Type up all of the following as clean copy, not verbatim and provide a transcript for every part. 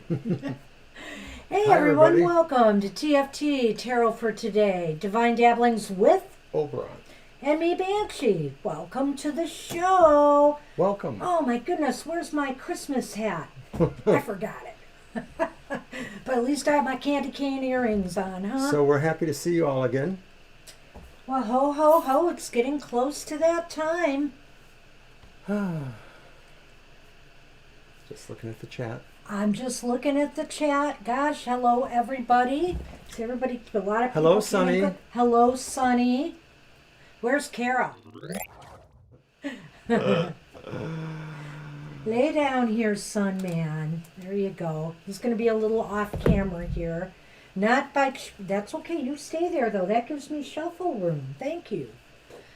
Hey Hi, everyone, everybody. welcome to TFT Tarot for Today. Divine Dabblings with Oberon. and me, Banshee. Welcome to the show. Welcome. Oh my goodness, where's my Christmas hat? I forgot it. But at least I have my candy cane earrings on, huh? So we're happy to see you all again. Well, ho, ho, ho, it's getting close to that time. Just looking at the chat. I'm just looking at the chat. Gosh, hello everybody. See everybody, a lot of people. Hello, Sunny. Hello, Sunny. Where's Kara? Lay down here, Sun Man. There you go. He's going to be a little off camera here. Not by... That's okay. You stay there, though. That gives me shuffle room. Thank you.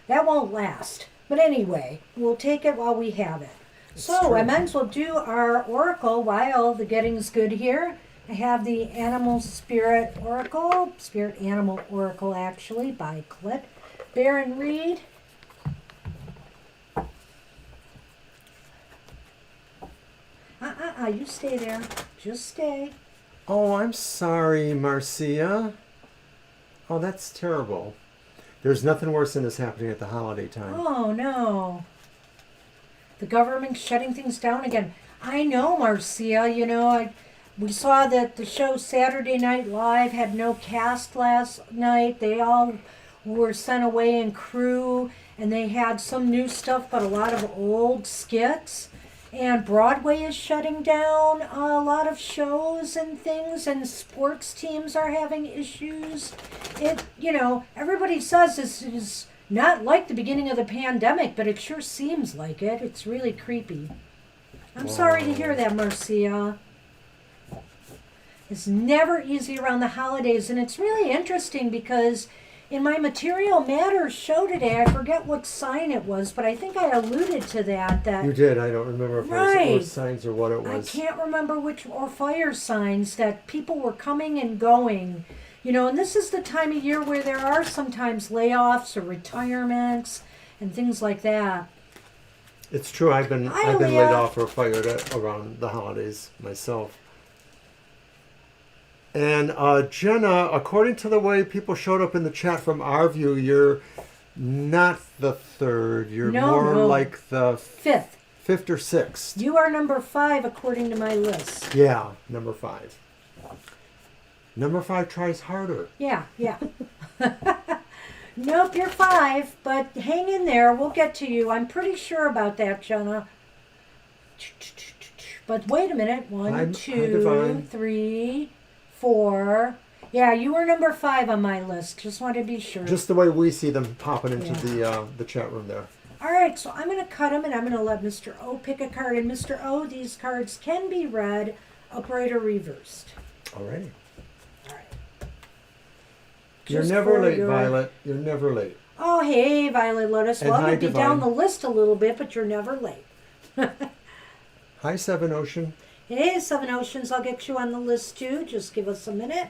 That won't last. But anyway, we'll take it while we have it. So true. I might as well do our oracle while the getting's good here. I have the Animal Spirit Oracle. Spirit Animal Oracle, actually, by Clit. Baron Reed. You stay there. Just stay. Oh, I'm sorry, Marcia. Oh, that's terrible. There's nothing worse than this happening at the holiday time. Oh, no. The government's shutting things down again. I know, Marcia. You know, we saw that the show Saturday Night Live had no cast last night. They all were sent away in crew, and they had some new stuff, but a lot of old skits. And Broadway is shutting down a lot of shows and things, and sports teams are having issues. Everybody says this is not like the beginning of the pandemic, but it sure seems like it. It's really creepy. I'm sorry to hear that, Marcia. It's never easy around the holidays, and it's really interesting because in my Material Matters show today, I forget what sign it was, but I think I alluded to that. You did. I don't remember if it was Right. earth signs or what it was. I can't remember which, or fire signs, that people were coming and going. And this is the time of year where there are sometimes layoffs or retirements and things like that. It's true. I've been Hi, laid Leah. off or fired around the holidays myself. And Jenna, according to the way people showed up in the chat from our view, you're not the third. You're more No. like the Fifth. fifth or sixth. You are number 5 according to my list. Yeah, number 5. Number 5 tries harder. Yeah. Nope, you're 5, but hang in there. We'll get to you. I'm pretty sure about that, Jenna. But wait a minute. Hi, 1, 2, Divine. 3, 4. Yeah, you were number 5 on my list. Just wanted to be sure. Just the way we see them popping into the chat room there. All right, so I'm going to cut them, and I'm going to let Mr. O pick a card. And Mr. O, these cards can be read upright or reversed. Alrighty. All right. You're Just never for late, your- Violet. You're never late. Oh, hey, Violet Lotus. And Well, hi, you'll be Divine. down the list a little bit, but you're never late. Hi, Seven Ocean. Hey, Seven Oceans, I'll get you on the list too. Just give us a minute.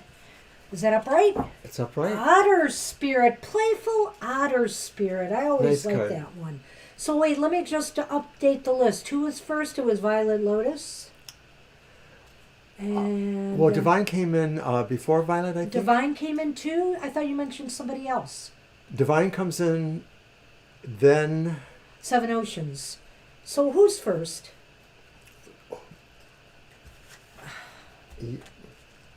Is that upright? It's upright. Otter Spirit. Playful Otter Spirit. I always Nice like card. that one. So wait, let me just update the list. Who was first? It was Violet Lotus. And Well, Divine came in before Violet, I think. Divine came in too? I thought you mentioned somebody else. Divine comes in, then Seven Oceans. So who's first?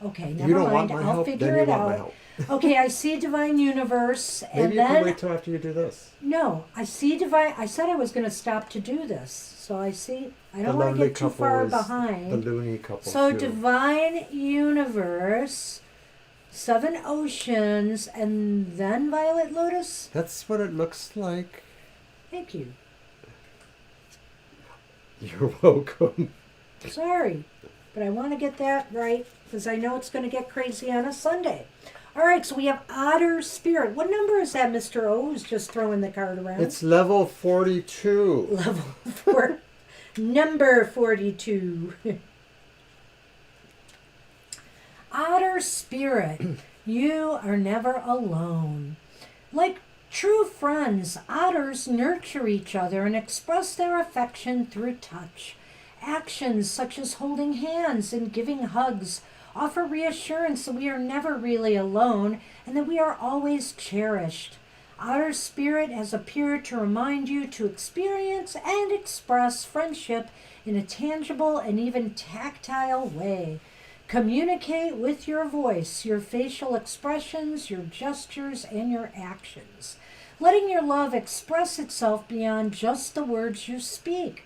Okay, never you don't mind. want my I'll help, figure then you it want my out. help. Okay, I see Divine Universe, and Maybe you then can wait till after you do this. no, I see Divine. I said I was going to stop to do this, so I see. I The don't want to lovely get too couple far is behind. the loony couple. So too. Divine Universe, Seven Oceans, and then Violet Lotus. That's what it looks like. Thank you. You're welcome. Sorry, but I want to get that right because I know it's going to get crazy on a Sunday. All right, so we have Otter Spirit. What number is that, Mr. O, who's just throwing the card around? It's level 42. Level 4. Number 42. Otter Spirit, you are never alone. Like true friends, otters nurture each other and express their affection through touch. Actions such as holding hands and giving hugs offer reassurance that we are never really alone and that we are always cherished. Otter Spirit has appeared to remind you to experience and express friendship in a tangible and even tactile way. Communicate with your voice, your facial expressions, your gestures, and your actions, letting your love express itself beyond just the words you speak.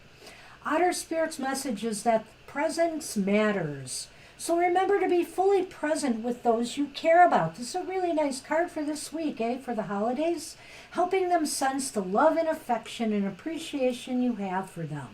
Otter Spirit's message is that presence matters. So remember to be fully present with those you care about. This is a really nice card for this week, for the holidays, helping them sense the love and affection and appreciation you have for them.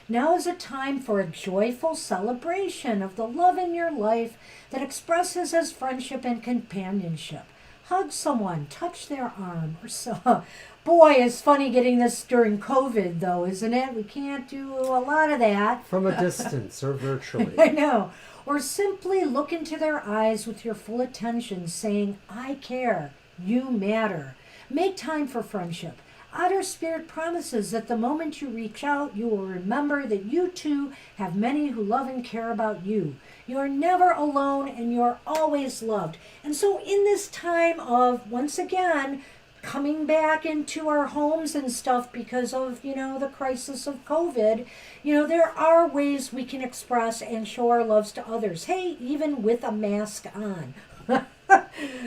Now is a time for a joyful celebration of the love in your life that expresses as friendship and companionship. Hug someone, touch their arm, or so. Boy, it's funny getting this during COVID, though, isn't it? We can't do a lot of that. From a distance or virtually. I know. Or simply look into their eyes with your full attention, saying, I care, you matter. Make time for friendship. Otter Spirit promises that the moment you reach out, you will remember that you too have many who love and care about you. You are never alone and you are always loved. And so in this time of, once again, coming back into our homes and stuff because of, the crisis of COVID, there are ways we can express and show our loves to others. Hey, even with a mask on.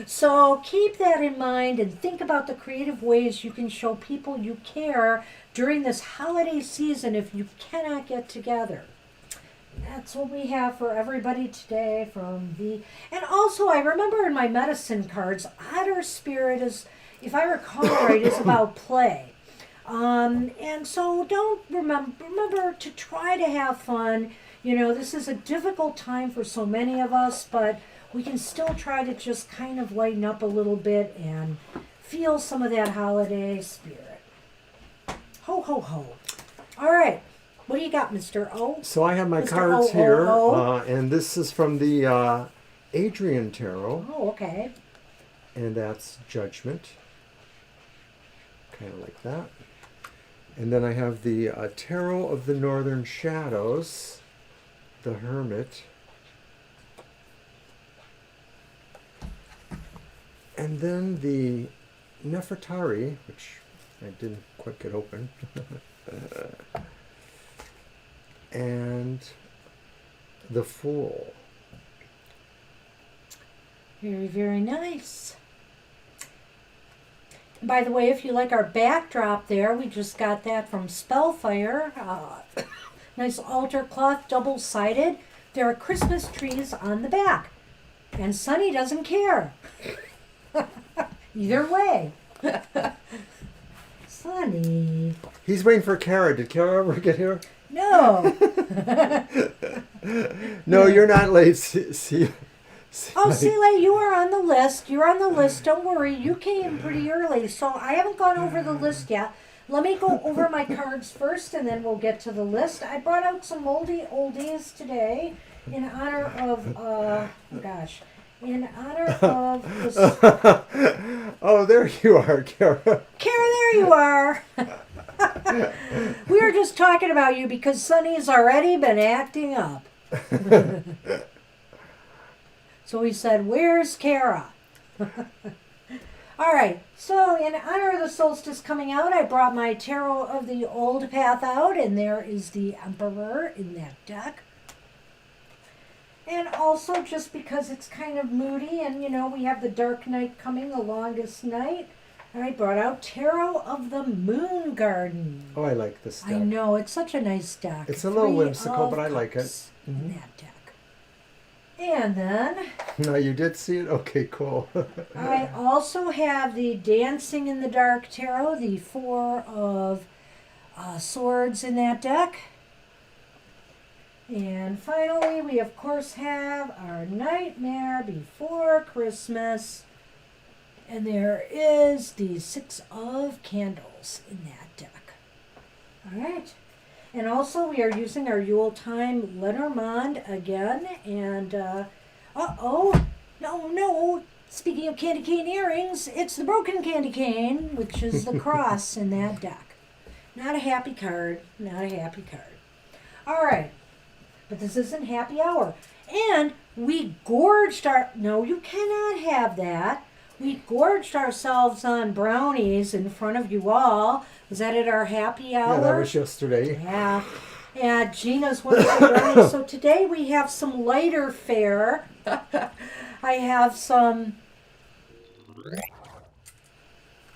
So keep that in mind and think about the creative ways you can show people you care during this holiday season if you cannot get together. That's what we have for everybody today and also I remember in my medicine cards, Otter Spirit is, if I recall right, is about play. And so remember to try to have fun. This is a difficult time for so many of us, but we can still try to just kind of lighten up a little bit and feel some of that holiday spirit. Ho, ho, ho. All right. What do you got, Mr. O? So I have my Mr. cards O, here, O. and this is from the Adrian Tarot. Oh, okay. And that's Judgment. Kind of like that. And then I have the Tarot of the Northern Shadows, the Hermit. And then the Nefertari, which I didn't quite get open. And the Fool. Very, very nice. By the way, if you like our backdrop there, we just got that from Spellfire. Nice altar cloth, double-sided. There are Christmas trees on the back. And Sunny doesn't care. Either way. Sunny. He's waiting for Kara. Did Kara ever get here? No. No, you're not late. Oh, Celia, you are on the list. You're on the list. Don't worry. You came pretty early, so I haven't gone over the list yet. Let me go over my cards first, and then we'll get to the list. I brought out some oldies today in honor of, in honor of this. Oh, there you are, Kara. Kara, there you are. We were just talking about you because Sunny's already been acting up. So we said, where's Kara? All right, so in honor of the solstice coming out, I brought my Tarot of the Old Path out, and there is the Emperor in that deck. And also, just because it's kind of moody, and we have the dark night coming, the longest night, I brought out Tarot of the Moon Garden. Oh, I like this deck. I know, it's such a nice deck. It's a little Three whimsical, of but I like it. Cups in that deck. And then No, you did see it? Okay, cool. I also have the Dancing in the Dark Tarot, the Four of Swords in that deck. And finally, we of course have our Nightmare Before Christmas. And there is the Six of Candles in that deck. All right. And also, we are using our Yuletime Lenormand again. And, no. Speaking of candy cane earrings, it's the broken candy cane, which is the cross in that deck. Not a happy card. Not a happy card. All right. But this isn't happy hour. And we gorged our... No, you cannot have that. We gorged ourselves on brownies in front of you all. Was that at our happy hour? Yeah, that was yesterday. Yeah. And Gina's one of the brownies. So today we have some lighter fare. I have some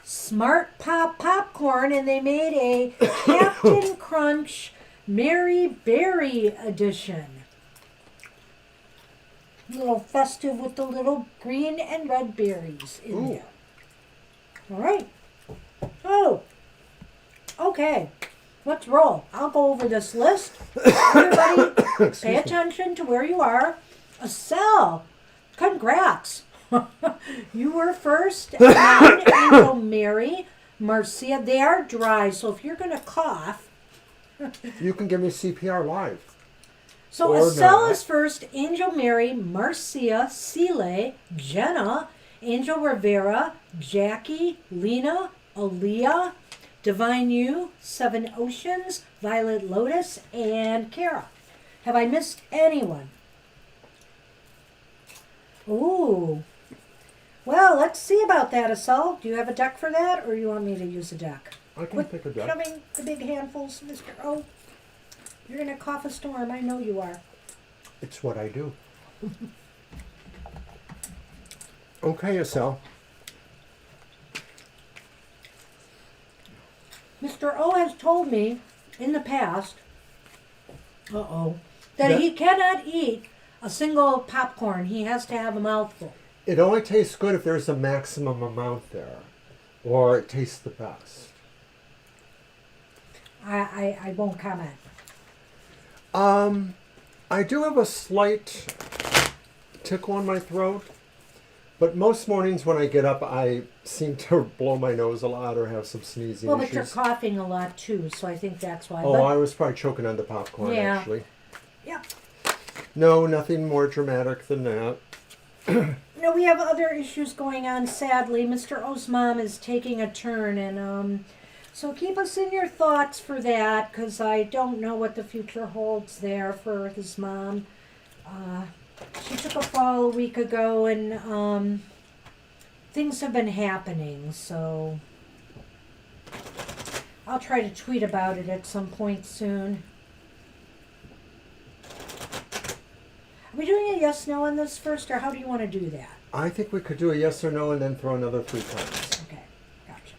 Smart Pop popcorn, and they made a Captain Crunch Mary Berry edition. A little festive with the little green and red berries in Ooh. there. All right. Oh, okay. Let's roll. I'll go over this list. Everybody, pay attention to where you are. Estelle, congrats. You were first, and then Angel Mary, Marcia. They are dry, so if you're going to cough. You can give me CPR live. So Or Estelle not. is first, Angel Mary, Marcia, Cele, Jenna, Angel Rivera, Jackie, Lena, Aaliyah, Divine You, Seven Oceans, Violet Lotus, and Kara. Have I missed anyone? Ooh. Well, let's see about that, Estelle. Do you have a deck for that, or you want me to use a deck? I can Quit pick a deck. shoving the big handfuls, Mr. O. You're going to cough a storm. I know you are. It's what I do. Okay, Estelle. Mr. O has told me in the past, that That- he cannot eat a single popcorn. He has to have a mouthful. It only tastes good if there's a maximum amount there, or it tastes the best. I won't comment. I do have a slight tickle in my throat, but most mornings when I get up, I seem to blow my nose a lot or have some sneezing Well, but you're issues. coughing a lot too, so I think that's why. Oh, But, I was probably choking on the popcorn, Yeah. actually. yeah. No, nothing more dramatic than that. No, we have other issues going on, sadly. Mr. O's mom is taking a turn, and so keep us in your thoughts for that, because I don't know what the future holds there for his mom. She took a fall a week ago, and things have been happening, so I'll try to tweet about it at some point soon. Are we doing a yes/no on this first, or how do you want to do that? I think we could do a yes or no and then throw another 3 times. Okay, gotcha.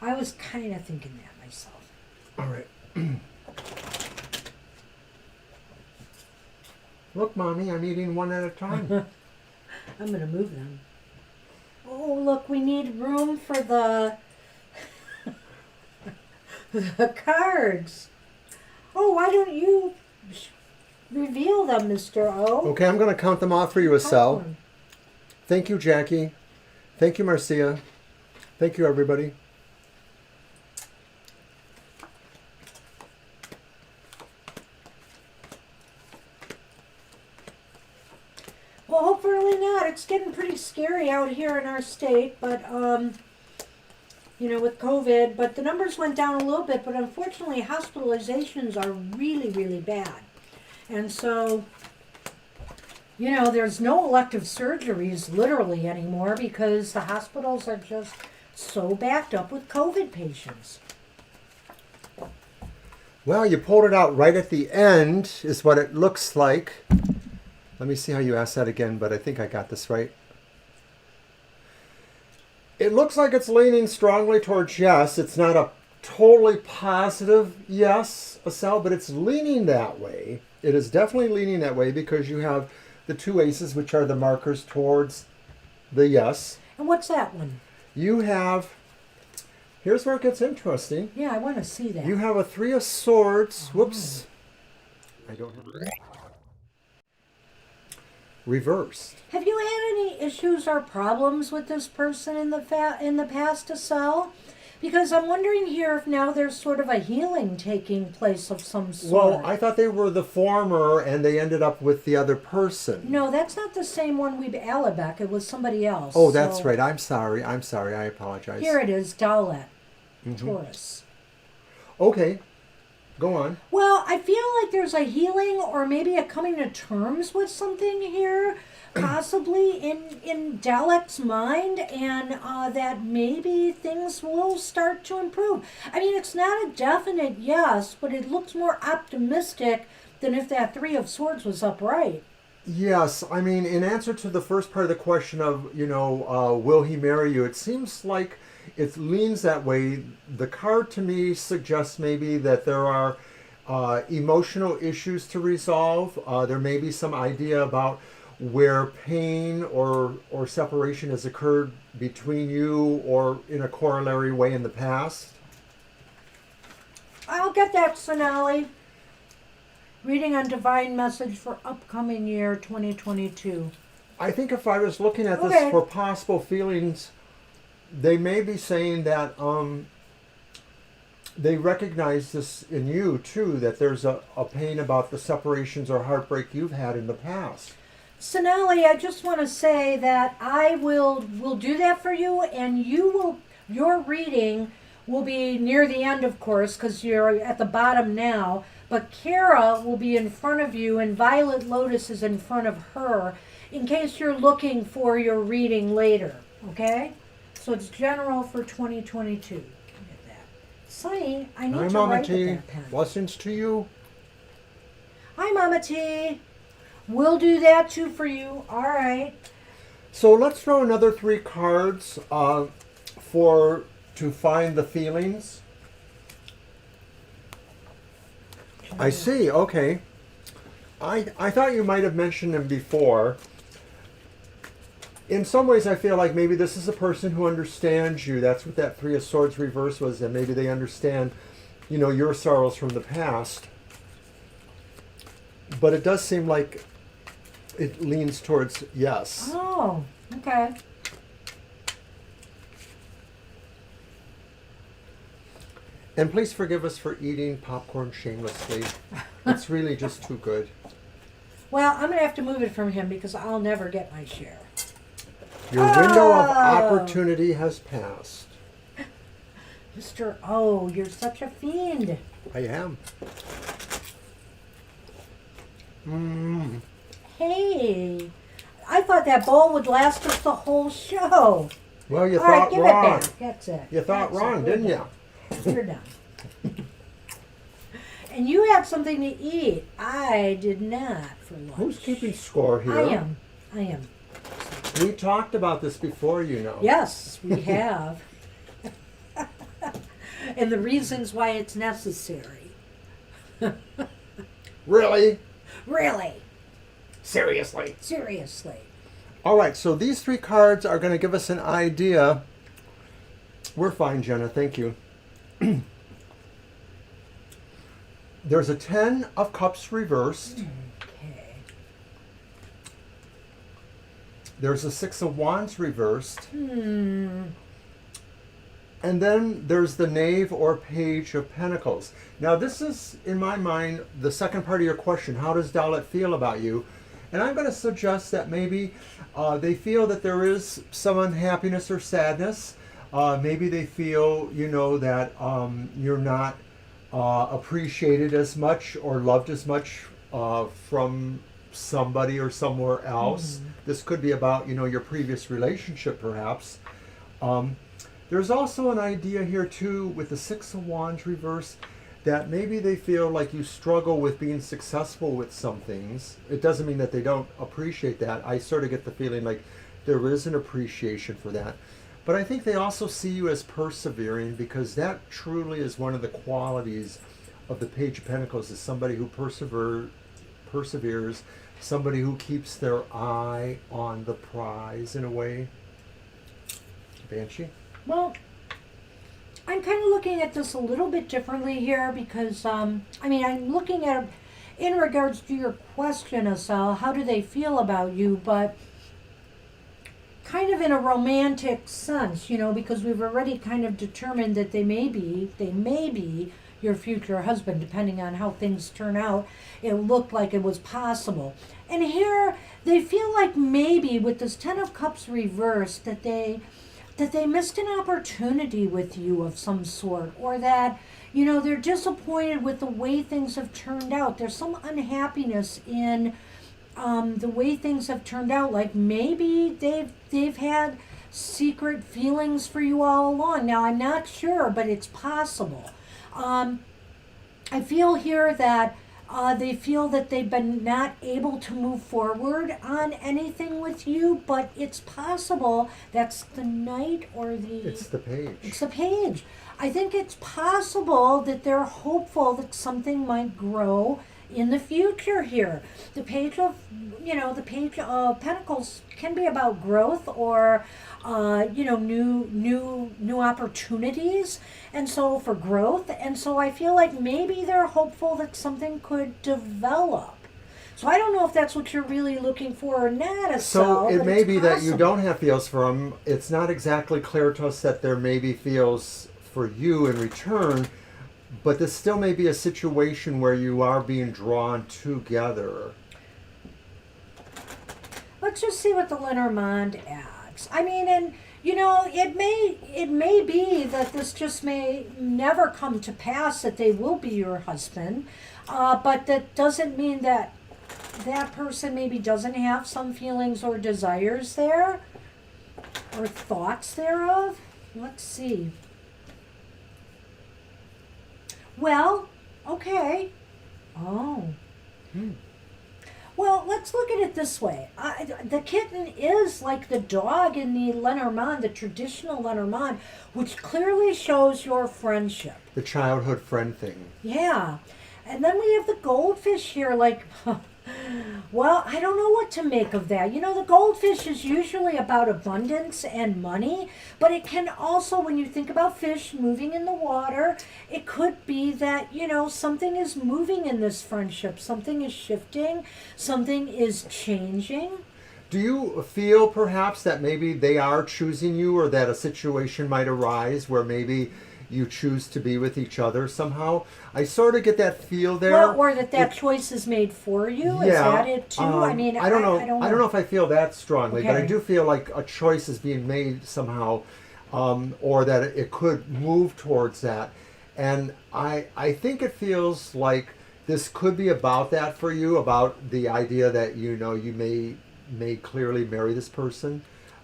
I was kind of thinking that myself. All right. Look, Mommy, I'm eating one at a time. I'm going to move them. Oh, look, we need room for the the cards. Oh, why don't you reveal them, Mr. O? Okay, I'm going to count them off for you, Estelle. Popcorn. Thank you, Jackie. Thank you, Marcia. Thank you, everybody. Well, hopefully not. It's getting pretty scary out here in our state, but with COVID. But the numbers went down a little bit. But unfortunately, hospitalizations are really, really bad, and so there's no elective surgeries literally anymore because the hospitals are just so backed up with COVID patients. Well, you pulled it out right at the end, is what it looks like. Let me see how you asked that again, but I think I got this right. It looks like it's leaning strongly towards yes. It's not a totally positive yes, Estelle, but it's leaning that way. It is definitely leaning that way because you have the 2 aces, which are the markers towards the yes. And what's that one? You have, here's where it gets interesting. Yeah, I want to see that. You have a 3 of swords. Whoops. I don't have it. Reversed. Have you had any issues or problems with this person in the past, Estelle? Because I'm wondering here if now there's sort of a healing taking place of some sort. Well, I thought they were the former and they ended up with the other person. No, that's not the same one we Alabek. It was somebody else. Oh, that's So right. I'm sorry. I apologize. Here it is, Dowlett, Mhm. Taurus. Okay. Go on. Well, I feel like there's a healing or maybe a coming to terms with something here, possibly in Dalek's mind, and that maybe things will start to improve. I mean, it's not a definite yes, but it looks more optimistic than if that Three of Swords was upright. Yes, I mean, in answer to the first part of the question of, will he marry you? It seems like it leans that way. The card to me suggests maybe that there are emotional issues to resolve. There may be some idea about where pain or separation has occurred between you or in a corollary way in the past. I'll get that, Sonali. Reading on Divine Message for upcoming year 2022. I think if I was looking at this Okay. for possible feelings, they may be saying that they recognize this in you too, that there's a pain about the separations or heartbreak you've had in the past. Sonali, I just want to say that I will do that for you, and your reading will be near the end, of course, because you're at the bottom now. But Kara will be in front of you, and Violet Lotus is in front of her, in case you're looking for your reading later. Okay? So it's general for 2022. Look at that. Sunny, I need Hi, to Mama write T. with that pen. Blessings to you. Hi, Mama T. We'll do that too for you. All right. So let's throw another 3 cards to find the feelings. I see. Okay. I thought you might have mentioned them before. In some ways, I feel like maybe this is a person who understands you. That's what that Three of Swords reverse was, and maybe they understand, your sorrows from the past. But it does seem like it leans towards yes. Oh, okay. And please forgive us for eating popcorn shamelessly. It's really just too good. Well, I'm going to have to move it from him because I'll never get my share. Your window of opportunity has passed. Mr. O, you're such a fiend. I am. Hey, I thought that bowl would last us the whole show. Well, you All right, thought give wrong. it back. That's it. You thought That's wrong, it. didn't you? You're done. And you had something to eat. I did not for lunch. Who's keeping score here? I am. We talked about this before, Yes, we have. And the reasons why it's necessary. Really? Really. Seriously? Seriously. All right, so these 3 cards are going to give us an idea. We're fine, Jenna. Thank you. There's a 10 of Cups reversed. Okay. There's a 6 of Wands reversed. And then there's the Knave or Page of Pentacles. Now, this is, in my mind, the second part of your question. How does Dalit feel about you? And I'm going to suggest that maybe they feel that there is some unhappiness or sadness. Maybe they feel, that you're not appreciated as much or loved as much from somebody or somewhere else. This could be about, your previous relationship, perhaps. There's also an idea here, too, with the 6 of Wands reverse, that maybe they feel like you struggle with being successful with some things. It doesn't mean that they don't appreciate that. I sort of get the feeling like there is an appreciation for that. But I think they also see you as persevering, because that truly is one of the qualities of the Page of Pentacles, is somebody who perseveres, somebody who keeps their eye on the prize in a way. Banshee? Well, I'm kind of looking at this a little bit differently here because, I'm looking at, in regards to your question, Asal, how do they feel about you, but kind of in a romantic sense, because we've already kind of determined that they may be your future husband, depending on how things turn out. It looked like it was possible. And here, they feel like maybe with this 10 of Cups reversed, that that they missed an opportunity with you of some sort, or that, they're disappointed with the way things have turned out. There's some unhappiness in the way things have turned out. Like maybe they've had secret feelings for you all along. Now I'm not sure, but it's possible. I feel here that they feel that they've been not able to move forward on anything with you, but it's possible that's the Knight or the... It's the Page. It's the Page. I think it's possible that they're hopeful that something might grow in the future here. The Page of Pentacles can be about growth or new opportunities, and so for growth. And so I feel like maybe they're hopeful that something could develop. So I don't know if that's what you're really looking for or not. So it may be that you don't have feels for them. It's not exactly clear to us that there may be feels for you in return, but this still may be a situation where you are being drawn together. Let's just see what the Lenormand adds. I mean, and it may be that this just may never come to pass, that they will be your husband, but that doesn't mean that that person maybe doesn't have some feelings or desires there, or thoughts thereof. Let's see. Well, okay. Oh. Well, let's look at it this way. The kitten is like the dog in the Lenormand, the traditional Lenormand, which clearly shows your friendship. The childhood friend thing. Yeah. And then we have the goldfish here, like, well, I don't know what to make of that. The goldfish is usually about abundance and money, but it can also, when you think about fish moving in the water, it could be that, something is moving in this friendship. Something is shifting. Something is changing. Do you feel perhaps that maybe they are choosing you, or that a situation might arise where maybe you choose to be with each other somehow? I sort of get that feel there. Well, or that choice is made for you. Yeah, is that it too? I mean, I don't know. I don't know. I don't know if I feel that strongly, but I Okay. do feel like a choice is being made somehow, or that it could move towards that. And I think it feels like this could be about that for you, about the idea that you may clearly marry this person.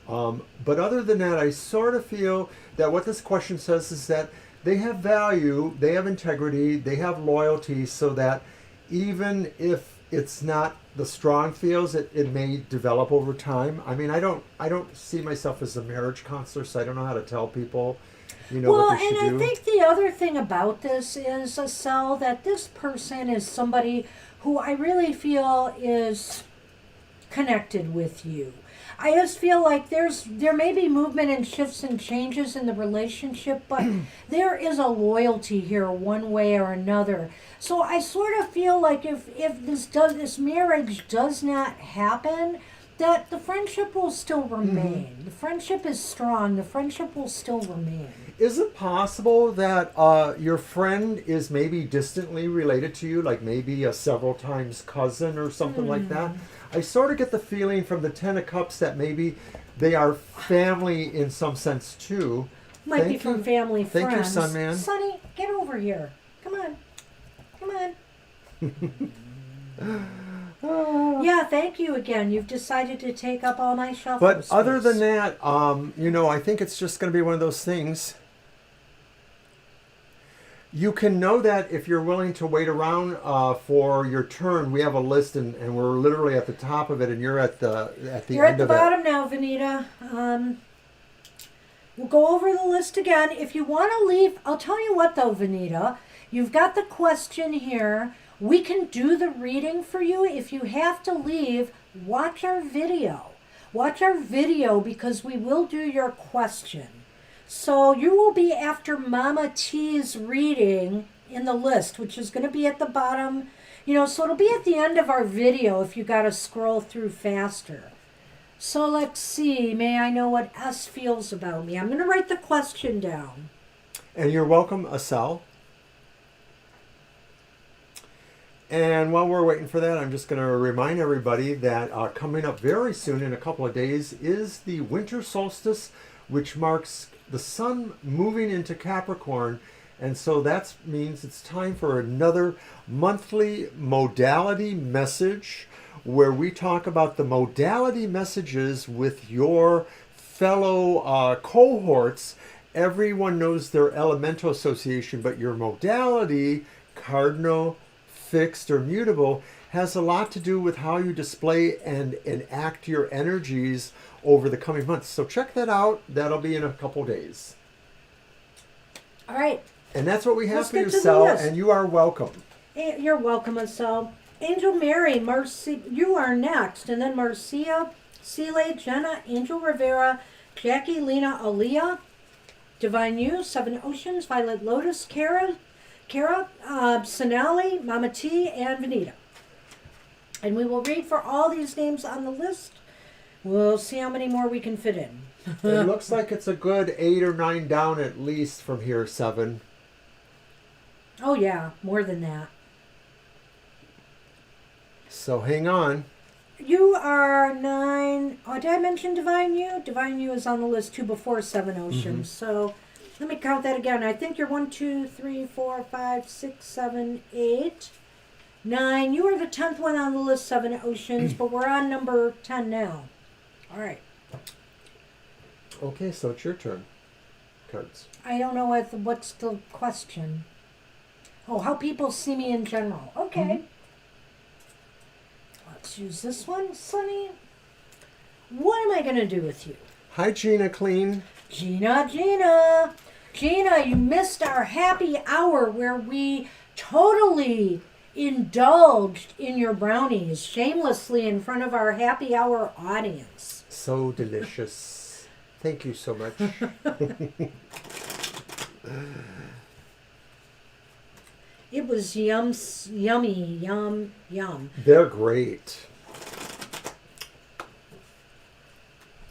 But other than that, I sort of feel that what this question says is that they have value, they have integrity, they have loyalty, so that even if it's not the strong feels, it may develop over time. I mean, I don't see myself as a marriage counselor, so I don't know how to tell people, what they should do. Well, and I think the other thing about this is, Estelle, that this person is somebody who I really feel is connected with you. I just feel like there may be movement and shifts and changes in the relationship, but there is a loyalty here one way or another. So I sort of feel like if this marriage does not happen, that the friendship will still remain. The friendship is strong. The friendship will still remain. Is it possible that your friend is maybe distantly related to you, like maybe a several times cousin or something like that? I sort of get the feeling from the Ten of Cups that maybe they are family in some sense too. Might be from family, Thank friends. you, Sun Man. Sonny, get over here. Come on. Yeah, thank you again. You've decided to take up all my shuffle But space. other than that, I think it's just going to be one of those things. You can know that if you're willing to wait around for your turn. We have a list, and we're literally at the top of it, and you're at the You're end at the of it. bottom now, Venita. We'll go over the list again. If you want to leave, I'll tell you what though, Venita. You've got the question here. We can do the reading for you. If you have to leave, watch our video. Watch our video because we will do your question. So you will be after Mama T's reading in the list, which is going to be at the bottom. So it'll be at the end of our video if you got to scroll through faster. So let's see. May I know what S feels about me? I'm going to write the question down. And you're welcome, Asel. And while we're waiting for that, I'm just going to remind everybody that coming up very soon, in a couple of days, is the winter solstice, which marks the sun moving into Capricorn. And so that means it's time for another monthly modality message where we talk about the modality messages with your fellow cohorts. Everyone knows their elemental association, but your modality, cardinal, fixed, or mutable, has a lot to do with how you display and enact your energies over the coming months. So check that out. That'll be in a couple days. All right. And that's what we have Let's for get you, to the Sel, list. and you are welcome. You're welcome, Asel. Angel Mary, Marcia, you are next. And then Marcia, Sile, Jenna, Angel Rivera, Jackie, Lena, Aaliyah, Divine You, Seven Oceans, Violet Lotus, Kara, Sonali, Mama T, and Venita. And we will read for all these names on the list. We'll see how many more we can fit in. It looks like it's a good 8 or 9 down at least from here, 7. Oh, yeah, more than that. So hang on. You are 9. Oh, did I mention Divine You? Divine You is on the list too before Seven Oceans. So let me count that again. I think you're 1, 2, 3, 4, 5, 6, 7, 8, 9. You are the 10th one on the list, Seven Oceans, but we're on number 10 now. All right. Okay, so it's your turn. Cards. I don't know what's the question. Oh, how people see me in general. Okay. Let's use this one, Sunny. What am I going to do with you? Hi, Gina Clean. Gina, you missed our happy hour where we totally indulged in your brownies shamelessly in front of our happy hour audience. So delicious. Thank you so much. It was yummy, yum. They're great.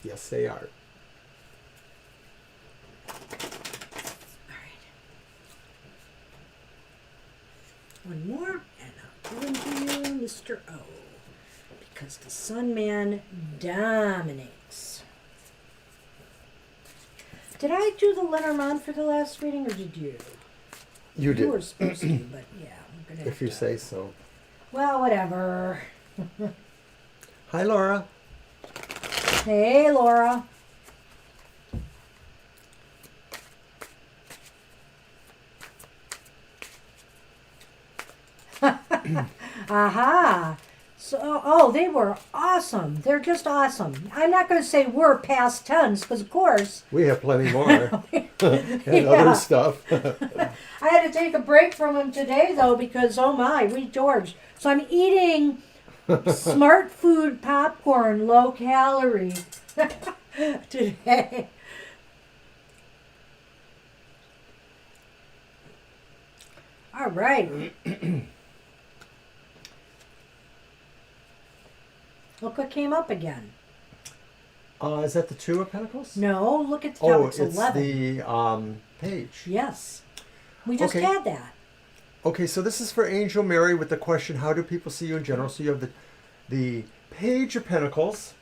Yes, they are. All right. One more, and I'll give them to you, Mr. O. Because the Sun Man dominates. Did I do the Lenormand for the last reading, or did you? You did. You were supposed to, but yeah, I'm gonna have If you to. say so. Well, whatever. Hi, Laura. Hey, Laura. Aha. So, oh, they were awesome. They're just awesome. I'm not going to say we're past tense, because of course. We have plenty more. and Yeah. other stuff. I had to take a break from him today, though, because, oh my, we George. So I'm eating smart food popcorn, low calorie, today. All right. Look what came up again. Is that the Two of Pentacles? No, look at the top. Oh, It's it's 11. the page. Yes. We just Okay. had that. Okay, so this is for Angel Mary with the question, how do people see you in general? So you have the Page of Pentacles.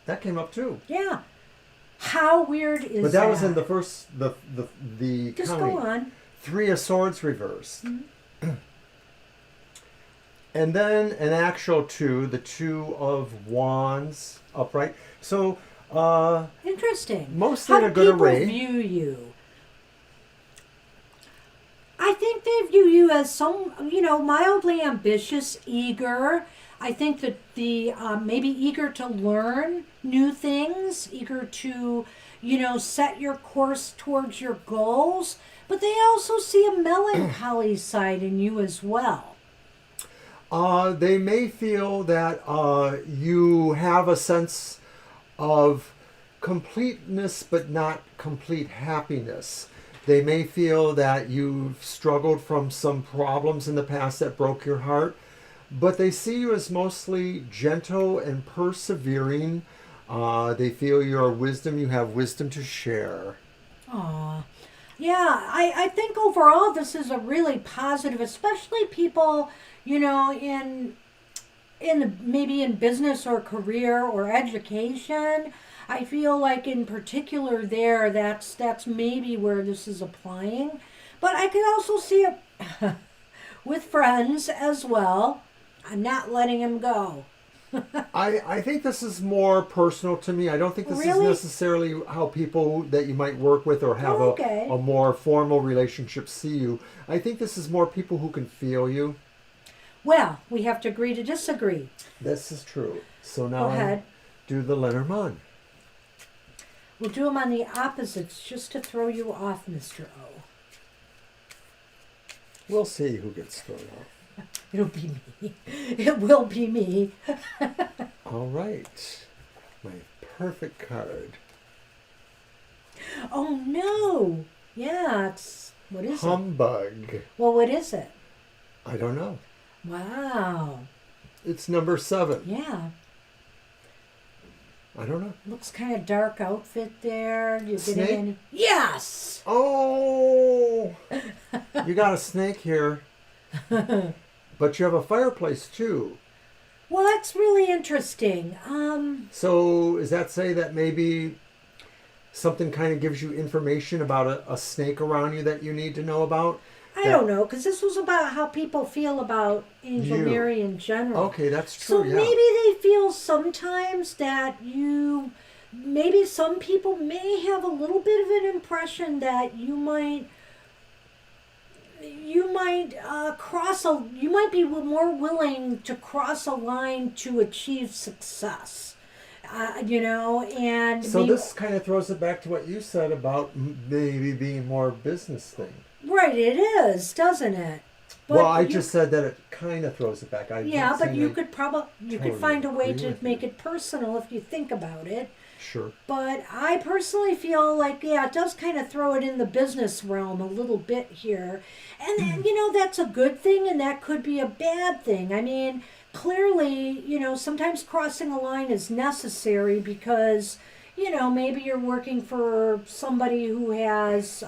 That came up too. Yeah. How weird is that? But that was in the first, the Just counting. go on. Three of Swords reversed. And then an actual 2, the Two of Wands upright. So, Interesting. mostly How in do a good people array. view you? I think they view you as some, mildly ambitious, eager. I think that the maybe eager to learn new things, eager to, set your course towards your goals. But they also see a melancholy side in you as well. They may feel that you have a sense of completeness, but not complete happiness. They may feel that you've struggled from some problems in the past that broke your heart, but they see you as mostly gentle and persevering. They feel your wisdom, you have wisdom to share. Aw. Yeah, I think overall this is a really positive, especially people, in maybe in business or career or education. I feel like in particular there, that's maybe where this is applying. But I could also see it with friends as well. I'm not letting him go. I think this is more personal to me. I don't think this is Really? necessarily how people that you might work with or have Oh, okay. a more formal relationship see you. I think this is more people who can feel you. Well, we have to agree to disagree. This is true. So now Go ahead. do the Lenormand. We'll do them on the opposites just to throw you off, Mr. O. We'll see who gets thrown off. It'll be me. It will be me. All right. My perfect card. Oh, no. Yeah, what is it? Humbug. Well, what is it? I don't know. Wow. It's number 7. Yeah. I don't know. Looks kind of dark outfit there. You Snake? getting any? Yes! Oh! You got a snake here. But you have a fireplace too. Well, that's really interesting. So does that say that maybe something kind of gives you information about a snake around you that you need to know about? I don't know, because this was about how people feel about Angel You. Mary in general. Okay, that's So true, yeah. maybe they feel sometimes that maybe some people may have a little bit of an impression that you might be more willing to cross a line to achieve success. And So maybe, this kind of throws it back to what you said about maybe being more business thing. right, it is, doesn't it? But Well, I just said that it kind of throws it back. yeah, but you could totally find a way agree to with make you. it personal if you think about it. Sure. But I personally feel like, yeah, it does kind of throw it in the business realm a little bit here. And then, that's a good thing and that could be a bad thing. I mean, clearly, sometimes crossing a line is necessary because, maybe you're working for somebody who's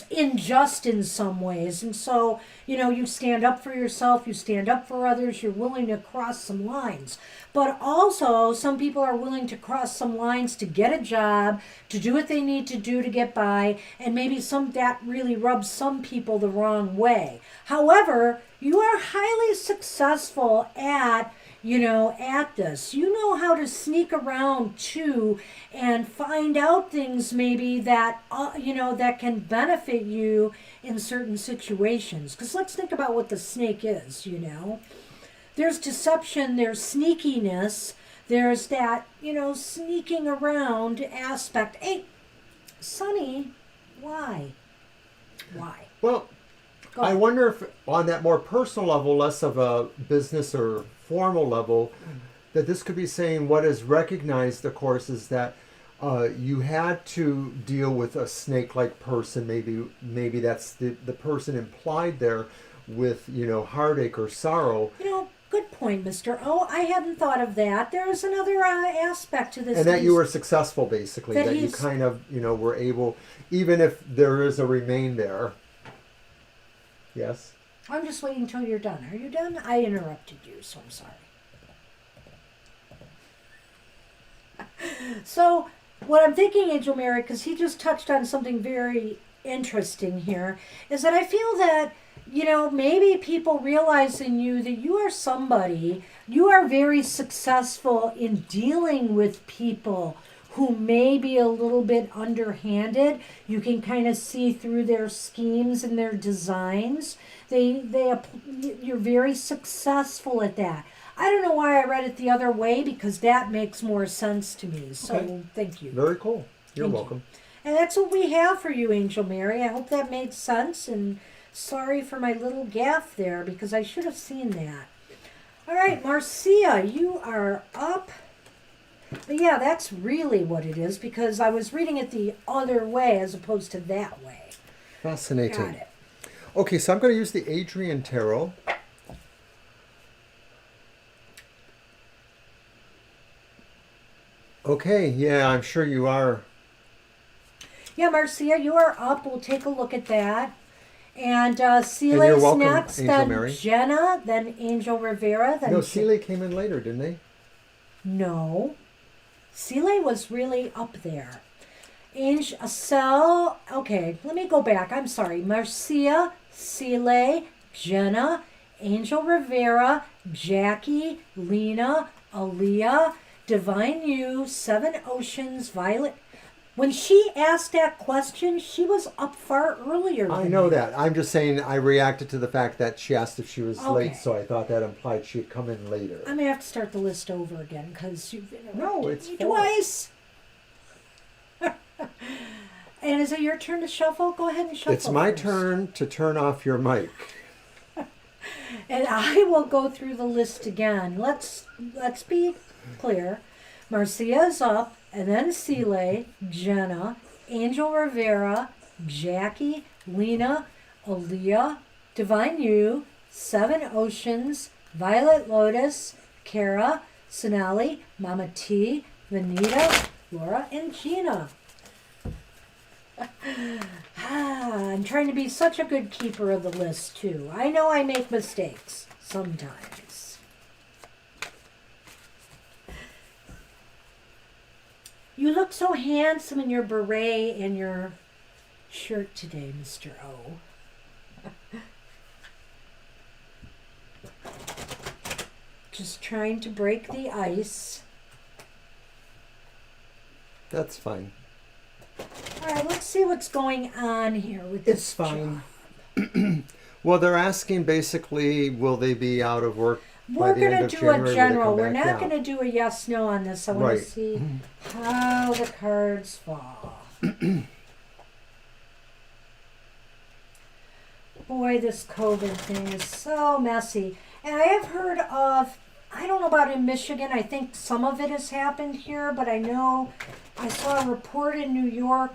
unjust in some ways. And so, you stand up for yourself, you stand up for others, you're willing to cross some lines. But also, some people are willing to cross some lines to get a job, to do what they need to do to get by, and maybe that really rubs some people the wrong way. However, you are highly successful at this. You know how to sneak around too and find out things maybe that, that can benefit you in certain situations. Because let's think about what the snake is, There's deception, there's sneakiness, there's that, sneaking around aspect. Hey, Sonny, why? Why? Well, Go I ahead. wonder if on that more personal level, less of a business or formal level, that this could be saying what is recognized, of course, is that you had to deal with a snake-like person. Maybe that's the person implied there with, heartache or sorrow. Good point, Mr. O. I hadn't thought of that. There is another aspect to this. And that you were successful, basically. that That you he's- kind of, were able, even if there is a remain there. Yes? I'm just waiting until you're done. Are you done? I interrupted you, so I'm sorry. So, what I'm thinking, Angel Mary, because he just touched on something very interesting here, is that I feel that, maybe people realize in you that you are somebody, you are very successful in dealing with people who may be a little bit underhanded. You can kind of see through their schemes and their designs. You're very successful at that. I don't know why I read it the other way because that makes more sense to me. So Okay. thank you. Very cool. You're Thank you. welcome. And that's what we have for you, Angel Mary. I hope that made sense. And sorry for my little gaffe there because I should have seen that. All right, Marcia, you are up. But yeah, that's really what it is because I was reading it the other way as opposed to that way. Fascinating. Got it. Okay, so I'm going to use the Adrian Tarot. Okay, yeah, I'm sure you are. Yeah, Marcia, you are up. We'll take a look at that. And you're Cele's welcome, next, Angel then Mary. Jenna, then Angel Rivera, then No, Cele came in later, didn't they? No. Cele was really up there. Cel, okay, let me go back. I'm sorry. Marcia, Cele, Jenna, Angel Rivera, Jackie, Lena, Aaliyah, Divine You, Seven Oceans, Violet. When she asked that question, she was up far earlier. I than know me. that. I'm just saying I reacted to the fact that she asked if she was Okay. late, so I thought that implied she'd come in later. I'm gonna have to start the list over again because you've interrupted No, it's me fine. twice. And is it your turn to shuffle? Go ahead and shuffle. It's my first. turn to turn off your mic. And I will go through the list again. Let's be clear. Marcia is up, and then Cele, Jenna, Angel Rivera, Jackie, Lena, Aaliyah, Divine You, Seven Oceans, Violet Lotus, Kara, Sonali, Mama T, Venita, Laura, and Gina. I'm trying to be such a good keeper of the list, too. I know I make mistakes sometimes. You look so handsome in your beret and your shirt today, Mr. O. Just trying to break the ice. That's fine. All right, let's see what's going on here with this. It's fine. job. Well, they're asking basically, will they be out of work by We're the going end to of do January? a Will they general. come We're back? not Yeah. going to do a yes/no on this. I want Right. to see how the cards fall. Boy, this COVID thing is so messy. And I have heard of, I don't know about in Michigan. I think some of it has happened here, but I know I saw a report in New York,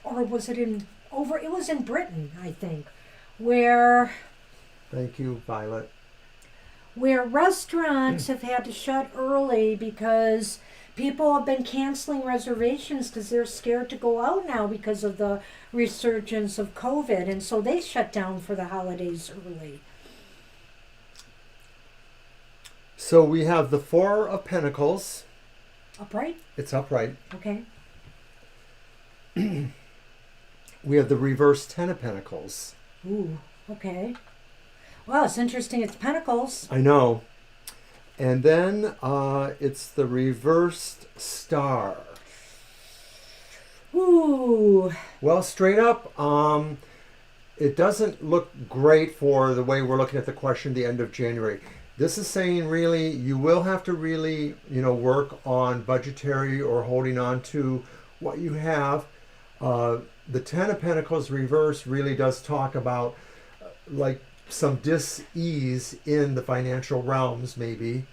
or was it it was in Britain, I think, where Thank you, Violet. restaurants have had to shut early because people have been canceling reservations because they're scared to go out now because of the resurgence of COVID. And so they shut down for the holidays early. So we have the Four of Pentacles. Upright? It's upright. Okay. We have the reverse Ten of Pentacles. Ooh, okay. Well, it's interesting. It's Pentacles. I know. And then it's the reversed Star. Ooh. Well, straight up, it doesn't look great for the way we're looking at the question the end of January. This is saying really you will have to really, work on budgetary or holding on to what you have. The Ten of Pentacles reverse really does talk about like some dis-ease in the financial realms, maybe.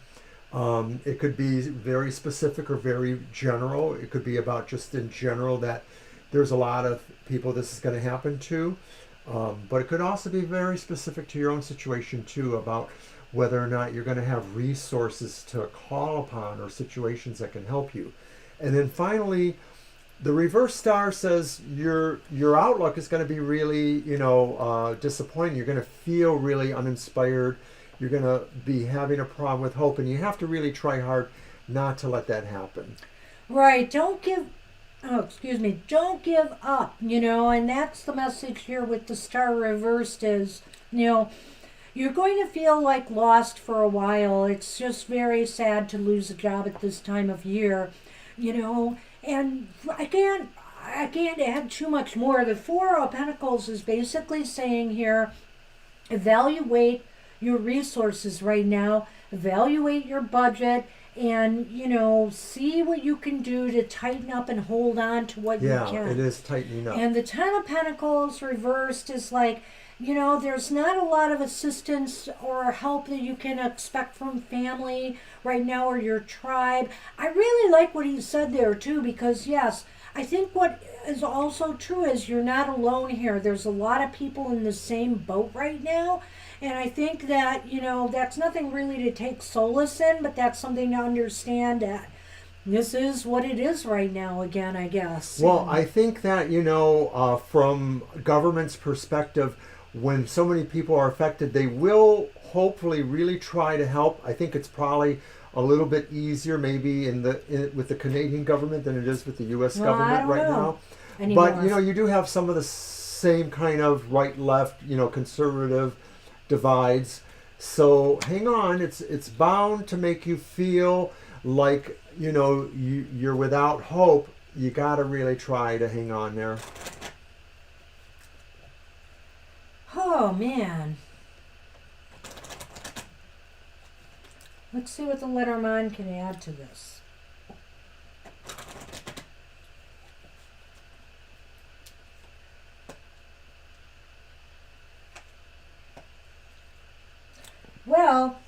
It could be very specific or very general. It could be about just in general that there's a lot of people this is going to happen to. But it could also be very specific to your own situation too, about whether or not you're going to have resources to call upon or situations that can help you. And then finally, the reverse star says your outlook is going to be really, disappointing. You're going to feel really uninspired. You're going to be having a problem with hope, and you have to really try hard not to let that happen. Right. Don't give up, and that's the message here with the star reversed is, you're going to feel like lost for a while. It's just very sad to lose a job at this time of year, and I can't add too much more. The Four of Pentacles is basically saying here, evaluate your resources right now, evaluate your budget, and see what you can do to tighten up and hold on to what you can. Yeah, it is tightening up. And the Ten of Pentacles reversed is like, there's not a lot of assistance or help that you can expect from family right now or your tribe. I really like what he said there too, because yes, I think what is also true is you're not alone here. There's a lot of people in the same boat right now. And I think that, that's nothing really to take solace in, but that's something to understand that this is what it is right now again, I guess. Well, I think that, from government's perspective, when so many people are affected, they will hopefully really try to help. I think it's probably a little bit easier maybe with the Canadian government than it is with the U.S. Well, I government don't right know now. anymore. But, you know, you do have some of the same kind of right-left, you know, conservative divides. So hang on, it's bound to make you feel like, you know, you're without hope. You got to really try to hang on there. Oh, man. Let's see what the Lenormand can add to this. Well,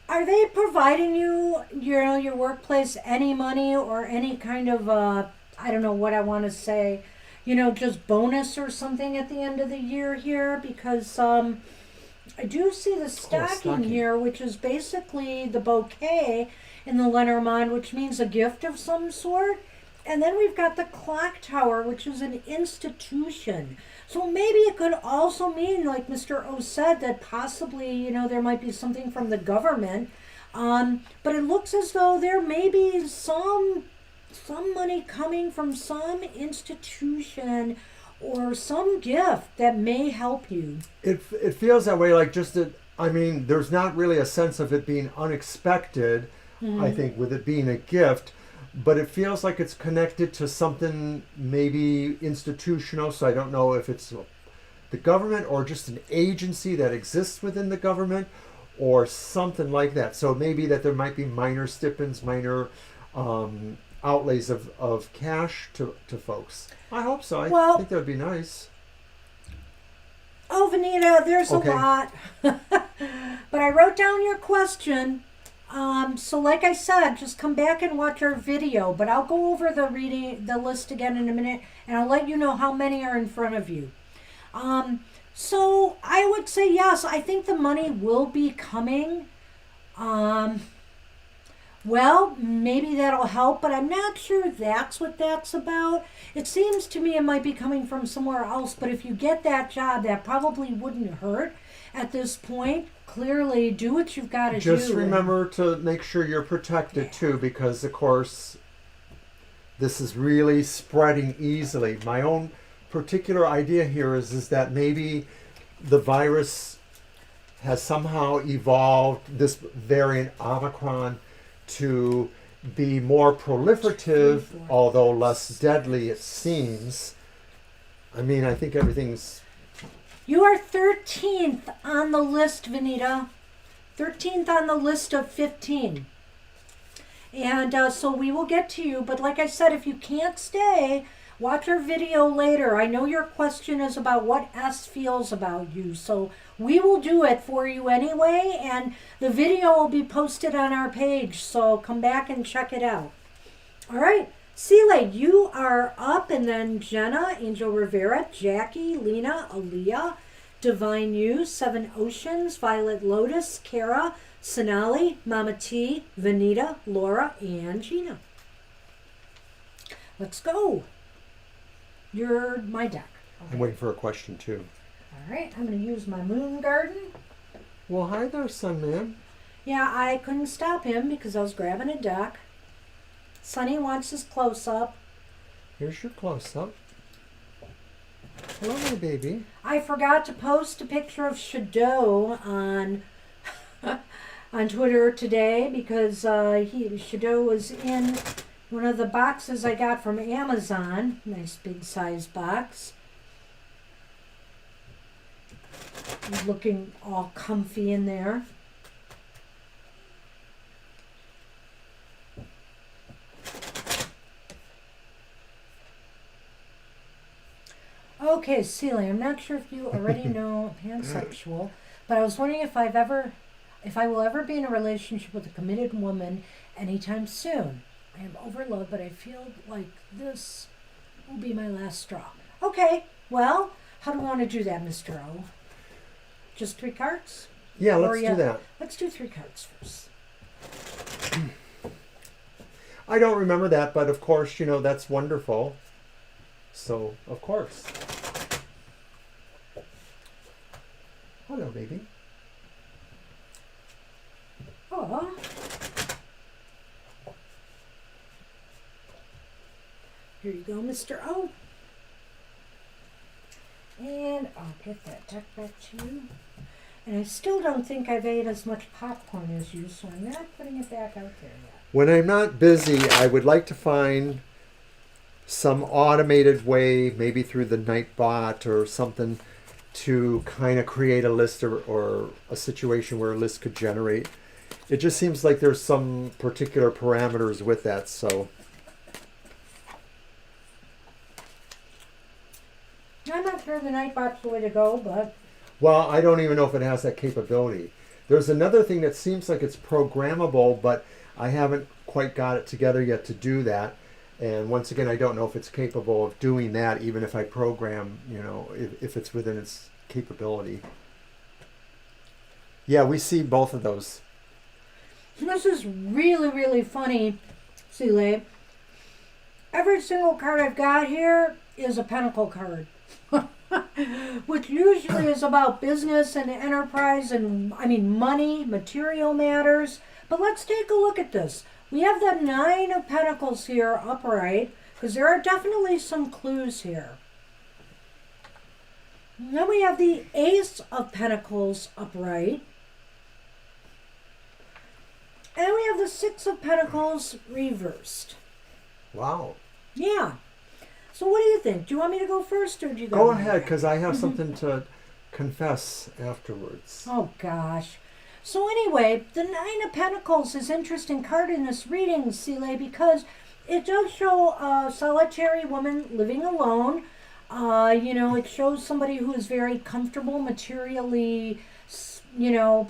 are they providing you, you know, your workplace any money or any kind of, I don't know what I want to say, you know, just bonus or something at the end of the year here? Because I do see the stocking here, which is basically the bouquet in the Lenormand, which means a gift of some sort. And then we've got the clock tower, which is an institution. So maybe it could also mean, like Mr. O said, that possibly, you know, there might be something from the government. But it looks as though there may be some money coming from some institution or some gift that may help you. It feels that way, like just that. I mean, there's not really a sense of it being unexpected. I think with it being a gift, but it feels like it's connected to something maybe institutional. So I don't know if it's the government or just an agency that exists within the government or something like that. So maybe that there might be minor stipends, minor outlays of cash to folks. I hope so. I think that would be nice. Oh, Venita, there's a lot. But I wrote down your question. So like I said, just come back and watch our video. But I'll go over the list again in a minute, and I'll let you know how many are in front of you. So I would say yes, I think the money will be coming. Well, maybe that'll help, but I'm not sure that's what that's about. It seems to me it might be coming from somewhere else, but if you get that job, that probably wouldn't hurt at this point. Clearly, do what you've got to do. Just remember to make sure you're protected too, because of course, this is really spreading easily. My own particular idea here is that maybe the virus has somehow evolved, this variant Omicron, to be more proliferative, although less deadly it seems. I mean, I think everything's... You are 13th on the list, Venita. 13th on the list of 15. And so we will get to you. But like I said, if you can't stay, watch our video later. I know your question is about what S feels about you. So we will do it for you anyway. And the video will be posted on our page. So come back and check it out. All right. Sile, you are up, and then Jenna, Angel Rivera, Jackie, Lena, Aaliyah, Divine You, Seven Oceans, Violet Lotus, Kara, Sonali, Mama T, Venita, Laura, and Gina. Let's go. You're my deck. Okay. I'm waiting for a question too. All right, I'm going to use my moon garden. Well, hi there, son man. Yeah, I couldn't stop him because I was grabbing a deck. Sonny wants his close-up. Here's your close-up. Hello, my baby. I forgot to post a picture of Shadow on on Twitter today because Shadow was in one of the boxes I got from Amazon. Nice big size box. He's looking all comfy in there. Okay, Celia, I'm not sure if you already know pansexual, but I was wondering if I will ever be in a relationship with a committed woman anytime soon. I am over love, but I feel like this will be my last straw. Okay, well, how do we want to do that, Mr. O? Just 3 cards? Yeah, let's do that. Let's do 3 cards first. I don't remember that, but of course, you know, that's wonderful. So, of course. Hello, baby. Oh. Here you go, Mr. O. And I'll get that deck back to you. And I still don't think I've ate as much popcorn as you, so I'm not putting it back out there yet. When I'm not busy, I would like to find some automated way, maybe through the Nightbot or something, to kind of create a list or a situation where a list could generate. It just seems like there's some particular parameters with that, so. I'm not sure the Nightbot's the way to go, but... Well, I don't even know if it has that capability. There's another thing that seems like it's programmable, but I haven't quite got it together yet to do that. And once again, I don't know if it's capable of doing that, even if I program, you know, if it's within its capability. Yeah, we see both of those. This is really, really funny, Sile. Every single card I've got here is a Pentacle card. Which usually is about business and enterprise and, money, material matters. But let's take a look at this. We have the Nine of Pentacles here upright, because there are definitely some clues here. And then we have the Ace of Pentacles upright. And we have the Six of Pentacles reversed. Wow. Yeah. So what do you think? Do you want me to go first, or do you go ahead? Because I have something to confess afterwards. Oh, gosh. So anyway, the Nine of Pentacles is an interesting card in this reading, Sile, because it does show a solitary woman living alone. It shows somebody who is very comfortable, materially,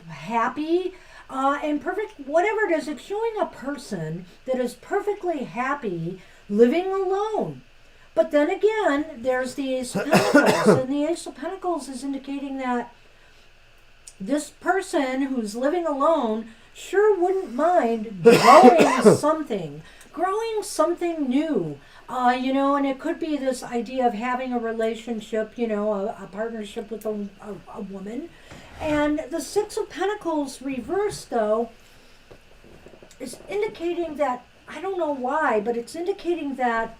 happy. And perfect, whatever it is, it's showing a person that is perfectly happy living alone. But then again, there's the Ace of Pentacles, and the Ace of Pentacles is indicating that this person who's living alone sure wouldn't mind growing something new. And it could be this idea of having a relationship, a partnership with a woman. And the Six of Pentacles reversed, though, is indicating that, I don't know why, but it's indicating that,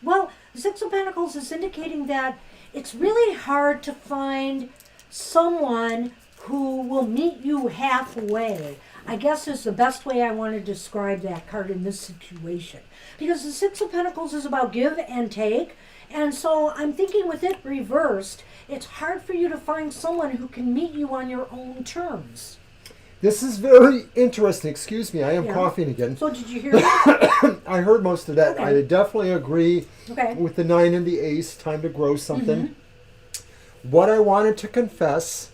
well, the Six of Pentacles is indicating that it's really hard to find someone who will meet you halfway. I guess is the best way I want to describe that card in this situation. Because the Six of Pentacles is about give and take. And so I'm thinking with it reversed, it's hard for you to find someone who can meet you on your own terms. This is very interesting. Excuse me, I am coughing again. So did you hear that? I heard most of that. Okay. I definitely agree with the Nine and the Ace. Time to grow something. Mm-hmm. What I wanted to confess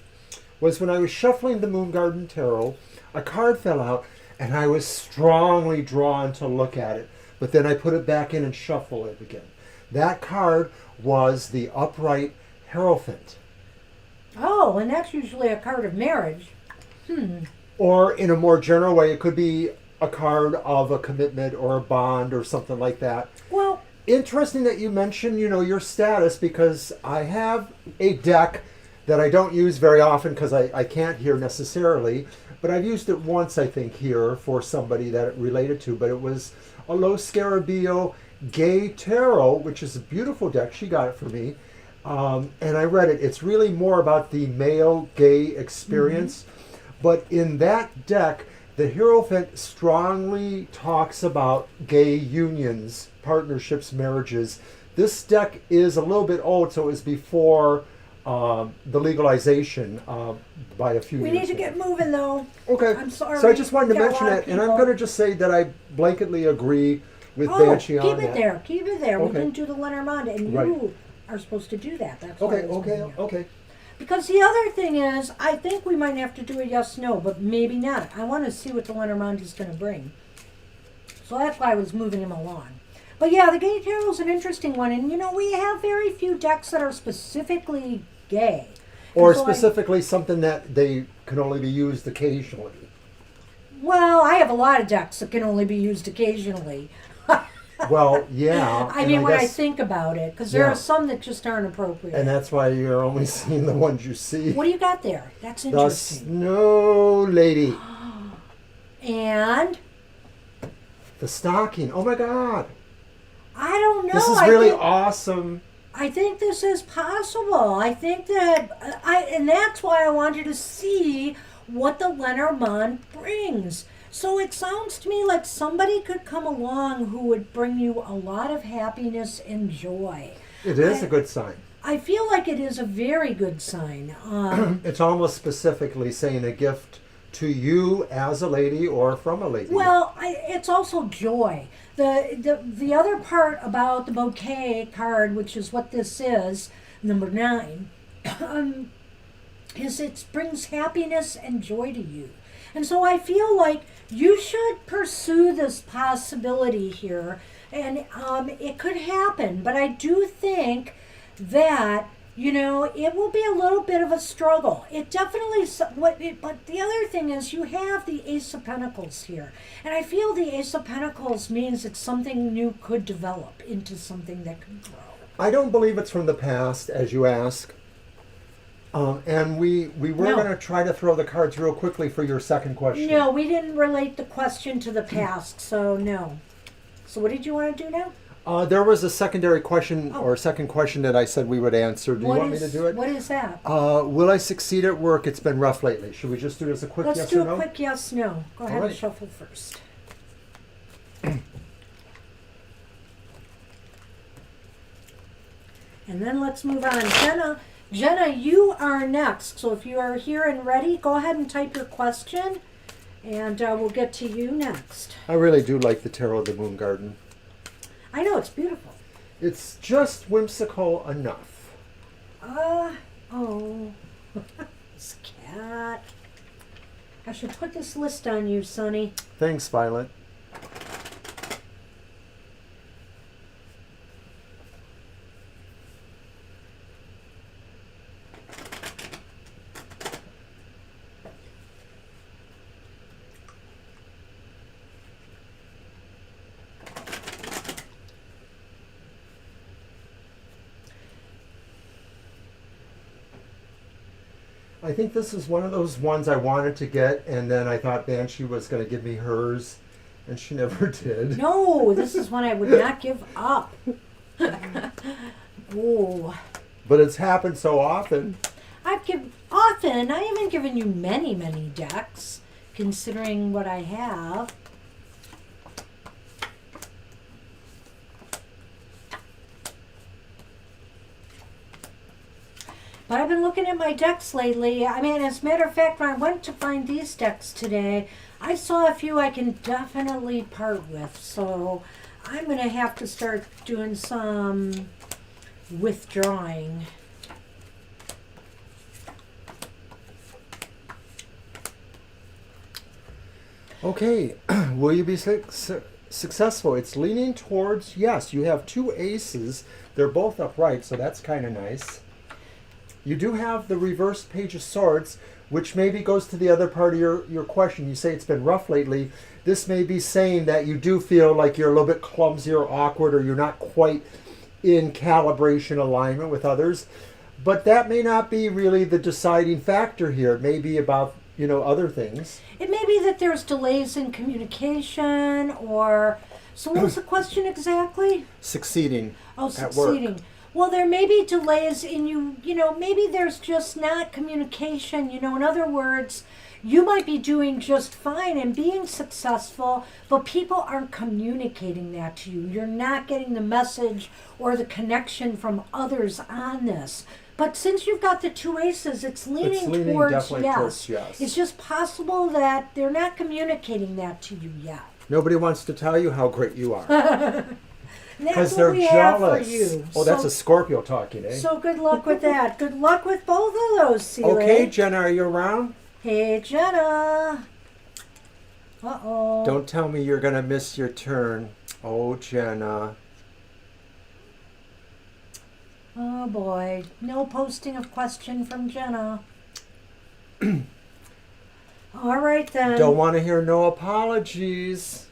was when I was shuffling the Moon Garden Tarot, a card fell out, and I was strongly drawn to look at it. But then I put it back in and shuffle it again. That card was the upright Hierophant. Oh, and that's usually a card of marriage. Or in a more general way, it could be a card of a commitment or a bond or something like that. Well, interesting that you mentioned, your status, because I have a deck that I don't use very often because I can't hear necessarily, but I've used it once, I think, here for somebody that it related to, but it was a Lo Scarabeo Gay Tarot, which is a beautiful deck. She got it for me. And I read it. It's really more about the male gay experience. Mm-hmm. But in that deck, the Hierophant strongly talks about gay unions, partnerships, marriages. This deck is a little bit old, so it was before the legalization by a few years. We need to get moving, though. Okay. I'm sorry. So I just wanted to mention that, and I'm going to just say that I blanketly agree with Banshee on that. Keep it there. Okay. We didn't do the Lenormand, and you are supposed to do that. That's okay. Because the other thing is, I think we might have to do a yes/no, but maybe not. I want to see what the Lenormand is going to bring. So that's why I was moving him along. But yeah, the Gay Tarot is an interesting one, and we have very few decks that are specifically gay. Or so specifically something that they can only be used occasionally. Well, I have a lot of decks that can only be used occasionally. Well, yeah. I and mean, when I guess- think about it, because there Yeah. are some that just aren't appropriate. And that's why you're only seeing the ones you see. What do you got there? That's The interesting. snow lady. And The stocking. Oh my God. I don't know. This is really awesome. I think this is possible. I think that and that's why I wanted to see what the Lenormand brings. So it sounds to me like somebody could come along who would bring you a lot of happiness and joy. It is a good sign. I feel like it is a very good sign. It's almost specifically saying a gift to you as a lady or from a lady. Well, it's also joy. The other part about the bouquet card, which is what this is, number 9, is it brings happiness and joy to you. And so I feel like you should pursue this possibility here, and it could happen. But I do think that, you know, it will be a little bit of a struggle. It definitely, but the other thing is you have the Ace of Pentacles here. And I feel the Ace of Pentacles means that something new could develop into something that could grow. I don't believe it's from the past, as you ask. And we were No. going to try to throw the cards real quickly for your second question. No, we didn't relate the question to the past, so no. So what did you want to do now? There was a secondary question Oh. or second question that I said we would answer. Do you want me to do it? What is that? Will I succeed at work? It's been rough lately. Should we just do this a quick Let's yes do or a no? quick yes, no. Go ahead and right. shuffle first. And then let's move on. Jenna, you are next. So if you are here and ready, go ahead and type your question, and we'll get to you next. I really do like the Tarot of the Moon Garden. I know, it's beautiful. It's just whimsical enough. Oh. This cat. I should put this list on you, Sonny. Thanks, Violet. I think this is one of those ones I wanted to get, and then I thought Banshee was going to give me hers, and she never did. No, this is one I would not give up. Oh. But it's happened so often. I haven't given you many decks, considering what I have. But I've been looking at my decks lately. I mean, as a matter of fact, when I went to find these decks today, I saw a few I can definitely part with. So I'm going to have to start doing some withdrawing. Okay, will you be successful? It's leaning towards yes. You have 2 aces. They're both upright, so that's kind of nice. You do have the reverse Page of Swords, which maybe goes to the other part of your question. You say it's been rough lately. This may be saying that you do feel like you're a little bit clumsy or awkward, or you're not quite in calibration alignment with others. But that may not be really the deciding factor here. It may be about, you know, other things. It may be that there's delays in communication, or... So what was the question exactly? Succeeding Oh, at work. succeeding. Well, there may be delays in you know, maybe there's just not communication. You know, in other words, you might be doing just fine and being successful, but people aren't communicating that to you. You're not getting the message or the connection from others on this. But since you've got the 2 aces, it's leaning towards definitely yes. towards yes. It's just possible that they're not communicating that to you yet. Nobody wants to tell you how great you are. And that's Because what they're we have for jealous. you. Oh, that's a Scorpio talking, eh? So good luck with that. Good luck with both of those, Celie. Okay, Jenna, are you around? Hey, Jenna. Uh-oh. Don't tell me you're going to miss your turn. Oh, Jenna. Oh, boy. No posting of question from Jenna. All right, then. Don't want to hear no apologies.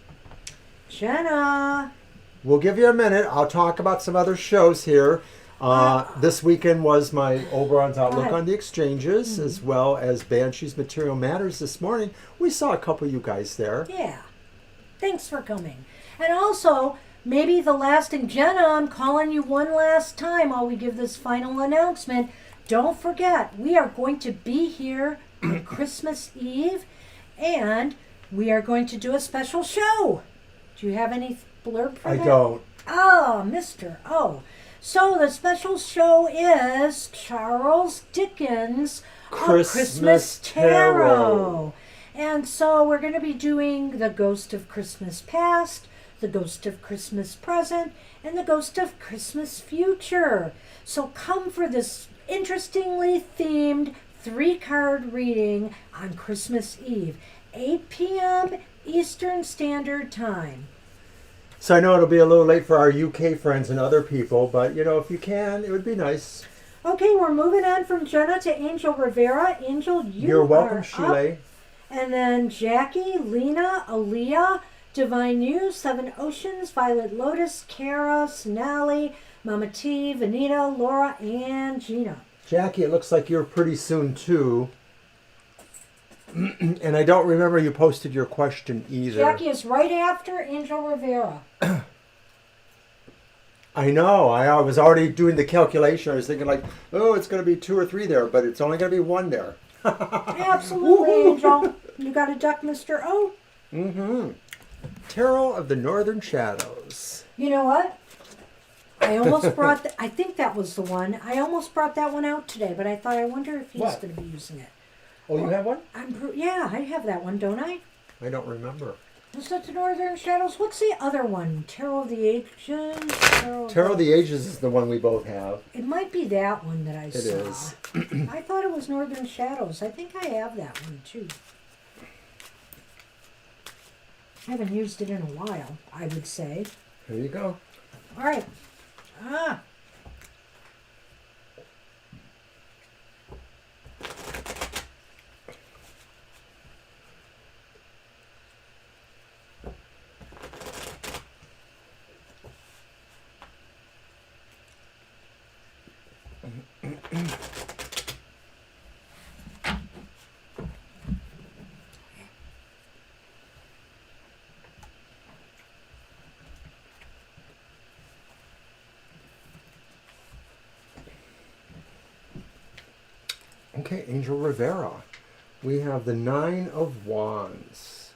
Jenna. we'll give you a minute. I'll talk about some other shows here. This weekend was my Oberon's Outlook on the Exchanges, as well as Banshee's Material Matters this morning. We saw a couple of you guys there. Yeah. Thanks for coming. And also, maybe the lasting Jenna, I'm calling you one last time while we give this final announcement. Don't forget, we are going to be here on Christmas Eve, and we are going to do a special show. Do you have any blurb for that? I don't. Oh, Mr. O. So the special show is Charles Dickens' Christmas Tarot. And so we're going to be doing the Ghost of Christmas Past, the Ghost of Christmas Present, and the Ghost of Christmas Future. So come for this interestingly themed 3-card reading on Christmas Eve, 8 p.m. Eastern Standard Time. So I know it'll be a little late for our UK friends and other people, but you know, if you can, it would be nice. Okay, we're moving on from Jenna to Angel Rivera. Angel, You're welcome, are Shule. up. And then Jackie, Lena, Aaliyah, Divine News, Seven Oceans, Violet Lotus, Kara, Sonali, Mama T, Venita, Laura, and Gina. Jackie, it looks like you're pretty soon too. And I don't remember you posted your question either. Jackie is right after Angel Rivera. I know. I was already doing the calculation. I was thinking like, oh, it's going to be 2 or 3 there, but it's only going to be 1 there. Absolutely, Angel. You got a duck, Mr. O? Mm-hmm. Tarot of the Northern Shadows. You know what? I almost brought, I think that was the one. I almost brought that one out today, but I thought, I wonder if he's What? going to be using it. Oh, you have one? Yeah, I have that one, don't I? I don't remember. Was that the Northern Shadows? What's the other one? Tarot of the Ages? Tarot of the Ages is the one we both have. It might be that one that I saw. It is. I thought it was Northern Shadows. I think I have that one too. I haven't used it in a while, I would say. Here you go. All right. Okay, Angel Rivera. We have the 9 of Wands.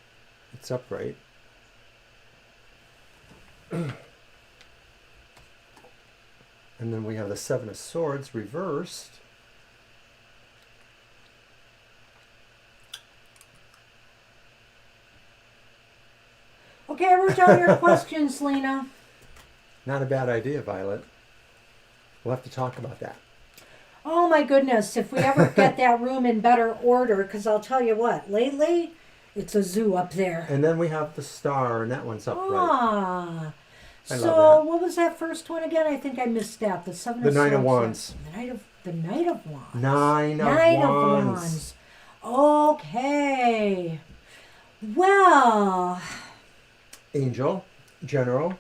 It's upright. And then we have the 7 of Swords reversed. Okay, I wrote down your questions, Lena. Not a bad idea, Violet. We'll have to talk about that. Oh my goodness, if we ever get that room in better order, because I'll tell you what, lately, it's a zoo up there. And then we have the star, and that one's upright. Ah. I So, love that. what was that first one again? I think I missed that. The 7 The of Swords. 9 of Wands. The Knight of Wands. 9 of Nine Wands. of Wands. Okay. Well, Angel, General.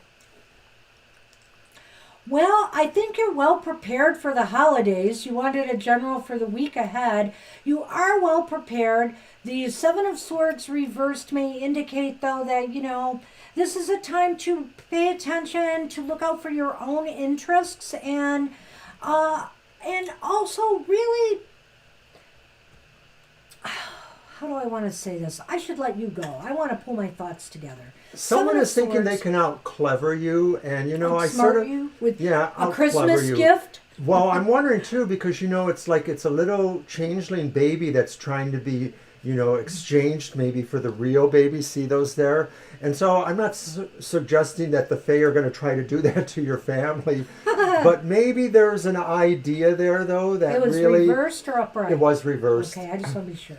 Well, I think you're well prepared for the holidays. You wanted a general for the week ahead. You are well prepared. The 7 of Swords reversed may indicate, though, that, you know, this is a time to pay attention, to look out for your own interests, and also really, how do I want to say this? I should let you go. I want to pull my thoughts together. Someone Seven of is thinking they Swords. can out clever you, and you know, I Outsmart sort of you with yeah, a out-clever Christmas you. gift. Well, I'm wondering too, because you know, it's like it's a little changeling baby that's trying to be, you know, exchanged maybe for the real baby. See those there? And so I'm not suggesting that the Fae are going to try to do that to your family, but maybe there's an idea there though that It was really reversed or upright? it was reversed. Okay, I just want to be sure.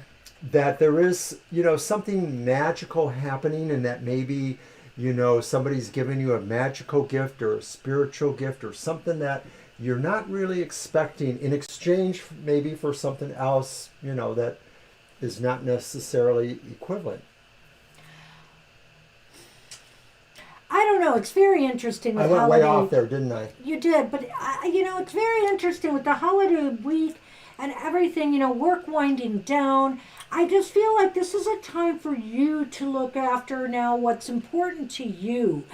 That there is, you know, something magical happening, and that maybe, you know, somebody's giving you a magical gift or a spiritual gift or something that you're not really expecting in exchange maybe for something else, you know, that is not necessarily equivalent. I don't know. It's very interesting with I went holiday. way off there, didn't I? You did, but it's very interesting with the holiday week and everything. Work winding down. I just feel like this is a time for you to look after now what's important to you,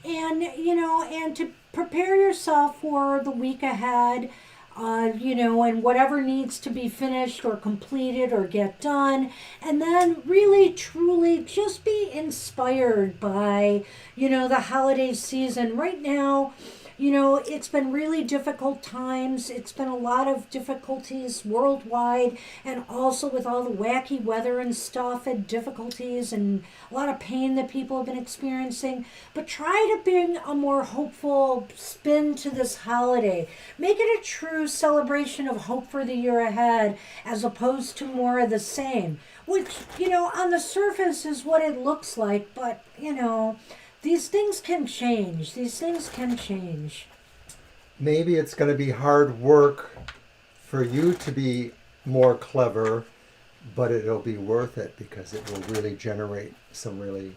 and to prepare yourself for the week ahead. And whatever needs to be finished or completed or get done. And then really, truly just be inspired by, the holiday season. Right now, it's been really difficult times. It's been a lot of difficulties worldwide, and also with all the wacky weather and stuff, and difficulties and a lot of pain that people have been experiencing. But try to bring a more hopeful spin to this holiday. Make it a true celebration of hope for the year ahead, as opposed to more of the same, which, on the surface is what it looks like, but, these things can change. These things can change. Maybe it's going to be hard work for you to be more clever, but it'll be worth it because it will really generate some really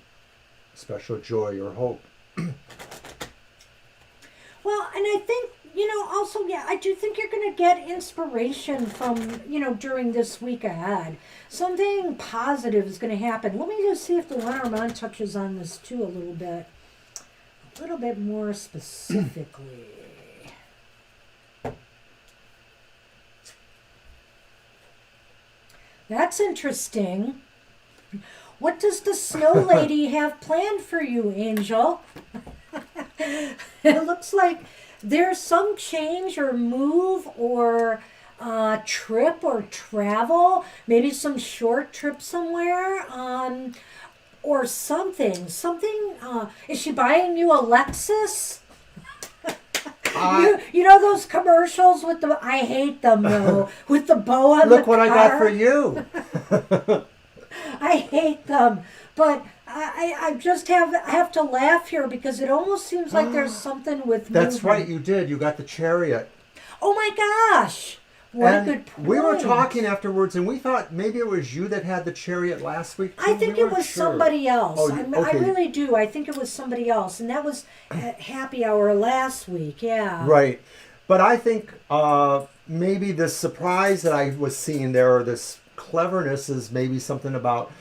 special joy or hope. Well, and I think, also, yeah, I do think you're going to get inspiration from, during this week ahead. Something positive is going to happen. Let me just see if the Lenormand touches on this too a little bit more specifically. That's interesting. What does the snow lady have planned for you, Angel? It looks like there's some change or move or trip or travel, maybe some short trip somewhere, or something. Is she buying you a Lexus? You know those commercials with the, I hate them though, with the bow on the car? Look what I got for you. I hate them, but I just have to laugh here because it almost seems like there's something with That's movement. right, you did. You got the chariot. Oh my gosh. What and a good point. we were talking afterwards, and we thought maybe it was you that had the chariot last week, too. I think We it weren't was sure. somebody else. Oh, I okay. really do. I think it was somebody else. And that was at happy hour last week. Yeah. Right. But I think maybe this surprise that I was seeing there, or this cleverness, is maybe something about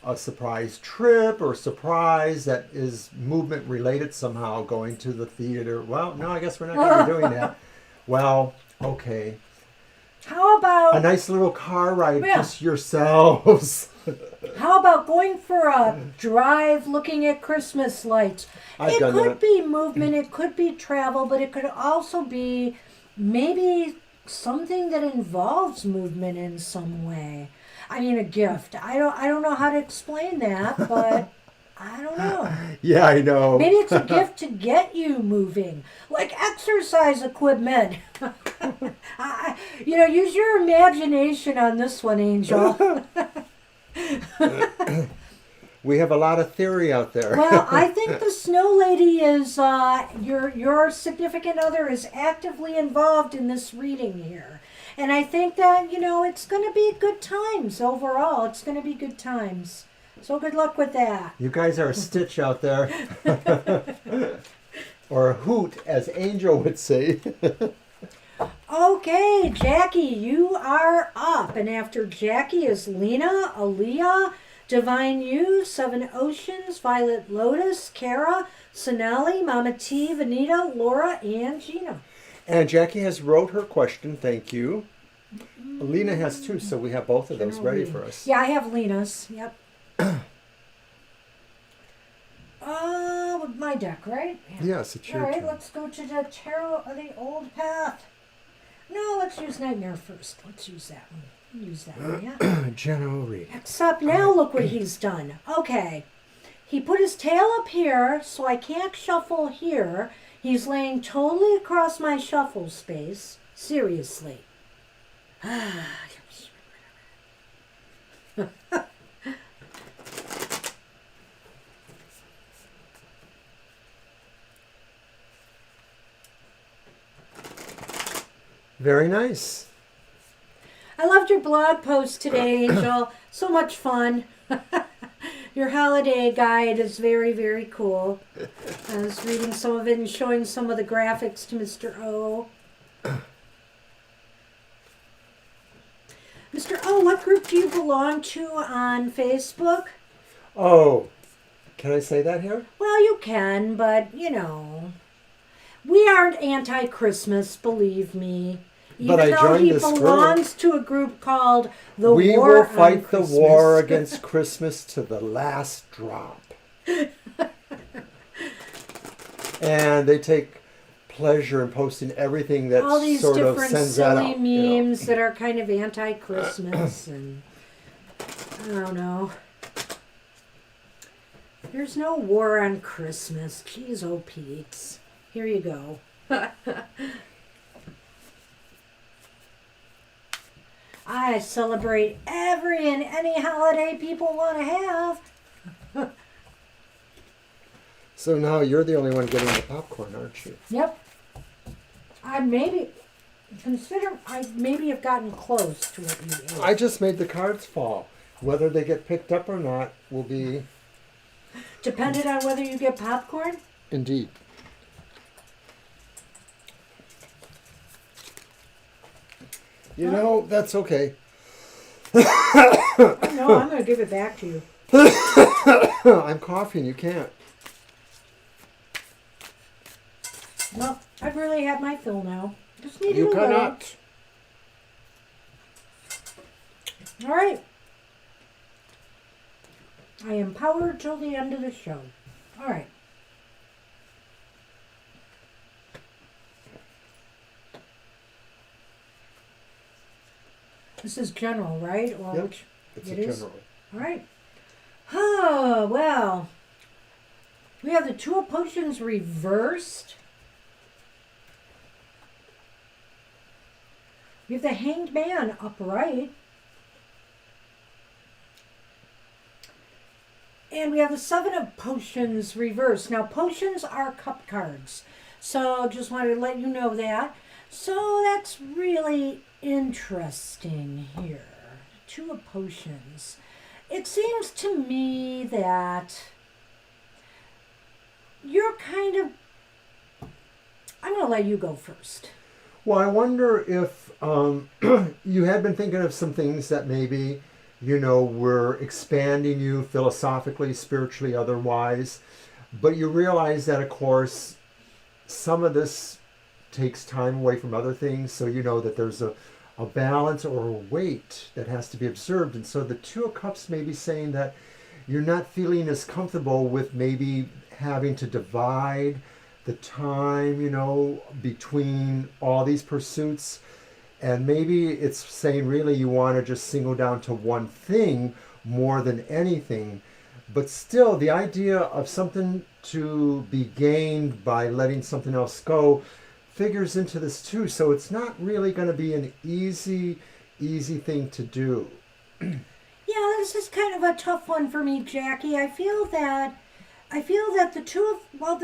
a surprise trip or surprise that is movement related somehow, going to the theater. Well, no, I guess we're not going to be doing that. Well, okay. How about A nice little car ride, Yeah. just yourselves. How about going for a drive looking at Christmas lights? I've It done could that. be movement, it could be travel, but it could also be maybe something that involves movement in some way. I mean, a gift. I don't know how to explain that, but I don't know. Yeah, I know. Maybe it's a gift to get you moving, like exercise equipment. Use your imagination on this one, Angel. We have a lot of theory out there. Well, I think the snow lady is your significant other is actively involved in this reading here, and I think that it's going to be good times overall. It's going to be good times. So good luck with that. You guys are a stitch out there. Or a hoot, as Angel would say. Okay, Jackie, you are up, and after Jackie is Lena, Aaliyah, Divine You, Seven Oceans, Violet Lotus, Kara, Sonali, Mama T, Venita, Laura, and Gina. And Jackie has wrote her question. Thank you. Lena has too, so we have both of those ready for us. Yeah, I have Lena's. Yep. With my deck, right? Yeah. Yes, it's All your right, turn. let's go to the Tarot of the Old Path. No, let's use Nightmare first. Let's use that one. Use that one, yeah. General reading. Except now look what he's done. Okay. He put his tail up here, so I can't shuffle here. He's laying totally across my shuffle space. Seriously. Very nice. I loved your blog post today, Angel. So much fun. Your holiday guide is very, very cool. I was reading some of it and showing some of the graphics to Mr. O. Mr. O, what group do you belong to on Facebook? Oh, can I say that here? Well, you can, but, you know, we aren't anti-Christmas, believe me. Even But I though joined he this group. belongs to a group called the We War will fight on the Christmas. war against Christmas to the last drop. And they take pleasure in posting everything that All these sort of different sends that silly out. memes that are kind of anti-Christmas, and I don't know. There's no war on Christmas. Jeez, oh Pete's. Here you go. I celebrate every and any holiday people want to have. So now you're the only one getting the popcorn, aren't you? Yep. I maybe have gotten close to what you ate. I just made the cards fall. Whether they get picked up or not will be... Dependent on whether you get popcorn? Indeed. You know, that's okay. Oh, no, I'm going to give it back to you. I'm coughing, you can't. No, I've really had my fill now. Just need You a little. cannot. All right. I am powered till the end of the show. All right. This is general, right? Or Yep. which It's it a is? general. All right. Oh, well. We have the Two of Potions reversed. We have the Hanged Man upright. And we have the Seven of Potions reversed. Now, potions are cup cards. So, just wanted to let you know that. So, that's really interesting here. Two of Potions. It seems to me that you're kind of... I'm going to let you go first. Well, I wonder if you had been thinking of some things that maybe, you know, were expanding you philosophically, spiritually, otherwise. But you realize that, of course, some of this takes time away from other things. So you know that there's a balance or a weight that has to be observed. And so the Two of Cups may be saying that you're not feeling as comfortable with maybe having to divide the time, you know, between all these pursuits. And maybe it's saying really you want to just single down to one thing more than anything. But still, the idea of something to be gained by letting something else go figures into this too. So it's not really going to be an easy thing to do. Yeah, this is kind of a tough one for me, Jackie. I feel that the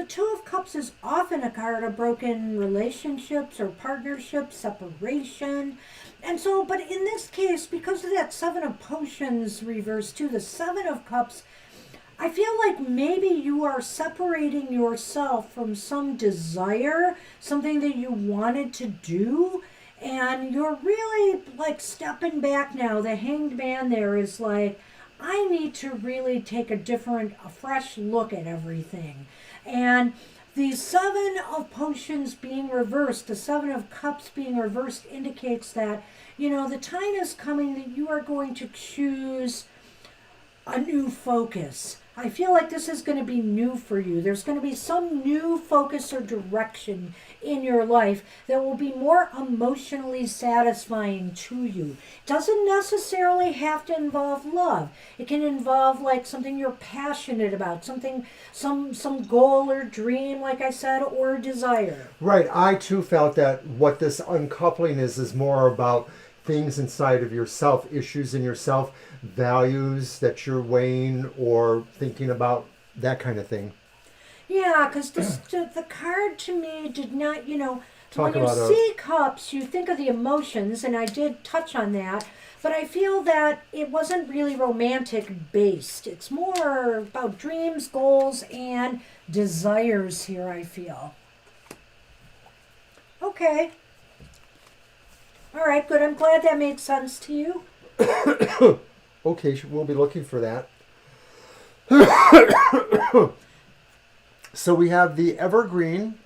Two of Cups is often a card of broken relationships or partnerships, separation. And so, but in this case, because of that Seven of Potions reversed too, the Seven of Cups, I feel like maybe you are separating yourself from some desire, something that you wanted to do, and you're really like stepping back now. The Hanged Man there is like, I need to really take a fresh look at everything. And the Seven of Potions being reversed, the Seven of Cups being reversed indicates that, you know, the time is coming that you are going to choose a new focus. I feel like this is going to be new for you. There's going to be some new focus or direction in your life that will be more emotionally satisfying to you. It doesn't necessarily have to involve love. It can involve like something you're passionate about, something, some goal or dream, like I said, or desire. Right. I too felt that what this uncoupling is more about things inside of yourself, issues in yourself, values that you're weighing or thinking about, that kind of thing. Yeah, because the card to me did not, you know, talk when you about see cups, you think of the emotions, and I did touch on that. But I feel that it wasn't really romantic based. It's more about dreams, goals, and desires here, I feel. Okay. All right, good. I'm glad that makes sense to you. Okay, we'll be looking for that. So we have the evergreen,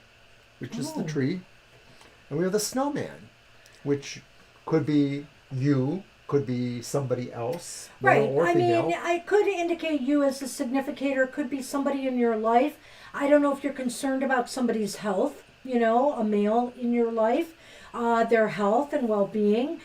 which is the tree, and we have the snowman, which could be you, could be somebody else, male Right. or I female. mean, I could indicate you as a significator. Could be somebody in your life. I don't know if you're concerned about somebody's health, a male in your life, their health and well being.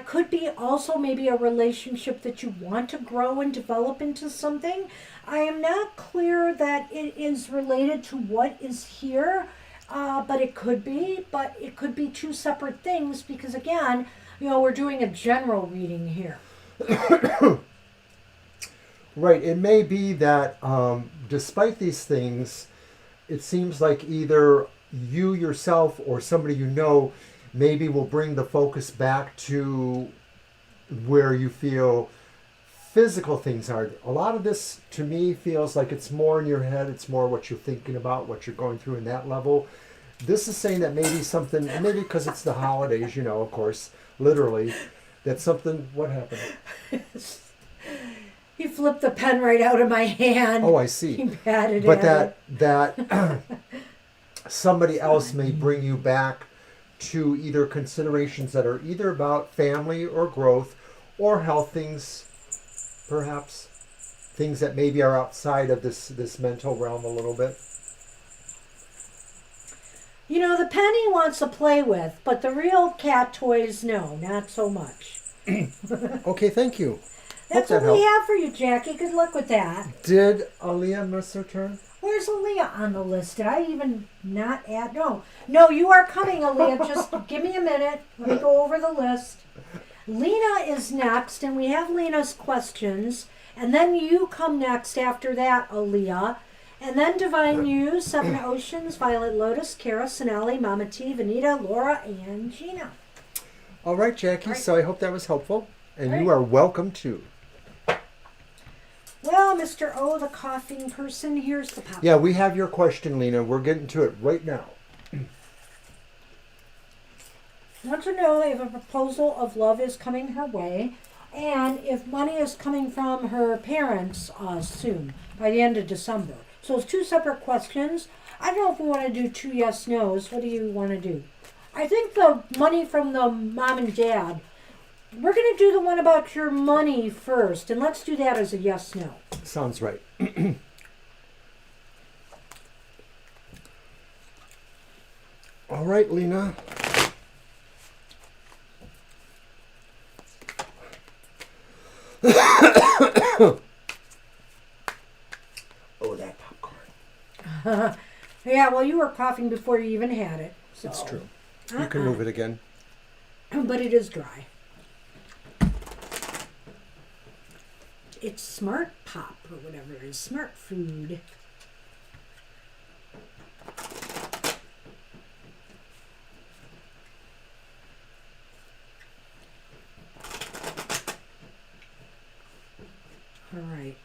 Could be also maybe a relationship that you want to grow and develop into something. I am not clear that it is related to what is here, but it could be. But it could be two separate things because, again, we're doing a general reading here. Right. It may be that despite these things, it seems like either you yourself or somebody you know maybe will bring the focus back to where you feel physical things are. A lot of this to me feels like it's more in your head. It's more what you're thinking about, what you're going through in that level. This is saying that maybe something, and maybe because it's the holidays, of course, literally, that something, what happened? He flipped the pen right out of my hand. Oh, I see. He batted But at that somebody else may bring you back to either considerations that are either about family or growth or health things, perhaps things that maybe are outside of this mental realm a little bit. The penny wants to play with, but the real cat toys, no, not so much. Okay, thank you. That's Hope what that we helped. have for you, Jackie. Good luck with that. Did Aaliyah miss her turn? Where's Aaliyah on the list? Did I even not add? No, you are coming, Aaliyah. Just give me a minute. Let me go over the list. Lena is next, and we have Lena's questions. And then you come next after that, Aaliyah. And then Divine You, Seven Oceans, Violet Lotus, Kara, Sonali, Mama T, Venita, Laura, and Gina. All right, Jackie. All right. So I hope that was helpful. And All you right. are welcome too. Well, Mr. O, the coughing person, here's the pop. Yeah, we have your question, Lena. We're getting to it right now. Want to know if a proposal of love is coming her way, and if money is coming from her parents soon, by the end of December. So it's two separate questions. I don't know if we want to do two yes, no's. What do you want to do? I think the money from the mom and dad, we're going to do the one about your money first, and let's do that as a yes, no. Sounds right. All right, Lena. Oh, that popcorn. Yeah, well, you were coughing before you even had it. So. It's true. You can move it again. But it is dry. It's Smart Pop or whatever it is. Smart Food. All right.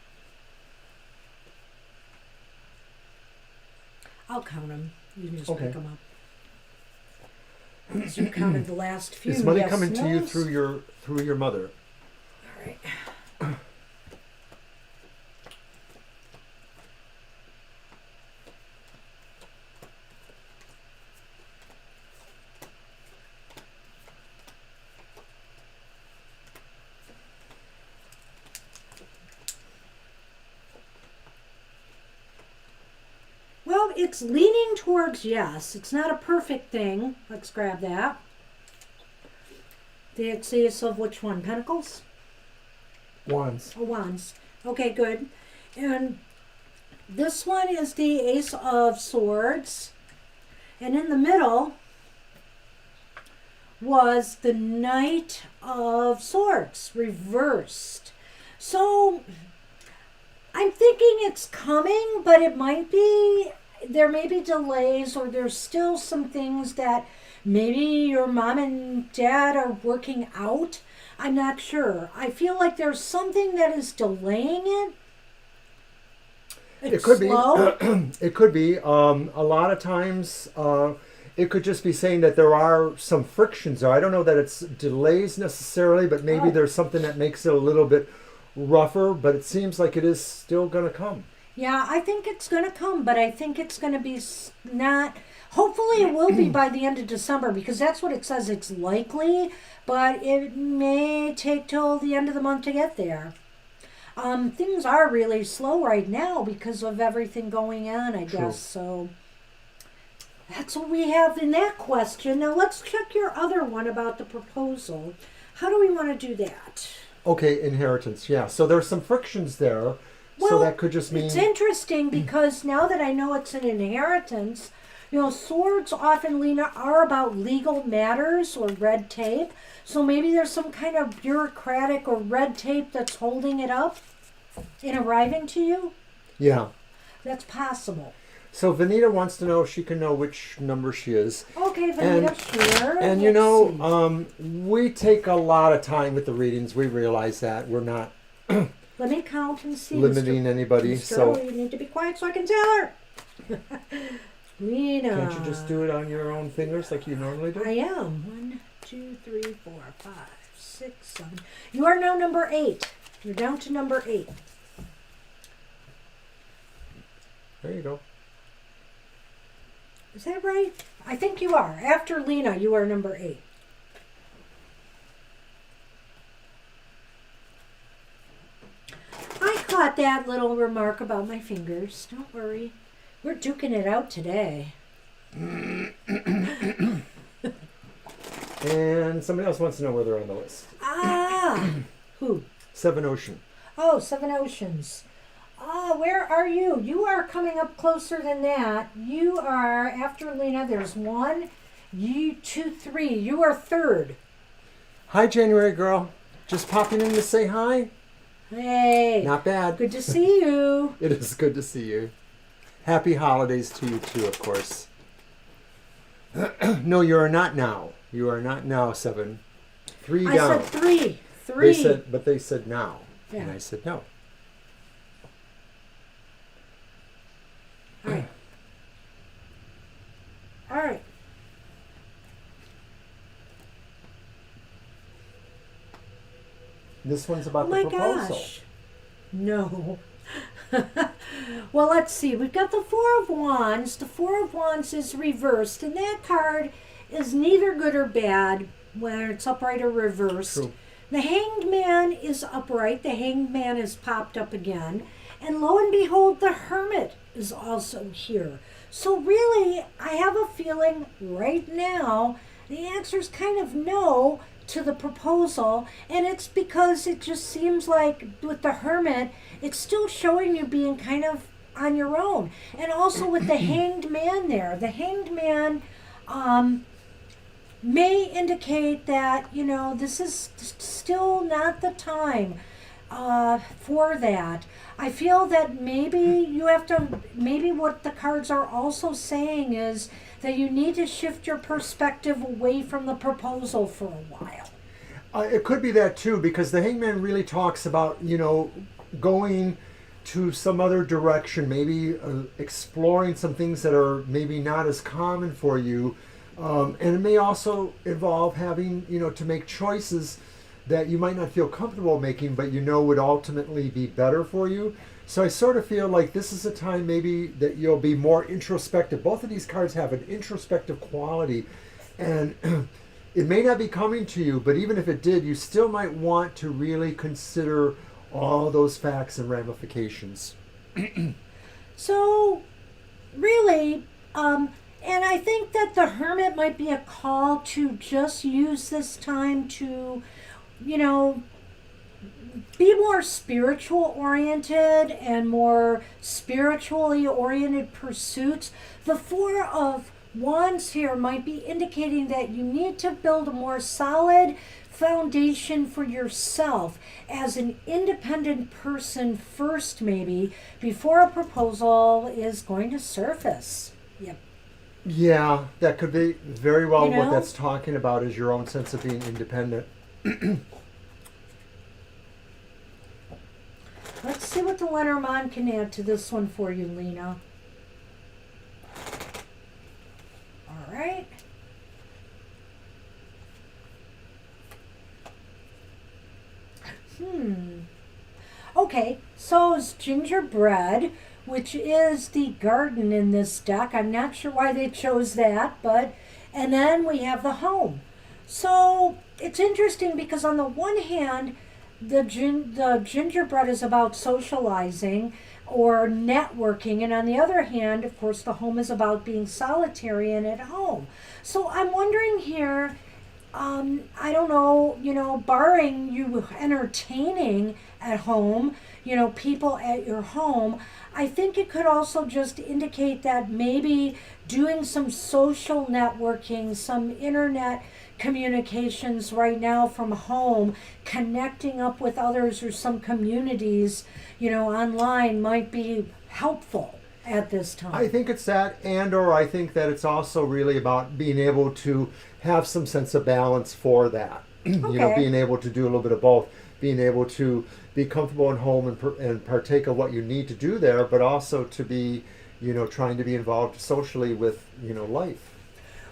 I'll count them. You can just Okay. pick them up. So you counted the last few. Is money yes, coming to you no's? through your mother? All right. Well, it's leaning towards yes. It's not a perfect thing. Let's grab that. The Ace of which one? Pentacles? Wands. Oh, Wands. Okay, good. And this one is the Ace of Swords. And in the middle was the Knight of Swords, reversed. So I'm thinking it's coming, but it might be, there may be delays, or there's still some things that Maybe your mom and dad are working out. I'm not sure. I feel like there's something that is delaying it. It could slow. be. It could be. A lot of times, it could just be saying that there are some frictions. I don't know that it's delays necessarily, but maybe Oh. there's something that makes it a little bit rougher. But it seems like it is still going to come. Yeah, I think it's going to come, but I think it's going to be not. Hopefully, it will be by the end of December because that's what it says. It's likely, but it may take till the end of the month to get there. Things are really slow right now because of everything going on, I True. guess. So that's what we have in that question. Now let's check your other one about the proposal. How do we want to do that? Okay, inheritance. Yeah. So there's some frictions there. So Well, that could just mean. it's interesting because now that I know it's an inheritance, swords often are about legal matters or red tape. So maybe there's some kind of bureaucratic or red tape that's holding it up in arriving to you. Yeah. That's possible. So Venita wants to know if she can know which number she is. Okay, Venita, sure. And Let's see. we take a lot of time with the readings. We realize that we're not Let me count and see. limiting anybody. Mr. So You need to be quiet so I can tell her. Lena. can't you just do it on your own fingers like you normally do? I am. 1, 2, 3, 4, 5, 6, 7. You are now number 8. You're down to number 8. There you go. Is that right? I think you are. After Lena, you are number 8. I caught that little remark about my fingers. Don't worry. We're duking it out today. And somebody else wants to know where they're on the list. Ah! Who? Seven Ocean. Oh, Seven Oceans. Where are you? You are coming up closer than that. You are, after Lena, there's 1, you 2, 3. You are 3rd. Hi, January girl. Just popping in to say hi. Hey. Not bad. Good to see you. It is good to see you. Happy holidays to you too, of course. No, you are not now. You are not now, 7. 3 I down. said 3. 3. They said now. Yeah. And I said no. All right. All right. This one's about Oh the my proposal. gosh. No. Well, let's see. We've got the Four of Wands. The Four of Wands is reversed, and that card is neither good or bad, whether it's upright or reversed. True. The Hanged Man is upright. The Hanged Man is popped up again. And lo and behold, the Hermit is also here. So really, I have a feeling right now the answer is kind of no to the proposal. And it's because it just seems like with the Hermit, it's still showing you being kind of on your own. And also with the Hanged Man there. The Hanged Man may indicate that, this is still not the time for that. I feel that maybe maybe what the cards are also saying is that you need to shift your perspective away from the proposal for a while. It could be that too, because the Hangman really talks about, going to some other direction, maybe exploring some things that are maybe not as common for you. And it may also involve having, to make choices that you might not feel comfortable making, but would ultimately be better for you. So I sort of feel like this is a time maybe that you'll be more introspective. Both of these cards have an introspective quality, and it may not be coming to you, but even if it did, you still might want to really consider all those facts and ramifications. So, really, and I think that the Hermit might be a call to just use this time to, be more spiritual oriented and more spiritually oriented pursuits. The Four of Wands here might be indicating that you need to build a more solid foundation for yourself as an independent person first, maybe, before a proposal is going to surface. Yep. Yeah, that could be very well You what know? that's talking about is your own sense of being independent. Let's see what the Lenormand can add to this one for you, Lena. All right. Okay, so is gingerbread, which is the garden in this deck. I'm not sure why they chose that, but and then we have the home. So it's interesting because on the one hand, the gingerbread is about socializing or networking, and on the other hand, of course, the home is about being solitary and at home. So I'm wondering here, I don't know, barring you entertaining at home, people at your home, I think it could also just indicate that maybe doing some social networking, some internet communications right now from home, connecting up with others or some communities, online might be helpful at this time. I think it's that, and or I think that it's also really about being able to have some sense of balance for that. Okay. Being able to do a little bit of both, being able to be comfortable at home and partake of what you need to do there, but also to be, trying to be involved socially with, life.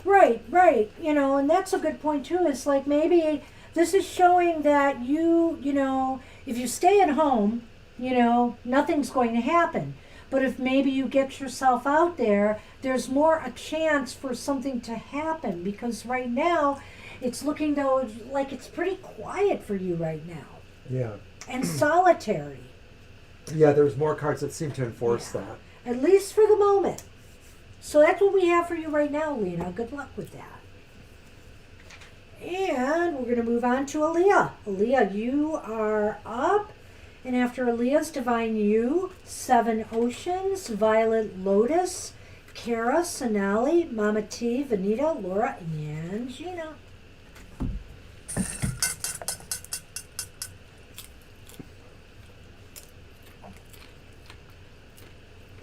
Right, right. And that's a good point too. It's like maybe this is showing that if you stay at home, nothing's going to happen. But if maybe you get yourself out there, there's more a chance for something to happen because right now it's looking though like it's pretty quiet for you right now Yeah. and solitary, Yeah, there's more cards that seem to enforce that. at least for the moment. So that's what we have for you right now, Lena. Good luck with that. And we're going to move on to Aaliyah. Aaliyah, you are up. And after Aaliyah's Divine You, Seven Oceans, Violet Lotus, Kara, Sonali, Mama T, Venita, Laura, and Gina.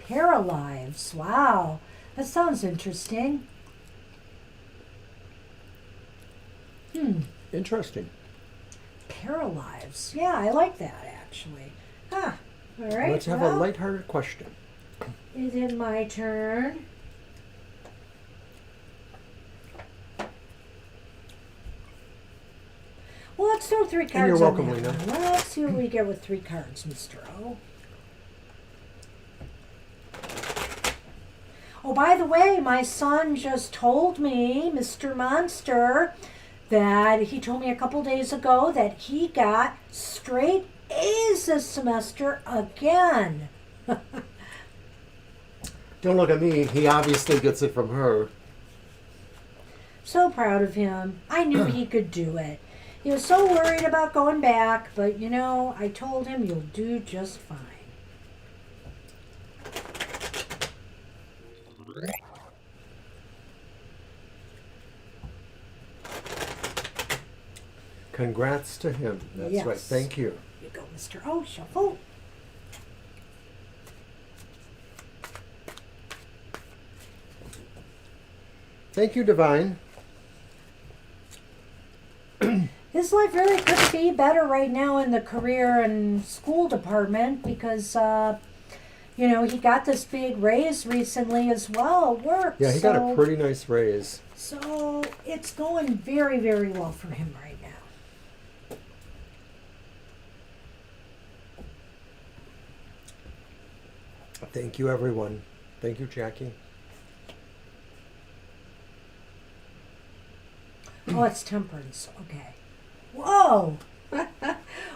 Paralives. Wow. That sounds interesting. Interesting. Paralives. Yeah, I like that actually. Huh. All right. Let's have a lighthearted question. Is it my turn? Well, let's throw three cards. And you're welcome, on that Lena. one. Let's see what we get with three cards, Mr. O. Oh, by the way, my son just told me, Mr. Monster, that he told me a couple days ago that he got straight A's this semester again. Don't look at me. He obviously gets it from her. So proud of him. I knew he could do it. He was so worried about going back, but I told him you'll do just fine. Congrats to him. That's Yes. right. Thank you. Here you go, Mr. O. Shuffle. Thank you, Divine. His life really could be better right now in the career and school department because, he got this big raise recently as well at work. Yeah, he got a pretty nice raise. So it's going very, very well for him right now. Thank you, everyone. Thank you, Jackie. Oh, it's Temperance. Okay. Whoa!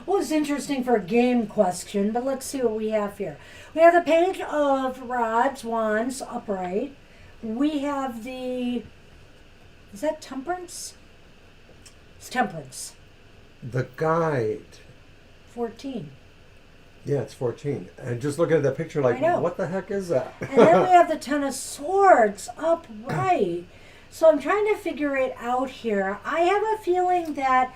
Well, it's interesting for a game question, but let's see what we have here. We have the Page of Rods, Wands, upright. We have the... Is that Temperance? It's Temperance. The guide. 14. Yeah, it's 14. And just looking at that picture, like, I know. what the heck is that? And then we have the Ten of Swords, upright. So I'm trying to figure it out here. I have a feeling that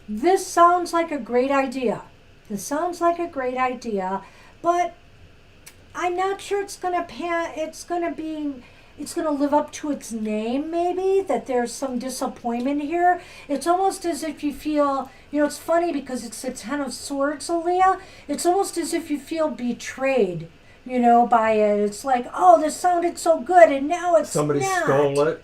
this sounds like a great idea. This sounds like a great idea, but I'm not sure it's going to be it's going to live up to its name, maybe, that there's some disappointment here. It's almost as if you feel, it's funny because it's the Ten of Swords, Aaliyah. It's almost as if you feel betrayed, by it. It's like, oh, this sounded so good, and now it's Somebody not. stole it.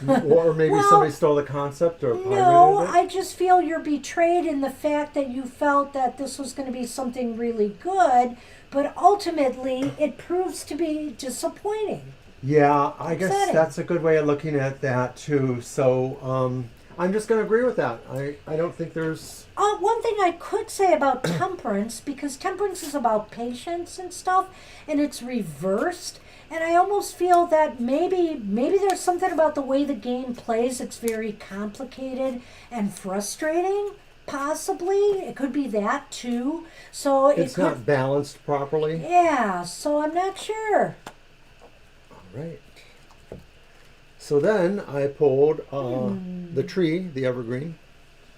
Or maybe Well, somebody stole the concept or no, pirated it. I just feel you're betrayed in the fact that you felt that this was going to be something really good, but ultimately it proves to be disappointing. Yeah, I guess Upsetting. that's a good way of looking at that too. So I'm just going to agree with that. I don't think there's... One thing I could say about Temperance, because Temperance is about patience and stuff, and it's reversed. And I almost feel that maybe there's something about the way the game plays. It's very complicated and frustrating. Possibly it could be that too. So It's not balanced properly. Yeah. So I'm not sure. All right. So then I pulled the tree, the evergreen,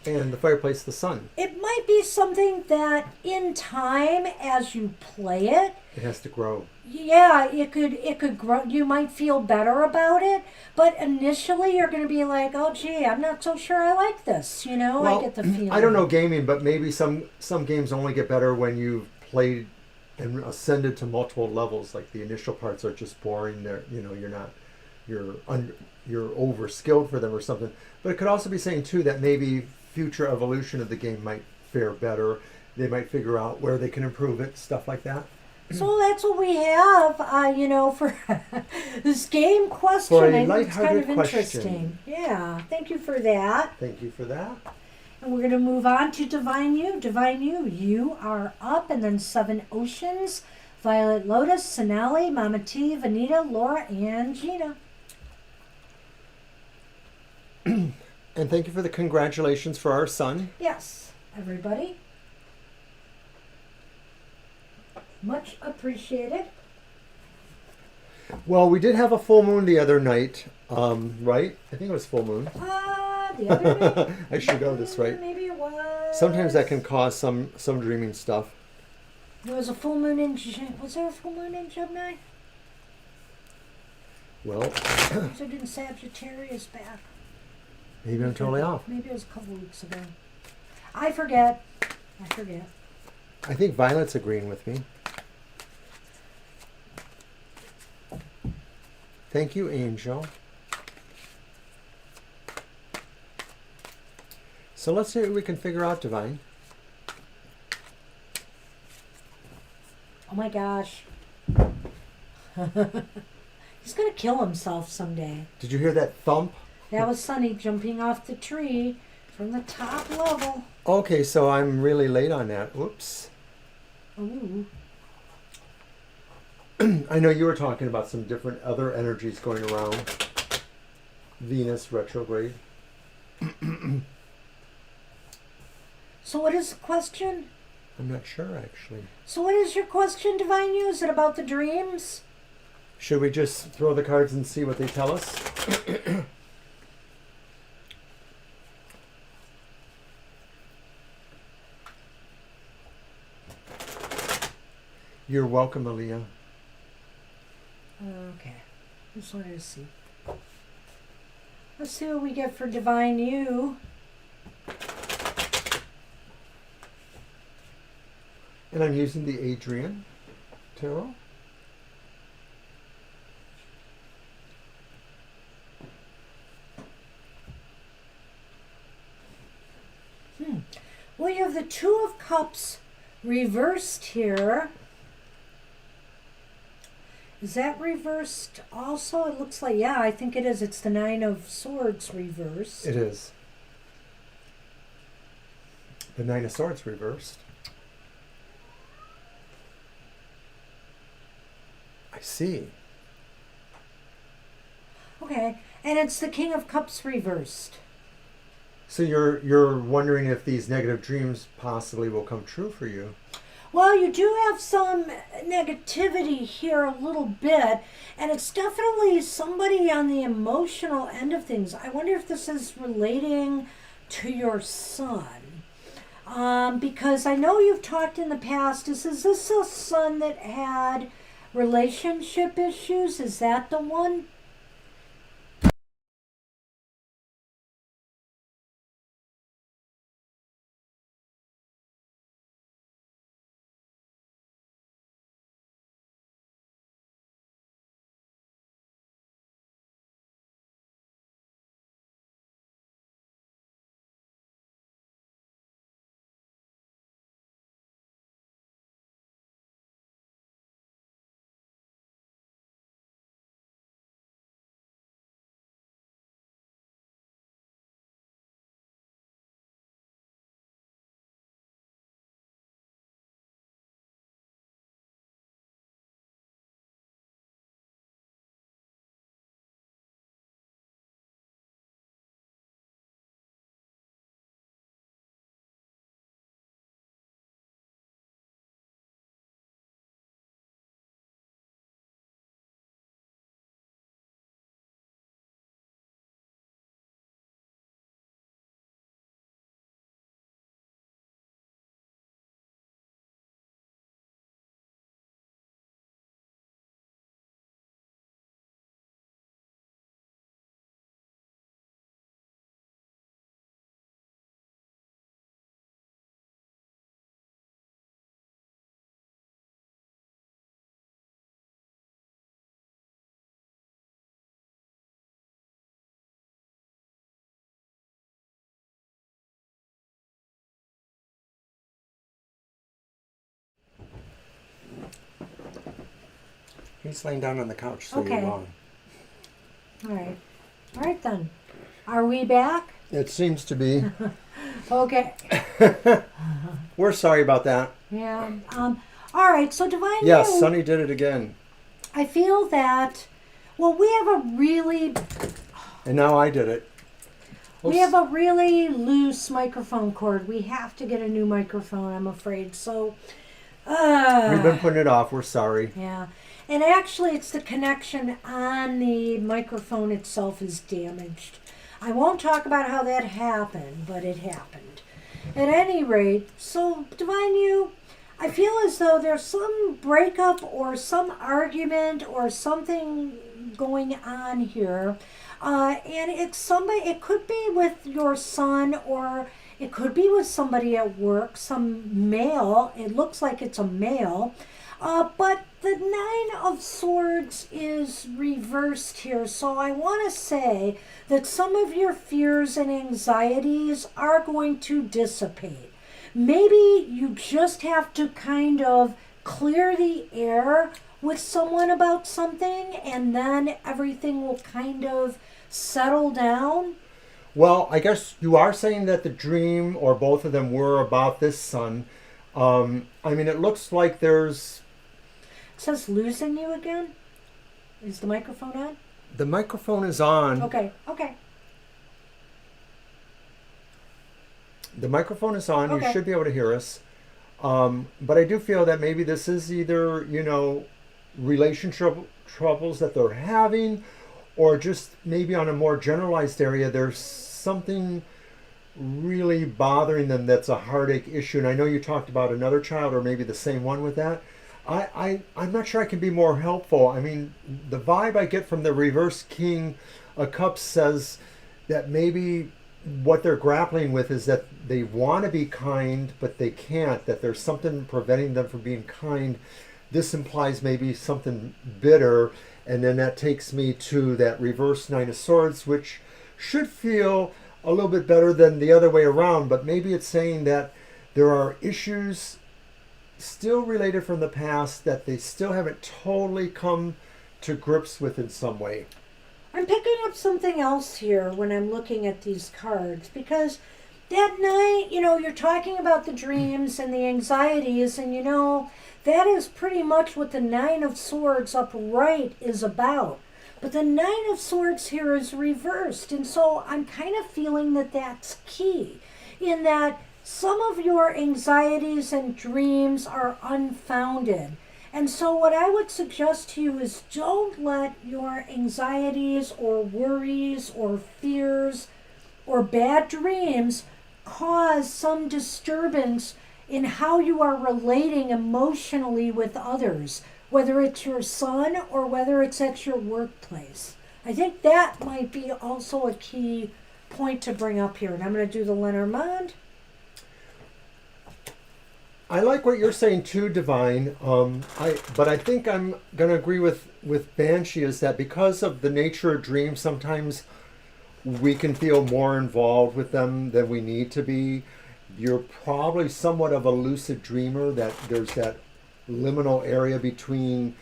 and the fireplace, the sun. It might be something that in time, as you play it, It has to grow. yeah, it could grow. You might feel better about it, but initially you're going to be like, "Oh, gee, I'm not so sure I like this." Well, I get the feeling. I don't know gaming, but maybe some games only get better when you've played and ascended to multiple levels. Like the initial parts are just boring. You're over skilled for them or something. But it could also be saying too that maybe future evolution of the game might fare better. They might figure out where they can improve it, stuff like that. So that's what we have, for this game question. For a I think it's kind lighthearted of question. interesting. Yeah, thank you for that. Thank you for that. And we're going to move on to Divine You. Divine You, you are up, and then Seven Oceans, Violet Lotus, Sonali, Mama T, Venita, Laura, and Gina. And thank you for the congratulations for our son. Yes, everybody. Much appreciated. Well, we did have a full moon the other night, right? I think it was full moon. The other night. I should know this, right? Maybe it was. Sometimes that can cause some dreaming stuff. There was a full moon in... Was there a full moon in Gemini? Well, Was it in Sagittarius back? maybe I'm totally off. Maybe it was a couple weeks ago. I forget. I think Violet's agreeing with me. Thank you, Angel. So let's see what we can figure out, Divine. Oh my gosh. He's going to kill himself someday. Did you hear that thump? That was Sunny jumping off the tree from the top level. Okay, so I'm really late on that. Oops. Ooh. I know you were talking about some different other energies going around. Venus retrograde. So what is the question? I'm not sure, actually. So what is your question, Divine You? Is it about the dreams? Should we just throw the cards and see what they tell us? You're welcome, Aaliyah. Okay. Just wanted to see. Let's see what we get for Divine You. And I'm using the Adrian Tarot. Well, you have the Two of Cups reversed here. Is that reversed also? It looks like, yeah, I think it is. It's the Nine of Swords reversed. It is. The Nine of Swords reversed. I see. Okay, and it's the King of Cups reversed. So you're wondering if these negative dreams possibly will come true for you. Well, you do have some negativity here a little bit, and it's definitely somebody on the emotional end of things. I wonder if this is relating to your son. Because I know you've talked in the past, is this a son that had relationship issues? Is that the one? He's laying down on the couch, so Okay. you're wrong. All right. All right, then. Are we back? It seems to be. Okay. We're sorry about that. Yeah. All right. So, Divine, Yes, you, Sunny did it again. I feel that, well, we have a really And now I did it. We have a really loose microphone cord. We have to get a new microphone, I'm afraid. So, We've been putting it off. We're sorry. yeah. And actually, it's the connection on the microphone itself is damaged. I won't talk about how that happened, but it happened. At any rate, so, Divine You, I feel as though there's some breakup or some argument or something going on here. And it's somebody, it could be with your son or it could be with somebody at work, some male. It looks like it's a male. But the Nine of Swords is reversed here. So I want to say that some of your fears and anxieties are going to dissipate. Maybe you just have to kind of clear the air with someone about something and then everything will kind of settle down. Well, I guess you are saying that the dream or both of them were about this son. I mean, it looks like there's... It says losing you again. Is the microphone on? The microphone is on. Okay. The microphone is on. Okay. You should be able to hear us. But I do feel that maybe this is either, relationship troubles that they're having, or just maybe on a more generalized area, there's something really bothering them that's a heartache issue. And I know you talked about another child or maybe the same one with that. I'm not sure I can be more helpful. I mean, the vibe I get from the reverse King of Cups says that maybe what they're grappling with is that they want to be kind, but they can't, that there's something preventing them from being kind. This implies maybe something bitter. And then that takes me to that reverse Nine of Swords, which should feel a little bit better than the other way around. But maybe it's saying that there are issues still related from the past that they still haven't totally come to grips with in some way. I'm picking up something else here when I'm looking at these cards because that night, you're talking about the dreams and the anxieties and that is pretty much what the Nine of Swords upright is about. But the Nine of Swords here is reversed. And so I'm kind of feeling that that's key in that some of your anxieties and dreams are unfounded. And so what I would suggest to you is don't let your anxieties or worries or fears or bad dreams cause some disturbance in how you are relating emotionally with others, whether it's your son or whether it's at your workplace. I think that might be also a key point to bring up here. And I'm going to do the Lenormand. I like what you're saying too, Divine. But I think I'm going to agree with Banshee is that because of the nature of dreams, sometimes we can feel more involved with them than we need to be. You're probably somewhat of a lucid dreamer, that there's that liminal area between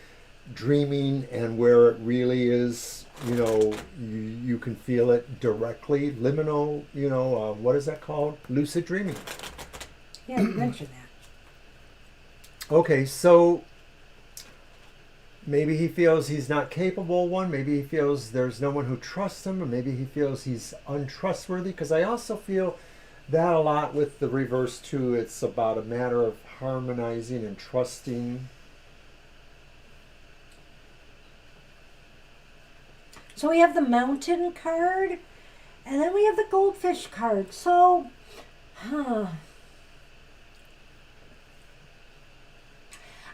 dreaming and where it really is, you can feel it directly. Liminal, what is that called? Lucid dreaming. Yeah, you mentioned that. Okay, so maybe he feels he's not capable one. Maybe he feels there's no one who trusts him, or maybe he feels he's untrustworthy. Because I also feel that a lot with the reverse too. It's about a matter of harmonizing and trusting. So we have the Mountain card, and then we have the Goldfish card. So,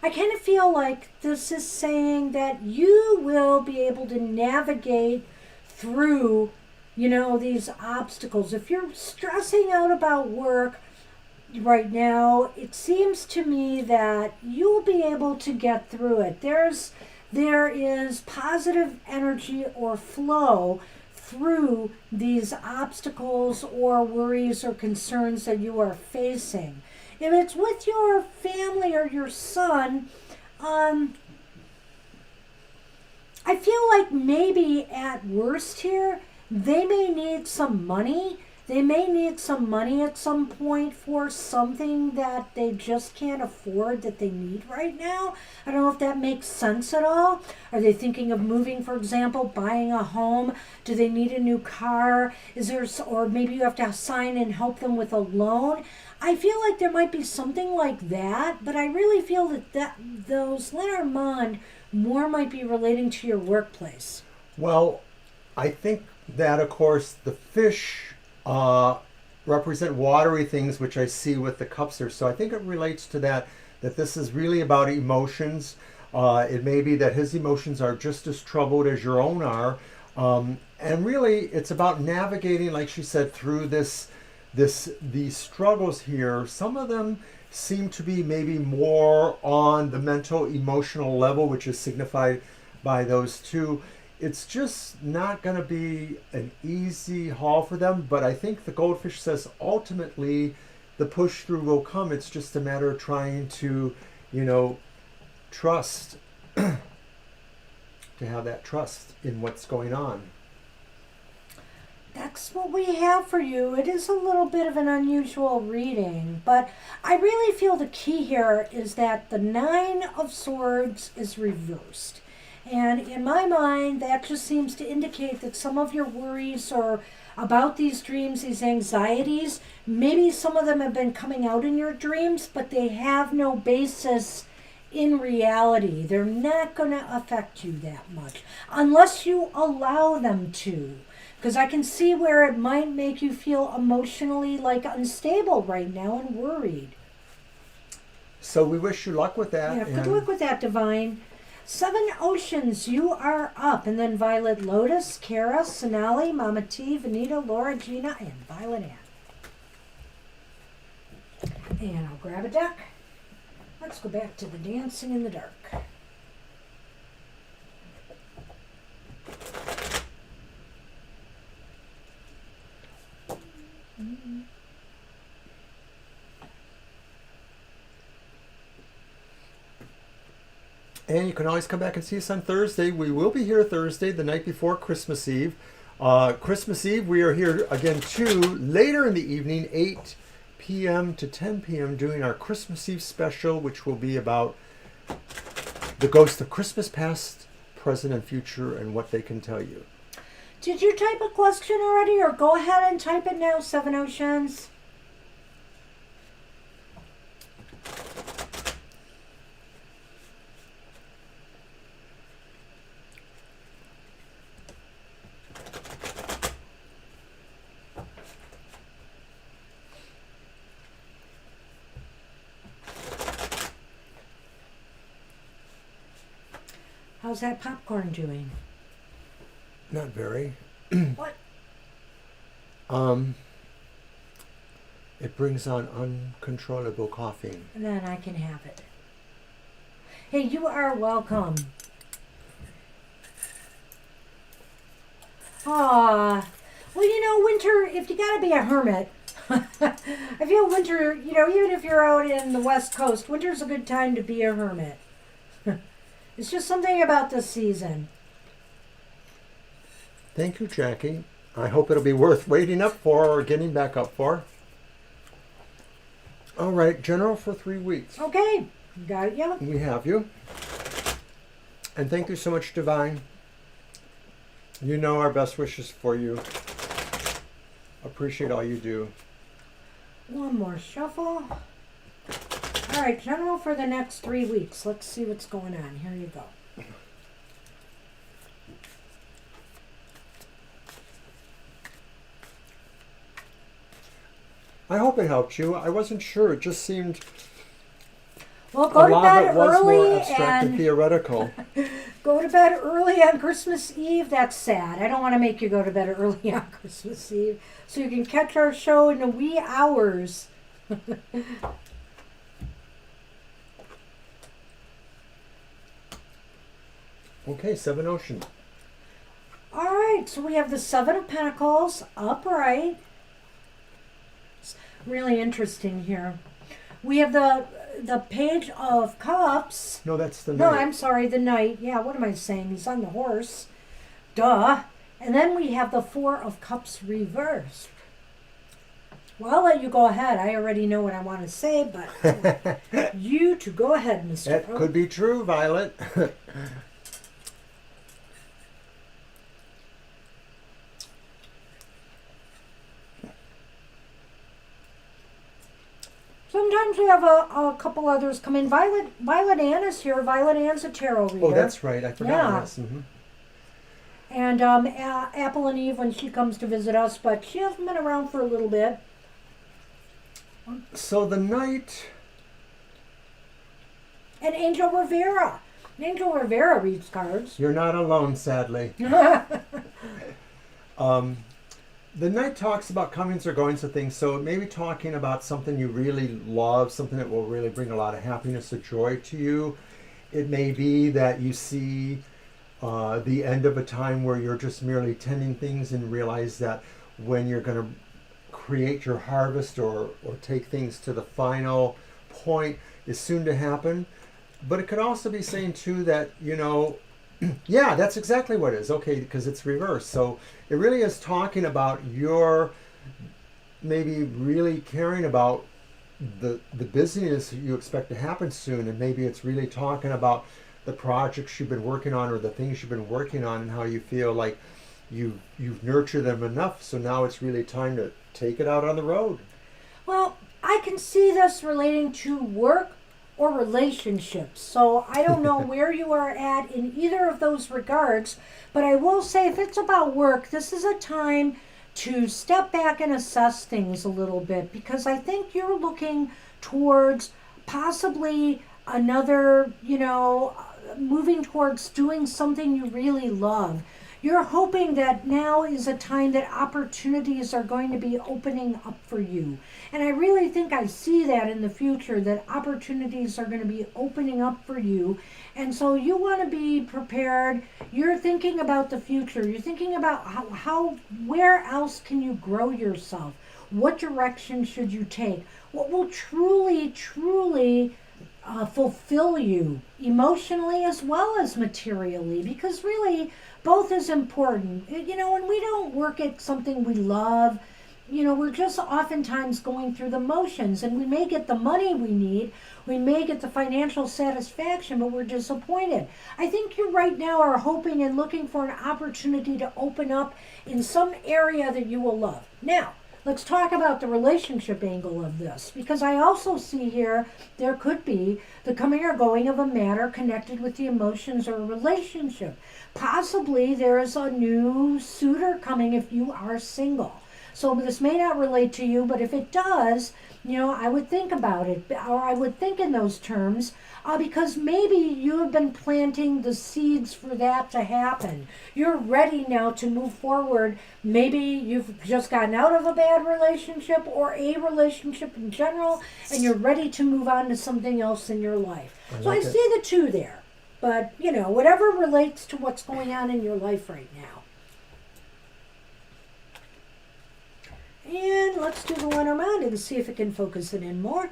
I kind of feel like this is saying that you will be able to navigate through, these obstacles. If you're stressing out about work right now, it seems to me that you'll be able to get through it. There is positive energy or flow through these obstacles or worries or concerns that you are facing. If it's with your family or your son, I feel like maybe at worst here, they may need some money. They may need some money at some point for something that they just can't afford that they need right now. I don't know if that makes sense at all. Are they thinking of moving, for example, buying a home? Do they need a new car? Is there, or maybe you have to sign and help them with a loan? I feel like there might be something like that, but I really feel that those Lenormand more might be relating to your workplace. Well, I think that, of course, the fish represent watery things, which I see with the cups there. So I think it relates to that this is really about emotions. It may be that his emotions are just as troubled as your own are. And really, it's about navigating, like she said, through these struggles here. Some of them seem to be maybe more on the mental, emotional level, which is signified by those two. It's just not going to be an easy haul for them, but I think the goldfish says ultimately the push through will come. It's just a matter of trying to, trust, to have that trust in what's going on. That's what we have for you. It is a little bit of an unusual reading, but I really feel the key here is that the Nine of Swords is reversed. And in my mind, that just seems to indicate that some of your worries or about these dreams, these anxieties, maybe some of them have been coming out in your dreams, but they have no basis in reality. They're not going to affect you that much unless you allow them to. Because I can see where it might make you feel emotionally like unstable right now and worried. So we wish you luck with that. Yeah, good luck with that, Divine. Seven Oceans, you are up. And then Violet Lotus, Kara, Sonali, Mama T, Venita, Laura, Gina, and Violet Ann. And I'll grab a deck. Let's go back to the Dancing in the Dark. And you can always come back and see us on Thursday. We will be here Thursday, the night before Christmas Eve. Christmas Eve, we are here again too, later in the evening, 8 p.m. to 10 p.m., doing our Christmas Eve special, which will be about the ghosts of Christmas past, present, and future, and what they can tell you. Did you type a question already, or go ahead and type it now, Seven Oceans? How's that popcorn doing? Not very. What? It brings on uncontrollable coughing. And then I can have it. Hey, you are welcome. Ah, well, winter, if you gotta be a hermit, I feel winter, even if you're out in the West Coast, winter's a good time to be a hermit. It's just something about this season. Thank you, Jackie. I hope it'll be worth waiting up for or getting back up for. All right, General for 3 weeks. Okay, got it, yeah. We have you. And thank you so much, Divine. You know our best wishes for you. Appreciate all you do. One more shuffle. All right, General for the next 3 weeks. Let's see what's going on. Here you go. I hope it helped you. I wasn't sure. It just seemed Well, a go to lot of bed it was more early abstract and and theoretical. go to bed early on Christmas Eve. That's sad. I don't want to make you go to bed early on Christmas Eve, so you can catch our show in the wee hours. Okay, Seven Ocean. All right, so we have the Seven of Pentacles upright. It's really interesting here. We have the Page of Cups. No, that's the No, Knight. I'm sorry, the Knight. Yeah, what am I saying? He's on the horse. Duh. And then we have the Four of Cups reversed. Well, I'll let you go ahead. I already know what I want to say, but you to go ahead, Mr. That could be true, Violet. Sometimes we have a couple others come in. Violet Ann is here. Violet Ann's a tarot reader. Oh, that's right. I forgot. Yeah. Yes. Mm-hmm. And Apple and Eve when she comes to visit us, but she hasn't been around for a little bit. So the Knight. And Angel Rivera. Angel Rivera reads cards. You're not alone, sadly. The Knight talks about comings or goings of things, so it may be talking about something you really love, something that will really bring a lot of happiness or joy to you. It may be that you see the end of a time where you're just merely tending things and realize that when you're going to create your harvest or take things to the final point is soon to happen. But it could also be saying too that, yeah, that's exactly what it is. Okay, because it's reversed. So it really is talking about your maybe really caring about the busyness you expect to happen soon, and maybe it's really talking about the projects you've been working on or the things you've been working on and how you feel like you've nurtured them enough. So now it's really time to take it out on the road. Well, I can see this relating to work or relationships. So I don't know where you are at in either of those regards, but I will say if it's about work, this is a time to step back and assess things a little bit, because I think you're looking towards possibly another, moving towards doing something you really love. You're hoping that now is a time that opportunities are going to be opening up for you. And I really think I see that in the future, that opportunities are going to be opening up for you. And so you want to be prepared. You're thinking about the future. You're thinking about where else can you grow yourself? What direction should you take? What will truly, truly fulfill you emotionally as well as materially? Because really, both is important. When we don't work at something we love, we're just oftentimes going through the motions, and we may get the money we need, we may get the financial satisfaction, but we're disappointed. I think you right now are hoping and looking for an opportunity to open up in some area that you will love. Now, let's talk about the relationship angle of this, because I also see here there could be the coming or going of a matter connected with the emotions or a relationship. Possibly there is a new suitor coming if you are single. So this may not relate to you, but if it does, I would think about it, or I would think in those terms, because maybe you have been planting the seeds for that to happen. You're ready now to move forward. Maybe you've just gotten out of a bad relationship or a relationship in general, and you're ready to move on to something else in your life. So I see the two there. But, whatever relates to what's going on in your life right now. And let's do the Lenormand and see if it can focus it in more.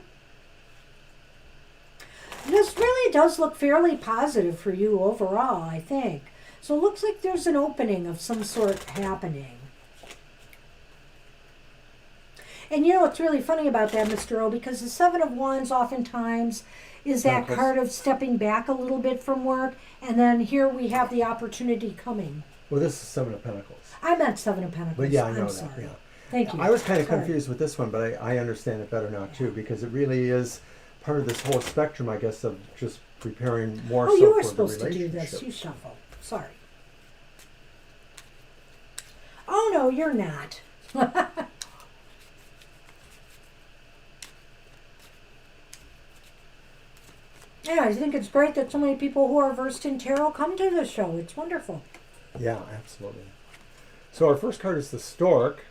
This really does look fairly positive for you overall, I think. So it looks like there's an opening of some sort happening. And what's really funny about that, Mr. O, because the Seven of Wands oftentimes is that card of stepping back a little bit from work, and then here we have the opportunity coming. Well, this is Seven of Pentacles. I meant Seven of Pentacles. But yeah, I know I'm that. sorry. Yeah. Thank you. I was kind of confused with this one, but I understand it better now too, because it really is part of this whole spectrum, I guess, of just preparing more you were for supposed the to do relationship. this. You shuffle. Sorry. Oh, no, you're not. Yeah, I think it's great that so many people who are versed in tarot come to the show. It's wonderful. Yeah, absolutely. So our first card is the Stork,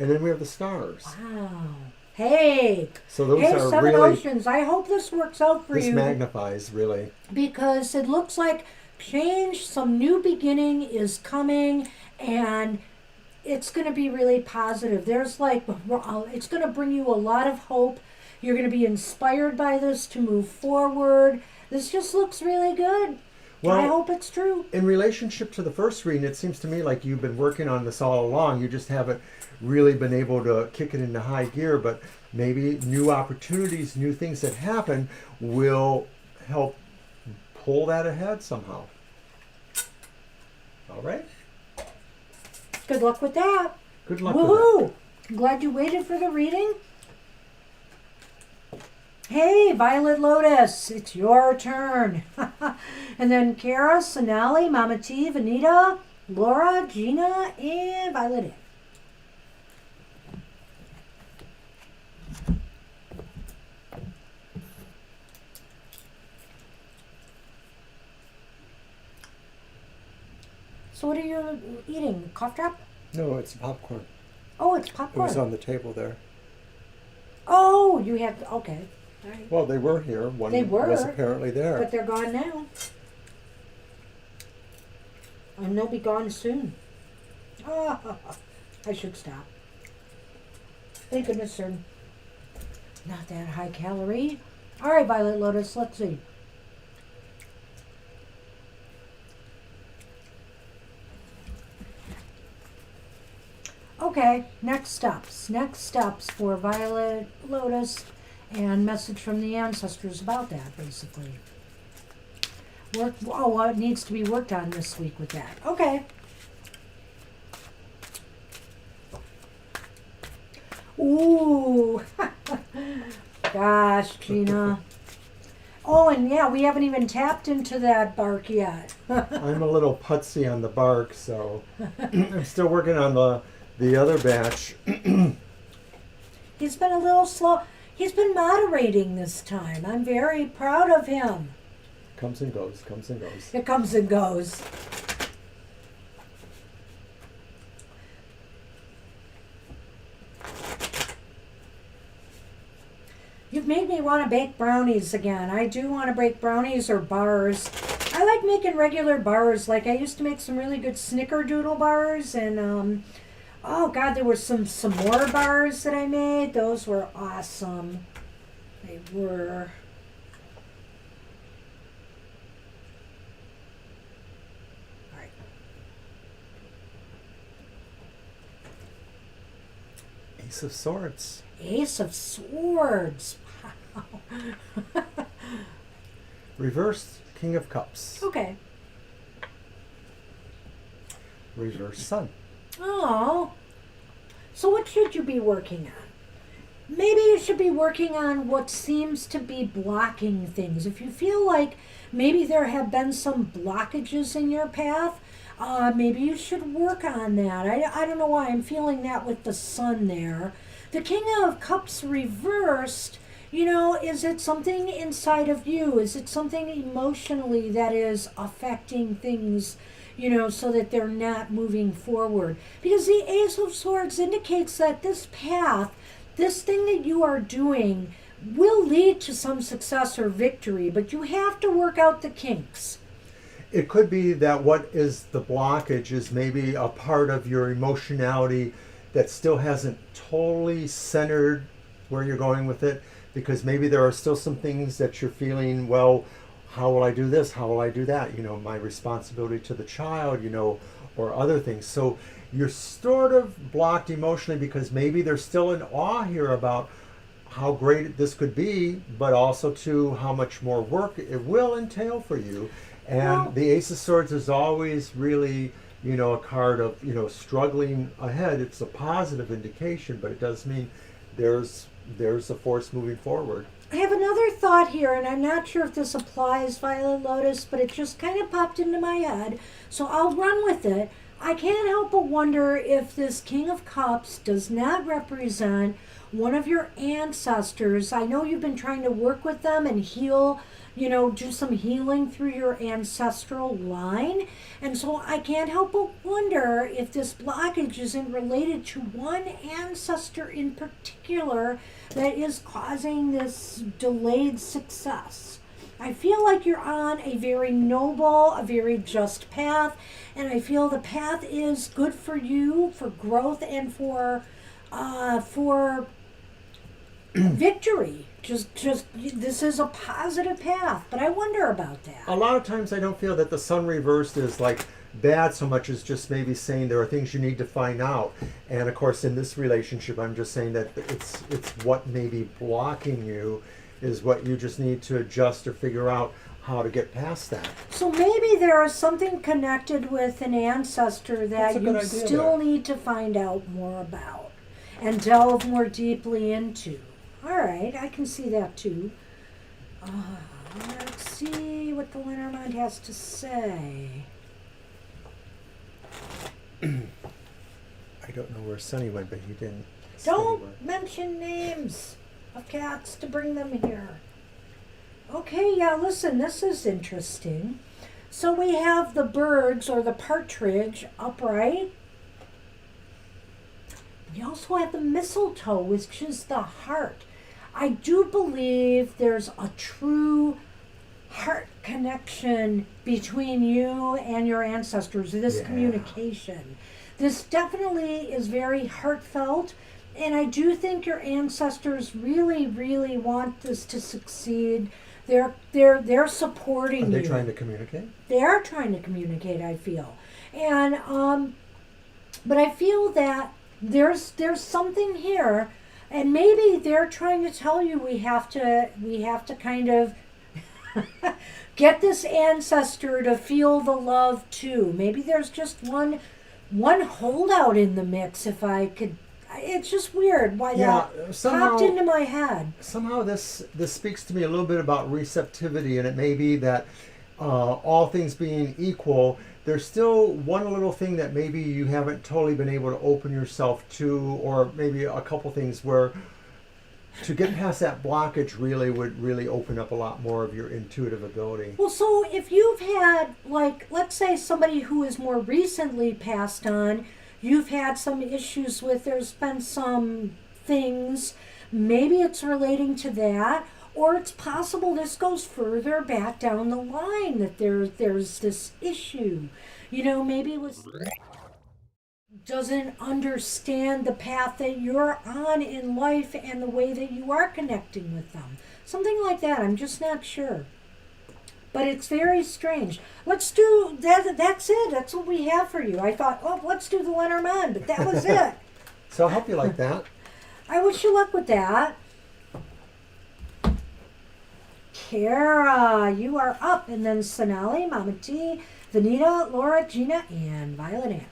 and then we have the Stars. Wow. Hey. So those hey, are Seven really, Oceans. I hope this works out for this you. magnifies, really. Because it looks like change, some new beginning is coming, and it's going to be really positive. There's it's going to bring you a lot of hope. You're going to be inspired by this to move forward. This just looks really good. Well, I hope it's true. In relationship to the first reading, it seems to me like you've been working on this all along. You just haven't really been able to kick it into high gear, but maybe new opportunities, new things that happen will help pull that ahead somehow. All right? Good luck with that. Good luck with Woohoo! I'm glad you waited for the reading. Hey, Violet Lotus, it's your turn. And then Kara, Sonali, Mama T, Venita, Laura, Gina, and Violet Ann. So what are you eating? Cough drop? that. No, it's popcorn. Oh, it's It popcorn. was on the table there. Oh, you have, okay. All right. Well, they were here. One They were, was apparently there. But they're gone now. And they'll be gone soon. Oh, I should stop. Thank goodness they're not that high calorie. All right, Violet Lotus, let's see. Okay, next steps for Violet Lotus, and message from the ancestors about that, basically. What needs to be worked on this week with that. Okay. Ooh. Gosh, Gina. Oh, and yeah, we haven't even tapped into that bark yet. I'm a little putsy on the bark, so I'm still working on the other batch. He's been a little slow. He's been moderating this time. I'm very proud of him. Comes and goes, comes and goes. It comes and goes. You've made me want to bake brownies again. I do want to bake brownies or bars. I like making regular bars. Like I used to make some really good snickerdoodle bars, and oh god, there were some more bars that I made. Those were awesome. They were. All right. Ace of Swords. Ace of Swords. Wow. Reversed King of Cups. Okay. Reversed Sun. Oh. So what should you be working on? Maybe you should be working on what seems to be blocking things. If you feel like maybe there have been some blockages in your path, maybe you should work on that. I don't know why I'm feeling that with the Sun there. The King of Cups reversed, you know, is it something inside of you? Is it something emotionally that is affecting things, you know, so that they're not moving forward? Because the Ace of Swords indicates that this path, this thing that you are doing, will lead to some success or victory, but you have to work out the kinks. It could be that what is the blockage is maybe a part of your emotionality that still hasn't totally centered where you're going with it, because maybe there are still some things that you're feeling, well, how will I do this? How will I do that? You know, my responsibility to the child, you know, or other things. So you're sort of blocked emotionally because maybe there's still an awe here about how great this could be, but also to how much more work it will entail for you. And Well, the Ace of Swords is always really, you know, a card of, you know, struggling ahead. It's a positive indication, but it does mean there's a force moving forward. I have another thought here, and I'm not sure if this applies, Violet Lotus, but it just kind of popped into my head, so I'll run with it. I can't help but wonder if this King of Cups does not represent one of your ancestors. I know you've been trying to work with them and heal, you know, do some healing through your ancestral line. And so I can't help but wonder if this blockage isn't related to one ancestor in particular that is causing this delayed success. I feel like you're on a very noble, a very just path, and I feel the path is good for you, for growth, and for victory. Just this is a positive path, but I wonder about that. A lot of times I don't feel that the sun reversed is like bad so much as just maybe saying there are things you need to find out. And of course in this relationship I'm just saying that it's what may be blocking you is what you just need to adjust or figure out how to get past that. So maybe there is something connected with an ancestor That's a that good you idea still there. need to find out more about and delve more deeply into. All right, I can see that too. Let's see what the Lenormand has to say. I don't know where Sonny went, but he didn't say Don't where. mention names of cats to bring them here. Okay, yeah, listen, this is interesting. So we have the birds or the partridge upright. We also have the mistletoe, which is the heart. I do believe there's a true heart connection between you and your ancestors, this Yeah. communication. This definitely is very heartfelt, and I do think your ancestors really, really want this to succeed. They're supporting Are they you. trying to communicate? They are trying to communicate, I feel. And but I feel that there's something here, and maybe they're trying to tell you we have to kind of get this ancestor to feel the love too. Maybe there's just one holdout in the mix, if I could. It's just weird why that popped into my head. Somehow this speaks to me a little bit about receptivity, and it may be that all things being equal, there's still one little thing that maybe you haven't totally been able to open yourself to, or maybe a couple things where to get past that blockage would really open up a lot more of your intuitive ability. Well, so if you've had, like, let's say somebody who is more recently passed on, you've had some issues with, there's been some things, maybe it's relating to that, or it's possible this goes further back down the line, that there's this issue. You know, maybe it was doesn't understand the path that you're on in life and the way that you are connecting with them. Something like that. I'm just not sure. But it's very strange. Let's do that. That's it. That's what we have for you. I thought, oh, let's do the Lenormand, but that was it. So I'll help you like that. I wish you luck with that. Kara, you are up. And then Sonali, Mama T, Venita, Laura, Gina, and Violet Ann.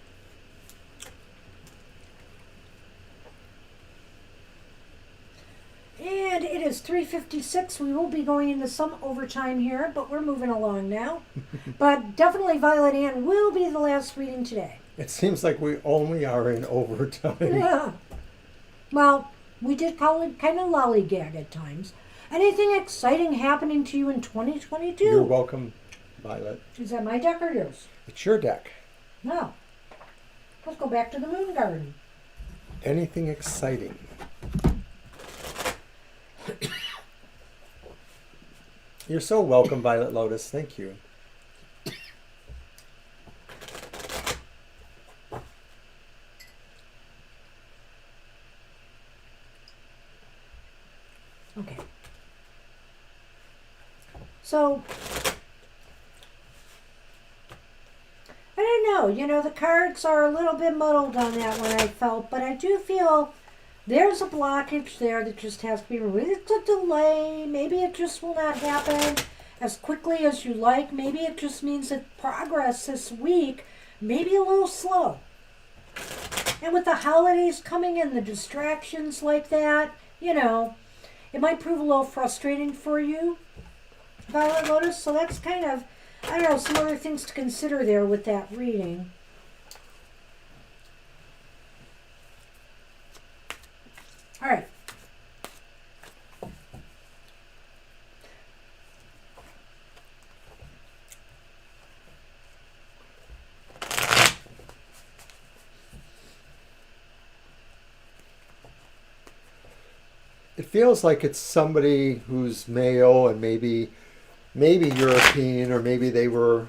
And it is 3:56. We will be going into some overtime here, but we're moving along now. But definitely Violet Ann will be the last reading today. It seems like we only are in overtime. Yeah. Well, we did call it kind of lollygag at times. Anything exciting happening to you in 2022? You're welcome, Violet. Is that my deck or yours? It's your deck. No. Let's go back to the moon garden. Anything exciting? You're so welcome, Violet Lotus. Thank you. Okay. So, I don't know. You know, the cards are a little bit muddled on that one, I felt, but I do feel there's a blockage there that just has to be removed. It's a delay. Maybe it just will not happen as quickly as you like. Maybe it just means that progress this week may be a little slow. And with the holidays coming and the distractions like that, you know, it might prove a little frustrating for you, Violet Lotus. So that's kind of, I don't know, some other things to consider there with that reading. All right. It feels like it's somebody who's male and maybe European, or maybe they were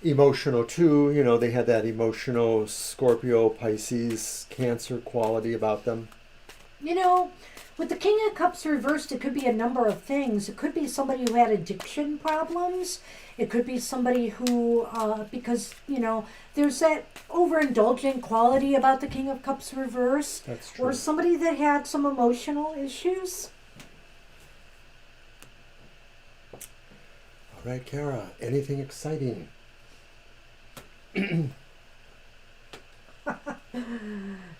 emotional too. You know, they had that emotional Scorpio, Pisces, Cancer quality about them. You know, With the King of Cups reversed, it could be a number of things. It could be somebody who had addiction problems. It could be somebody who, because, there's that overindulgent quality about the King of Cups reversed. That's true. Or somebody that had some emotional issues. All right, Kara, anything exciting?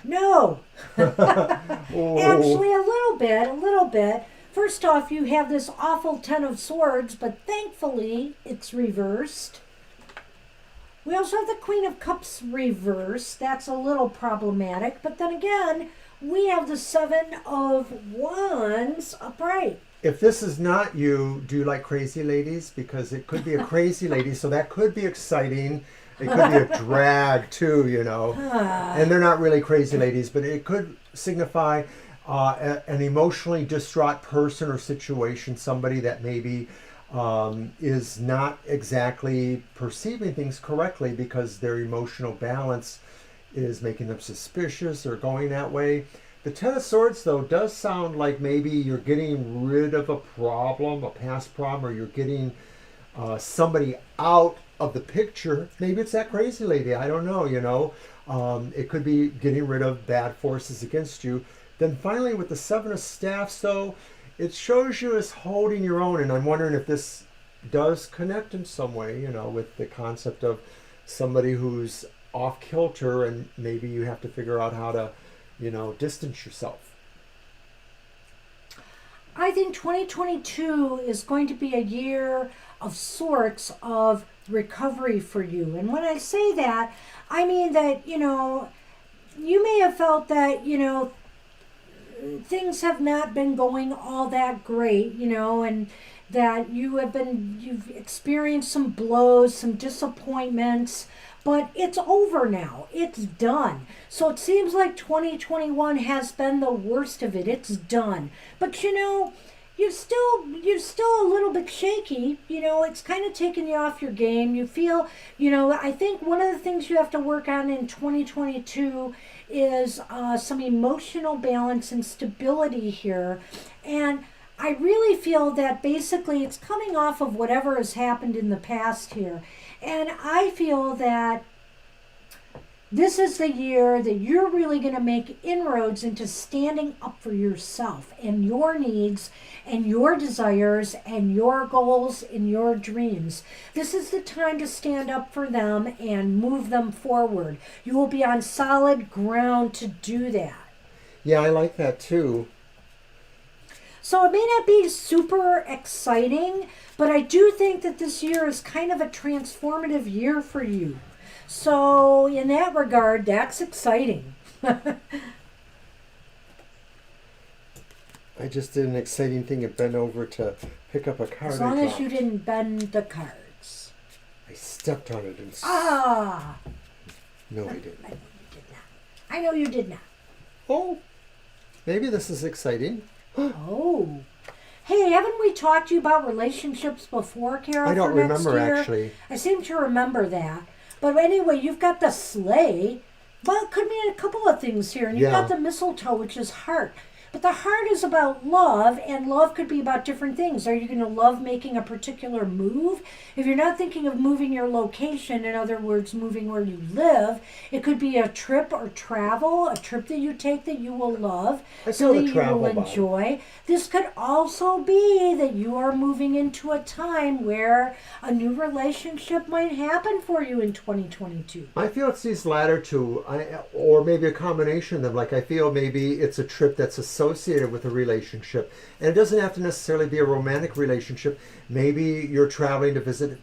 No. Oh. Actually, a little bit. First off, you have this awful Ten of Swords, but thankfully it's reversed. We also have the Queen of Cups reversed. That's a little problematic. But then again, we have the Seven of Wands upright. If this is not you, do you like crazy ladies? Because it could be a crazy lady, so that could be exciting. It could be a drag too, And they're not really crazy ladies, but it could signify an emotionally distraught person or situation, somebody that maybe is not exactly perceiving things correctly because their emotional balance is making them suspicious or going that way. The Ten of Swords, though, does sound like maybe you're getting rid of a problem, a past problem, or you're getting somebody out of the picture. Maybe it's that crazy lady. I don't know, It could be getting rid of bad forces against you. Then finally, with the Seven of Staffs, though, it shows you as holding your own. And I'm wondering if this does connect in some way, with the concept of somebody who's off kilter and maybe you have to figure out how to, distance yourself. I think 2022 is going to be a year of sorts of recovery for you. And when I say that, I mean that, you may have felt that, things have not been going all that great, and that you've experienced some blows, some disappointments, but it's over now. It's done. So it seems like 2021 has been the worst of it. It's done. But you're still a little bit shaky. It's kind of taking you off your game. You feel, I think one of the things you have to work on in 2022 is some emotional balance and stability here. And I really feel that basically it's coming off of whatever has happened in the past here. And I feel that this is the year that you're really going to make inroads into standing up for yourself and your needs and your desires and your goals and your dreams. This is the time to stand up for them and move them forward. You will be on solid ground to do that. Yeah, I like that too. So it may not be super exciting, but I do think that this year is kind of a transformative year for you. So in that regard, that's exciting. I just did an exciting thing and bent over to pick up a card. As long as you didn't bend the cards. I stepped on it and... No, I didn't. I know you did not. I know you did not. Oh, maybe this is exciting. Oh. Hey, haven't we talked to you about relationships before, Kara? I don't for next remember, year? actually. I seem to remember that. But anyway, you've got the sleigh. Well, it could mean a couple of things here. And you've got the mistletoe, which is heart. But the heart is about love, and love could be about different things. Are you going to love making a particular move? If you're not thinking of moving your location, in other words, moving where you live, it could be a trip or travel, a trip that you take that you will love, something you will enjoy. This could also be that you are moving into a time where a new relationship might happen for you in 2022. I feel it's these latter two, or maybe a combination of them. Like I feel maybe it's a trip that's associated with a relationship. And it doesn't have to necessarily be a romantic relationship. Maybe you're traveling to visit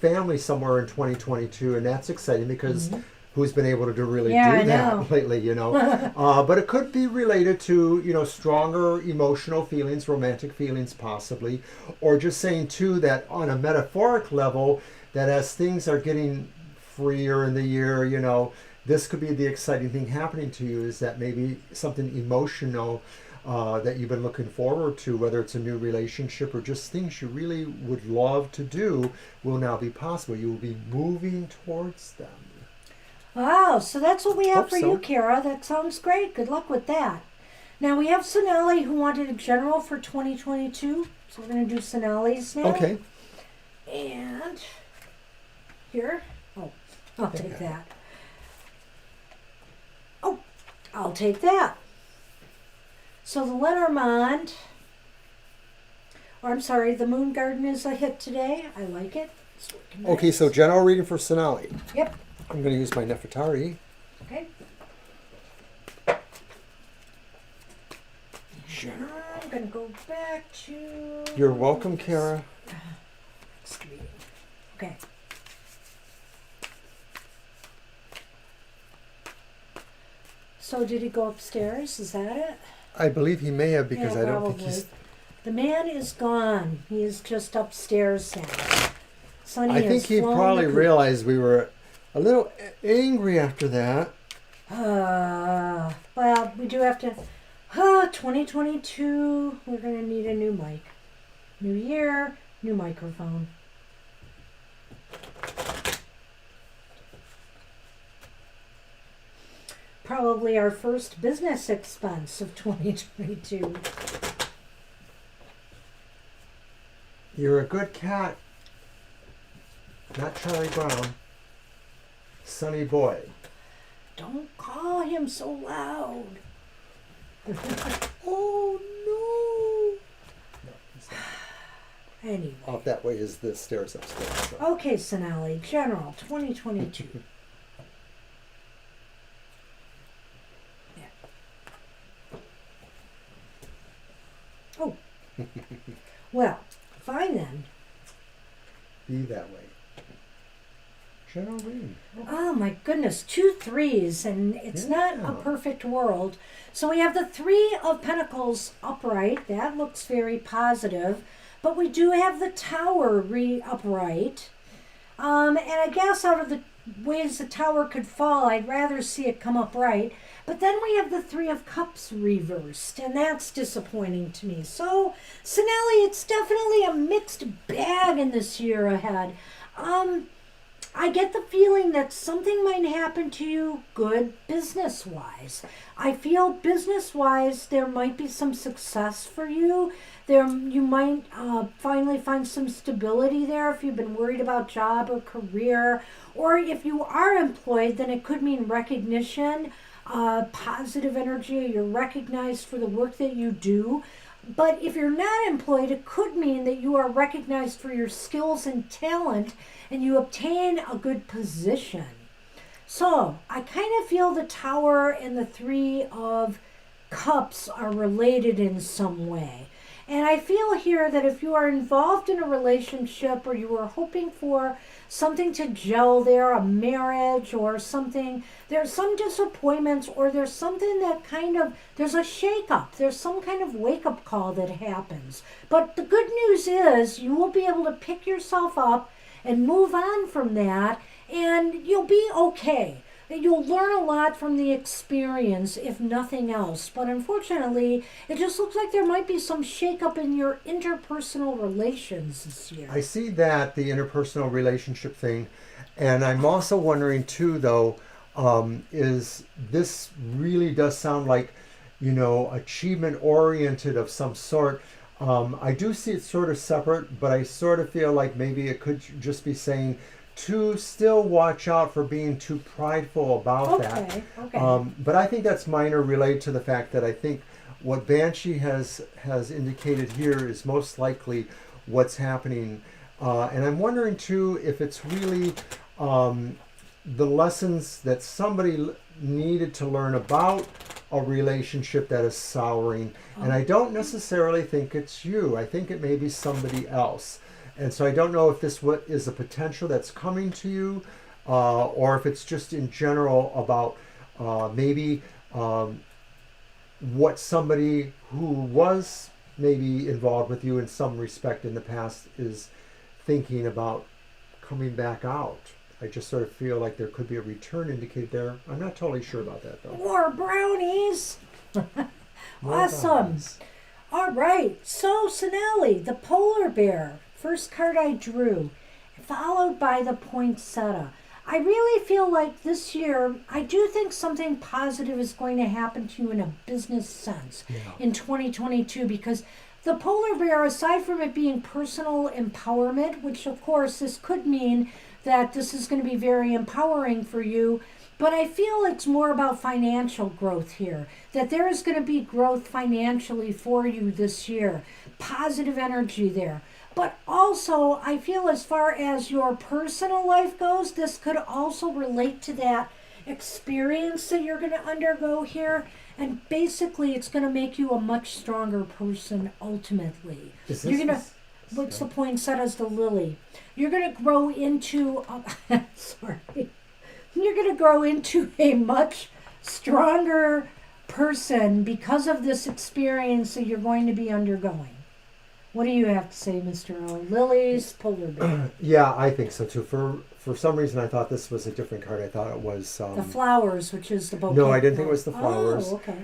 family somewhere in 2022, and that's exciting because who's been able to do that lately, But it could be related to, stronger emotional feelings, romantic feelings possibly, or just saying too that on a metaphoric level, that as things are getting freer in the year, this could be the exciting thing happening to you, is that maybe something emotional that you've been looking forward to, whether it's a new relationship or just things you really would love to do, will now be possible. You will be moving towards them. Wow, so that's what we have for you, Kara. That sounds great. Good luck with that. Now we have Sonali who wanted a general for 2022. So we're going to do Sonali's now. Okay. And here. Oh, I'll take that. Oh, I'll take that. So the Lenormand, or I'm sorry, the Moon Garden is a hit today. I like it. It's looking Okay, nice. so general reading for Sonali. Yep. I'm going to use my Nefertari. Okay. I'm going to go back to... You're welcome, Kara. Next reading. Okay. So did he go upstairs? Is that it? I believe he may have, because Yeah, I don't probably. think he's... The man is gone. He is just upstairs now. Sonny I think has he flown probably the coop. realized we were a little angry after that. Well, we do have to... 2022, we're going to need a new mic. New year, new microphone. Probably our first business expense of 2022. You're a good cat. Not Charlie Brown. Sonny boy. Don't call him so loud. Oh no! No, he's not. Anyway. Off that way is the stairs upstairs. So. Okay, Sonali, General 2022. Yeah. Oh. Well, fine then. Be that way. General reading. Oh my goodness, 2 3s, and it's not a Yeah. perfect world. So we have the 3 of Pentacles upright. That looks very positive. But we do have the Tower upright. And I guess out of the ways the Tower could fall, I'd rather see it come upright. But then we have the 3 of Cups reversed, and that's disappointing to me. So, Sonali, it's definitely a mixed bag in this year ahead. I get the feeling that something might happen to you good business-wise. I feel business-wise there might be some success for you. You might finally find some stability there if you've been worried about job or career. Or if you are employed, then it could mean recognition, positive energy. You're recognized for the work that you do. But if you're not employed, it could mean that you are recognized for your skills and talent and you obtain a good position. So I kind of feel the Tower and the 3 of Cups are related in some way. And I feel here that if you are involved in a relationship or you are hoping for something to gel there, a marriage or something, there's some disappointments or there's something that there's a shake-up. There's some kind of wake-up call that happens. But the good news is you will be able to pick yourself up and move on from that, and you'll be okay. You'll learn a lot from the experience, if nothing else. But unfortunately, it just looks like there might be some shakeup in your interpersonal relations this year. I see that, the interpersonal relationship thing. And I'm also wondering too, though, is this really does sound like, achievement oriented of some sort. I do see it sort of separate, but I sort of feel like maybe it could just be saying to still watch out for being too prideful about that. Okay. But I think that's minor, related to the fact that I think what Banshee has indicated here is most likely what's happening. And I'm wondering too if it's really the lessons that somebody needed to learn about a relationship that is souring. And I don't necessarily think it's you. I think it may be somebody else. And so I don't know if this is a potential that's coming to you, or if it's just in general about maybe what somebody who was maybe involved with you in some respect in the past is thinking about coming back out. I just sort of feel like there could be a return indicated there. I'm not totally sure about that, though. More brownies. More Awesome. brownies. All right. So, Sonali, the polar bear. First card I drew, followed by the poinsettia. I really feel like this year, I do think something positive is going to happen to you in a business sense in 2022, because the polar bear, aside from it being personal empowerment, which of course this could mean that this is going to be very empowering for you, but I feel it's more about financial growth here, that there is going to be growth financially for you this year. Positive energy there. But also, I feel as far as your personal life goes, this could also relate to that experience that you're going to undergo here. And basically, it's going to make you a much stronger person ultimately. You're going to, what's the poinsettia's the lily? You're going to grow into, sorry. You're going to grow into a much stronger person because of this experience that you're going to be undergoing. What do you have to say, Mr. O? Lilies, polar bear. Yeah, I think so too. For some reason, I thought this was a different card. I thought it was the flowers, which is the bouquet. No, I didn't think it was the flowers. Oh, okay.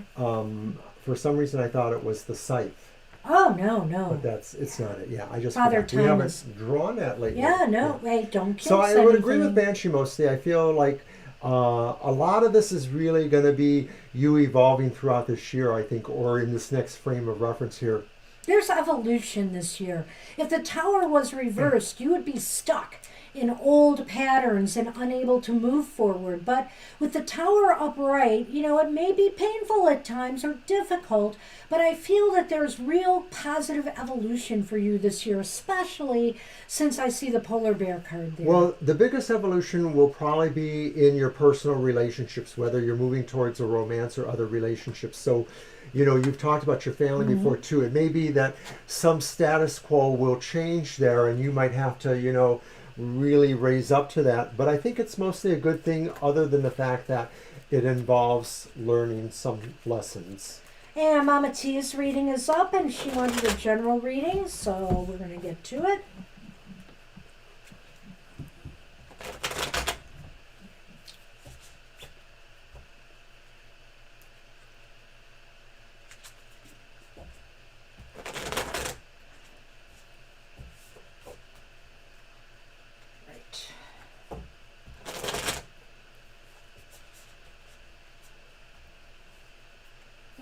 For some reason, I thought it was the scythe. Oh, no. But it's not it. Yeah, I just Father we haven't drawn that lately. Yeah, no, wait, don't kiss So I would agree anything. with Banshee mostly. I feel like a lot of this is really going to be you evolving throughout this year, I think, or in this next frame of reference here. There's evolution this year. If the tower was reversed, you would be stuck in old patterns and unable to move forward. But with the tower upright, it may be painful at times or difficult, but I feel that there's real positive evolution for you this year, especially since I see the polar bear card there. Well, the biggest evolution will probably be in your personal relationships, whether you're moving towards a romance or other relationships. So, you've talked about your family before too. It may be that some status quo will change there and you might have to, really raise up to that. But I think it's mostly a good thing, other than the fact that it involves learning some lessons. And Mama T's reading is up, and she wanted a general reading, so we're going to get to it.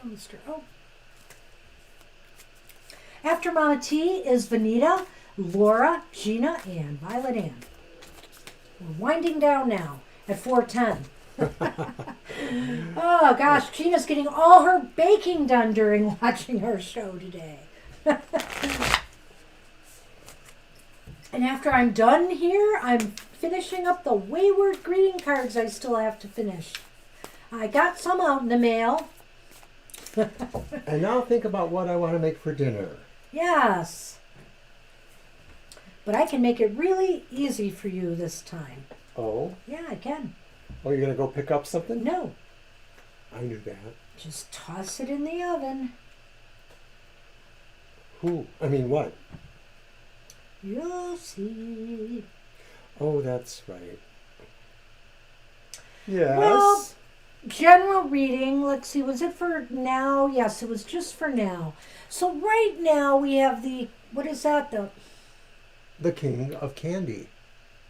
Mr. O. After Mama T is Venita, Laura, Gina, and Violet Ann. We're winding down now at 4:10. Oh gosh, Gina's getting all her baking done during watching our show today. And after I'm done here, I'm finishing up the wayward greeting cards I still have to finish. I got some out in the mail. And now think about what I want to make for dinner. Yes. But I can make it really easy for you this time. Oh? Yeah, I can. Oh, you're going to go pick up something? No. I knew that. Just toss it in the oven. What? You'll see. Oh, that's right. Yes. Well, general reading, let's see, was it for now? Yes, it was just for now. So right now we have what is that? The King of Candy.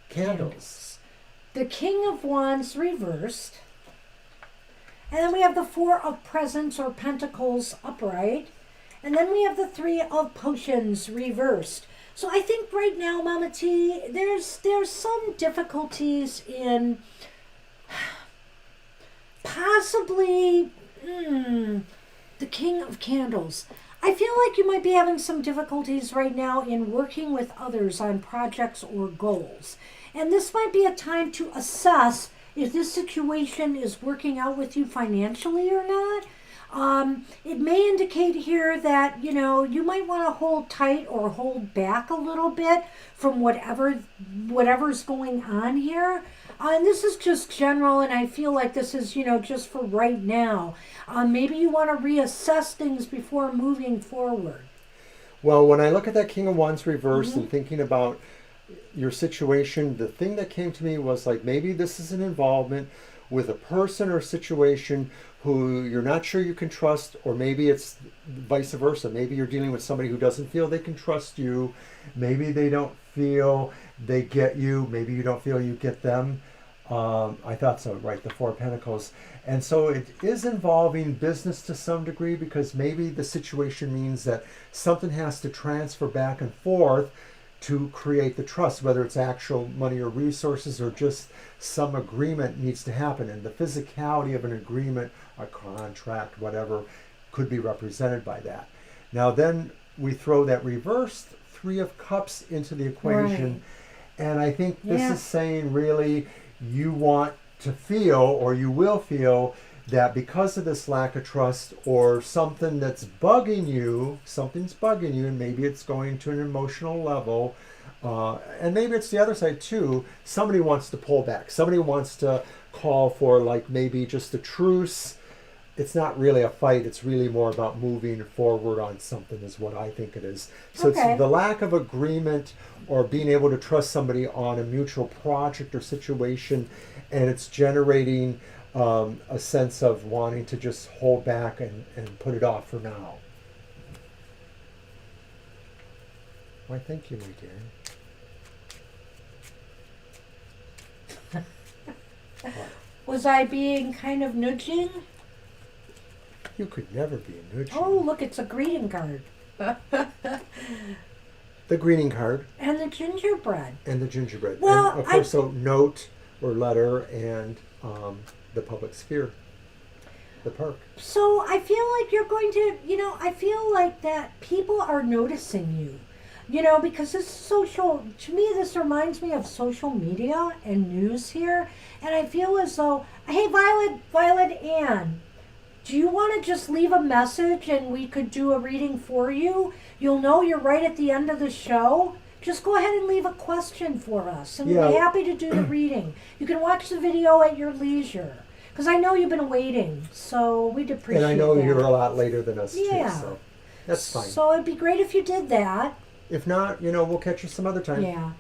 Candles. The King of Wands reversed. And then we have the Four of Presents or Pentacles upright. And then we have the Three of Potions reversed. So I think right now, Mama T, there's some difficulties in possibly the King of Candles. I feel like you might be having some difficulties right now in working with others on projects or goals. And this might be a time to assess if this situation is working out with you financially or not. It may indicate here that, you might want to hold tight or hold back a little bit from whatever's going on here. And this is just general, and I feel like this is, just for right now. Maybe you want to reassess things before moving forward. Well, when I look at that King of Wands reverse and thinking about your situation, the thing that came to me was like, maybe this is an involvement with a person or situation who you're not sure you can trust, or maybe it's vice versa. Maybe you're dealing with somebody who doesn't feel they can trust you. Maybe they don't feel they get you. Maybe you don't feel you get them. I thought so, right? The Four of Pentacles. And so it is involving business to some degree, because maybe the situation means that something has to transfer back and forth to create the trust, whether it's actual money or resources or just some agreement needs to happen. And the physicality of an agreement, a contract, whatever, could be represented by that. Now then we throw that reversed Three of Cups into the equation. Right. And I think this is saying really you want to feel, or you will feel, that because of this lack of trust or something that's bugging you, something's bugging you, and maybe it's going to an emotional level, and maybe it's the other side too, somebody wants to pull back. Somebody wants to call for like maybe just a truce. It's not really a fight. It's really more about moving forward on something is what I think it is. So it's the lack of agreement or being able to trust somebody on a mutual project or situation, and it's generating a sense of wanting to just hold back and put it off for now. Why, thank you, my dear. Was I being kind of nudging? You could never be a nudging. Oh, look, it's a greeting card. The greeting card. And the gingerbread. And the gingerbread. Well, and of course, so note or letter and the public sphere, the park. So I feel like you're going to, I feel like that people are noticing you, because this social, to me, this reminds me of social media and news here. And I feel as though, hey, Violet Ann, do you want to just leave a message and we could do a reading for you? You'll know you're right at the end of the show. Just go ahead and leave a question for us, and we'll be happy to do the reading. You can watch the video at your leisure, because I know you've been waiting, so we'd appreciate that. And I know you're a lot later than us, too, so that's fine. So it'd be great if you did that. If not, we'll catch you some other time. Yeah.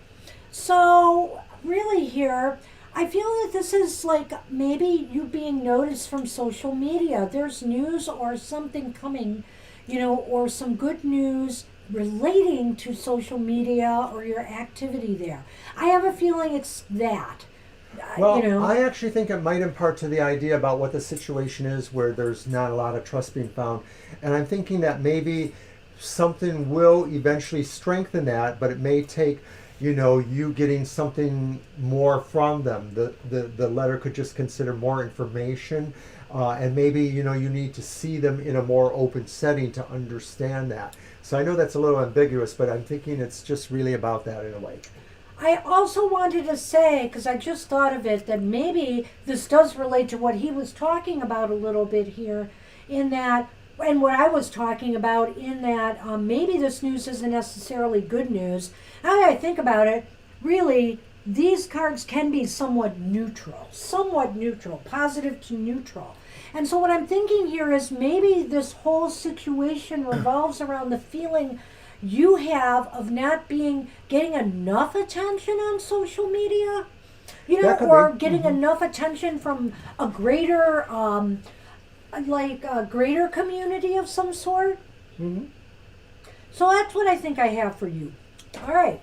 So really here, I feel that this is like maybe you being noticed from social media. There's news or something coming, or some good news relating to social media or your activity there. I have a feeling it's that. Well, I actually think it might impart to the idea about what the situation is where there's not a lot of trust being found. And I'm thinking that maybe something will eventually strengthen that, but it may take, you getting something more from them. The letter could just consider more information. And maybe, you need to see them in a more open setting to understand that. So I know that's a little ambiguous, but I'm thinking it's just really about that in a way. I also wanted to say, because I just thought of it, that maybe this does relate to what he was talking about a little bit here, in that, and what I was talking about, in that maybe this news isn't necessarily good news. Now that I think about it, really, these cards can be somewhat neutral, positive to neutral. And so what I'm thinking here is maybe this whole situation revolves around the feeling you have of not getting enough attention on social media, or getting enough attention from a greater, greater community of some sort. Mm-hmm. So that's what I think I have for you. All right.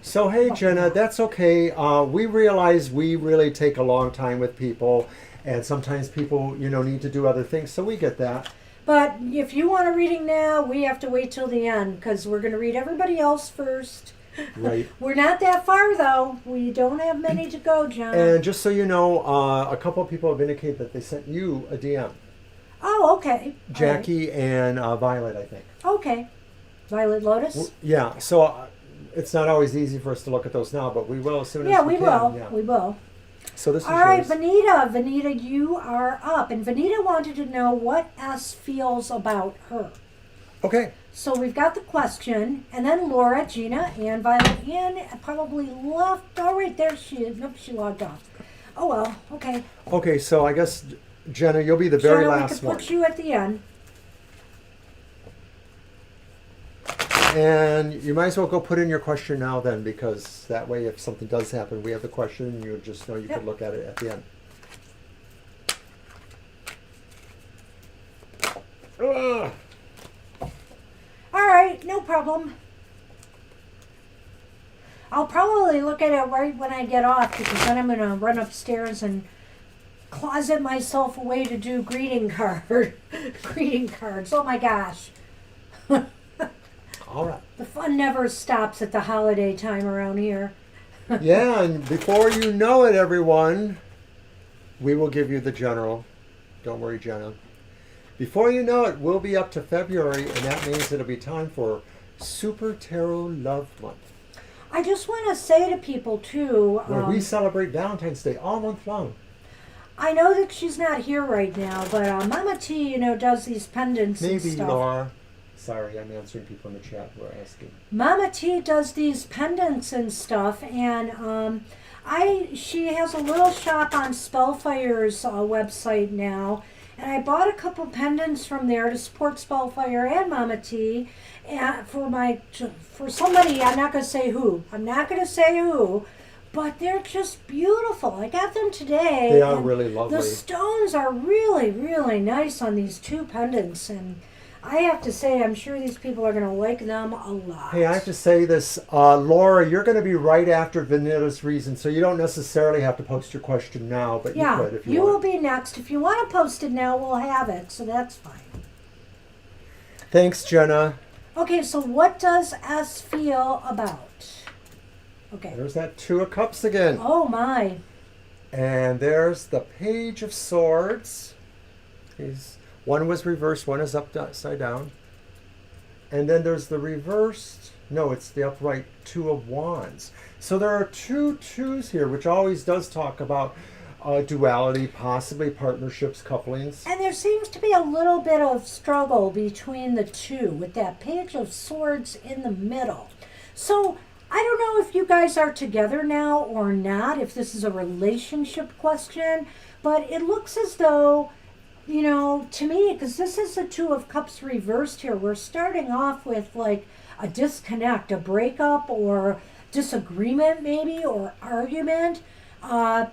So, hey, Jenna, that's okay. We realize we really take a long time with people, and sometimes people, need to do other things, so we get that. But if you want a reading now, we have to wait till the end, because we're going to read everybody else first. Right. We're not that far, though. We don't have many to go, John. And just so you know, a couple of people have indicated that they sent you a DM. Oh, okay. Jackie and Violet, I think. Okay. Violet Lotus? Yeah, so it's not always easy for us to look at those now, but we will as soon as we can. Yeah, we will. So this is all right, yours. Venita, you are up. And Venita wanted to know what S feels about her. Okay. So we've got the question, and then Laura, Gina, and Violet Ann probably left. Oh, right, there she is. Nope, she logged off. Oh, well, okay. Okay, so I guess, Jenna, you'll be the very last we one. could put you at the end. And you might as well go put in your question now then, because that way if something does happen, we have the question and you just know you could look at it at the end. Ugh. All right, no problem. I'll probably look at it right when I get off because then I'm going to run upstairs and closet myself away to do greeting greeting cards. Oh my gosh. All right. The fun never stops at the holiday time around here. Yeah, and before you know it, everyone, we will give you the general. Don't worry, Jenna. Before you know it, we'll be up to February, and that means it'll be time for Super Tarot Love Month, I just want to say to people too. where we celebrate Valentine's Day all month long. I know that she's not here right now, but Mama T, does these pendants and Maybe stuff. Laura. Sorry, I'm answering people in the chat who are asking. Mama T does these pendants and stuff, and she has a little shop on Spellfire's website now, and I bought a couple pendants from there to support Spellfire and Mama T, and for somebody. I'm not gonna say who. But they're just beautiful. I got them today. They are really lovely. The stones are really, really nice on these two pendants, and I have to say, I'm sure these people are going to like them a lot. Hey, I have to say this. Laura, you're going to be right after Vanita's reason, so you don't necessarily have to post your question now, but you could if you want. Will be next. If you want to post it now, we'll have it, so that's fine. Thanks, Jenna. Okay, so what does S feel about? Okay. There's that Two of Cups again. Oh, my. And there's the Page of Swords. One was reversed, one is upside down. And then there's the reversed, no, it's the upright Two of Wands. So there are two twos here, which always does talk about duality, possibly partnerships, couplings. And there seems to be a little bit of struggle between the two with that Page of Swords in the middle. So I don't know if you guys are together now or not, if this is a relationship question, but it looks as though, to me, because this is the Two of Cups reversed here, we're starting off with like a disconnect, a breakup, or disagreement maybe, or argument.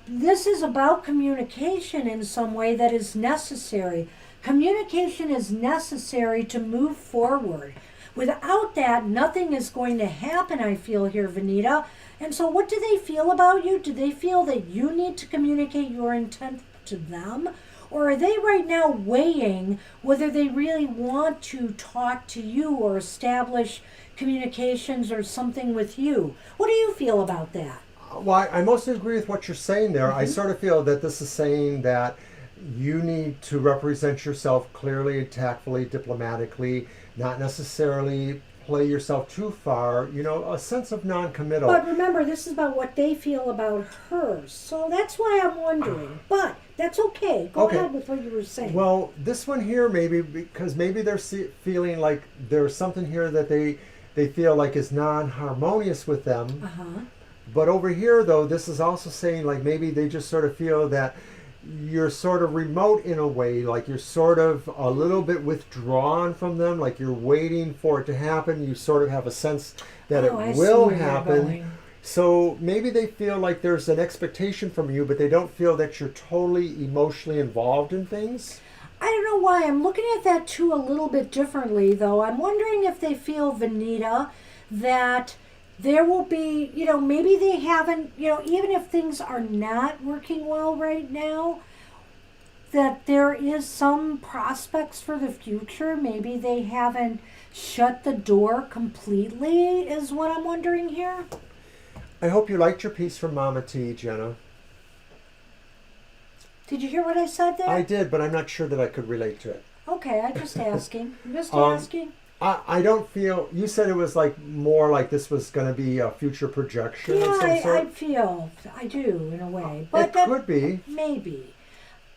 This is about communication in some way that is necessary. Communication is necessary to move forward. Without that, nothing is going to happen, I feel here, Venita. And so what do they feel about you? Do they feel that you need to communicate your intent to them? Or are they right now weighing whether they really want to talk to you or establish communications or something with you? What do you feel about that? Well, I mostly agree with what you're saying there. Mm-hmm. I sort of feel that this is saying that you need to represent yourself clearly, tactfully, diplomatically, not necessarily play yourself too far, a sense of non-committal. But remember, this is about what they feel about her. So that's why I'm wondering. But that's okay. Go ahead with what you were saying. Well, this one here, maybe, because maybe they're feeling like there's something here that they feel like is non-harmonious with them. Uh-huh. But over here, though, this is also saying like maybe they just sort of feel that you're sort of remote in a way, like you're sort of a little bit withdrawn from them, like you're waiting for it to happen. You sort of have a sense that it will happen. So maybe they feel like there's an expectation from you, but they don't feel that you're totally emotionally involved in things. I don't know why. I'm looking at that too a little bit differently, though. I'm wondering if they feel, Venita, that there will be, maybe they haven't, even if things are not working well right now, that there is some prospects for the future. Maybe they haven't shut the door completely, is what I'm wondering here. I hope you liked your piece from Mama T, Jenna. Did you hear what I said there? I did, but I'm not sure that I could relate to it. Okay, I'm just asking. Asking. I don't feel, you said it was like more like this was going to be a future projection of some sort. I do in a way. But it could be. Maybe.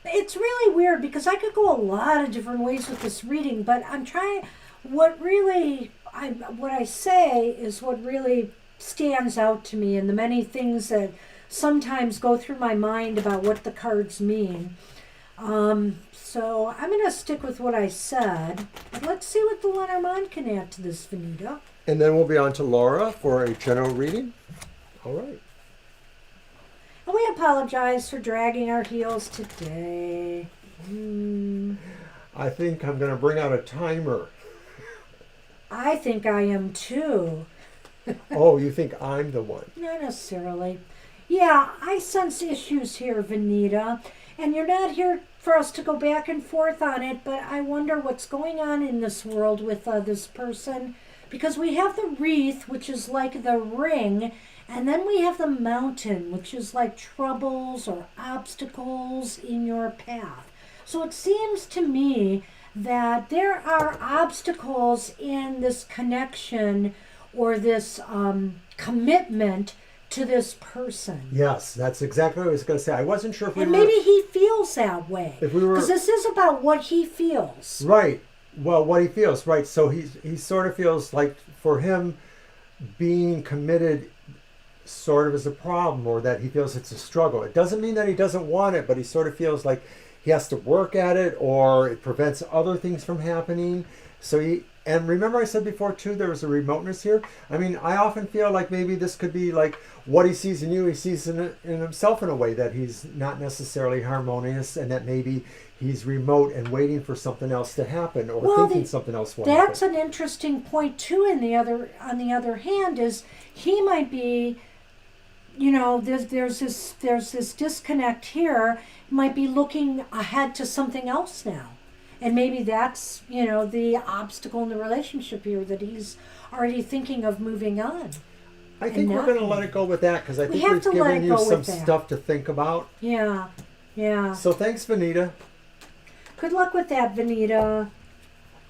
It's really weird because I could go a lot of different ways with this reading, but I'm trying, what I say is what really stands out to me, and the many things that sometimes go through my mind about what the cards mean. So I'm going to stick with what I said. Let's see what the Lenormand can add to this, Venita. And then we'll be on to Laura for a general reading. All right. And we apologize for dragging our heels today. I think I'm going to bring out a timer. I think I am too. Oh, you think I'm the one? Not necessarily. Yeah, I sense issues here, Venita. And you're not here for us to go back and forth on it, but I wonder what's going on in this world with this person. Because we have the wreath, which is like the ring, and then we have the mountain, which is like troubles or obstacles in your path. So it seems to me that there are obstacles in this connection or this commitment to this person. Yes, that's exactly what I was going to say. I wasn't sure if we And were... maybe he feels that way. If we were... Because this is about what he feels. Right. Well, what he feels, right. So he sort of feels like for him being committed sort of is a problem, or that he feels it's a struggle. It doesn't mean that he doesn't want it, but he sort of feels like he has to work at it, or it prevents other things from happening. So and remember I said before too, there was a remoteness here. I mean, I often feel like maybe this could be like what he sees in you, he sees in himself in a way that he's not necessarily harmonious, and that maybe he's remote and waiting for something else to happen, or thinking something else will That's happen. an interesting point too. On the other hand, is he might be, there's this disconnect here. Might be looking ahead to something else now. And maybe that's, the obstacle in the relationship here, that he's already thinking of moving on. I think we're going to let it go with that, because I think we've given you some stuff to think about. Yeah, yeah. So thanks, Venita. Good luck with that, Venita.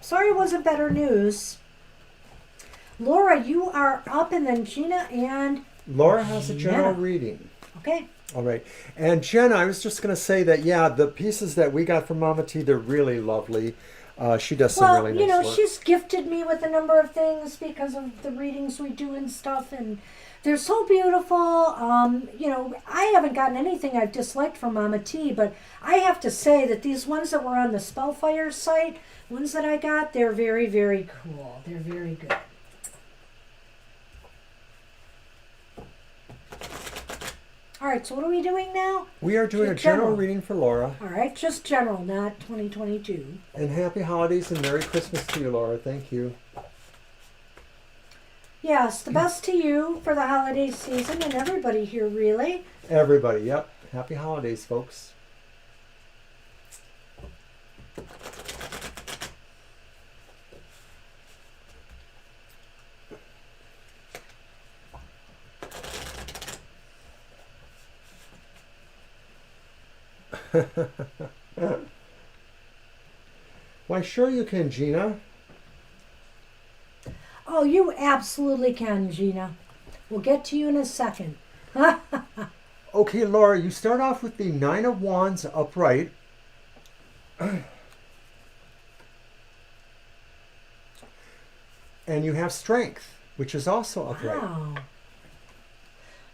Sorry it wasn't better news. Laura, you are up, and then Gina and Laura has a general Jenna. reading. Okay. All right. And Jenna, I was just going to say that, yeah, the pieces that we got from Mama T, they're really lovely. She does some really nice work. She's gifted me with a number of things because of the readings we do and stuff, and they're so beautiful. I haven't gotten anything I've disliked from Mama T, but I have to say that these ones that were on the Spellfire site, ones that I got, they're very, very cool. They're very good. All right, so what are we doing now? We are doing a general reading for Laura. All right, just general, not 2022. And happy holidays and Merry Christmas to you, Laura. Thank you. Yes, the best to you for the holiday season, and everybody here, really. Everybody, yep. Happy holidays, folks. Why, sure you can, Gina. Oh, you absolutely can, Gina. We'll get to you in a second. Okay, Laura, you start off with the Nine of Wands upright. And you have Strength, which is also upright. Wow.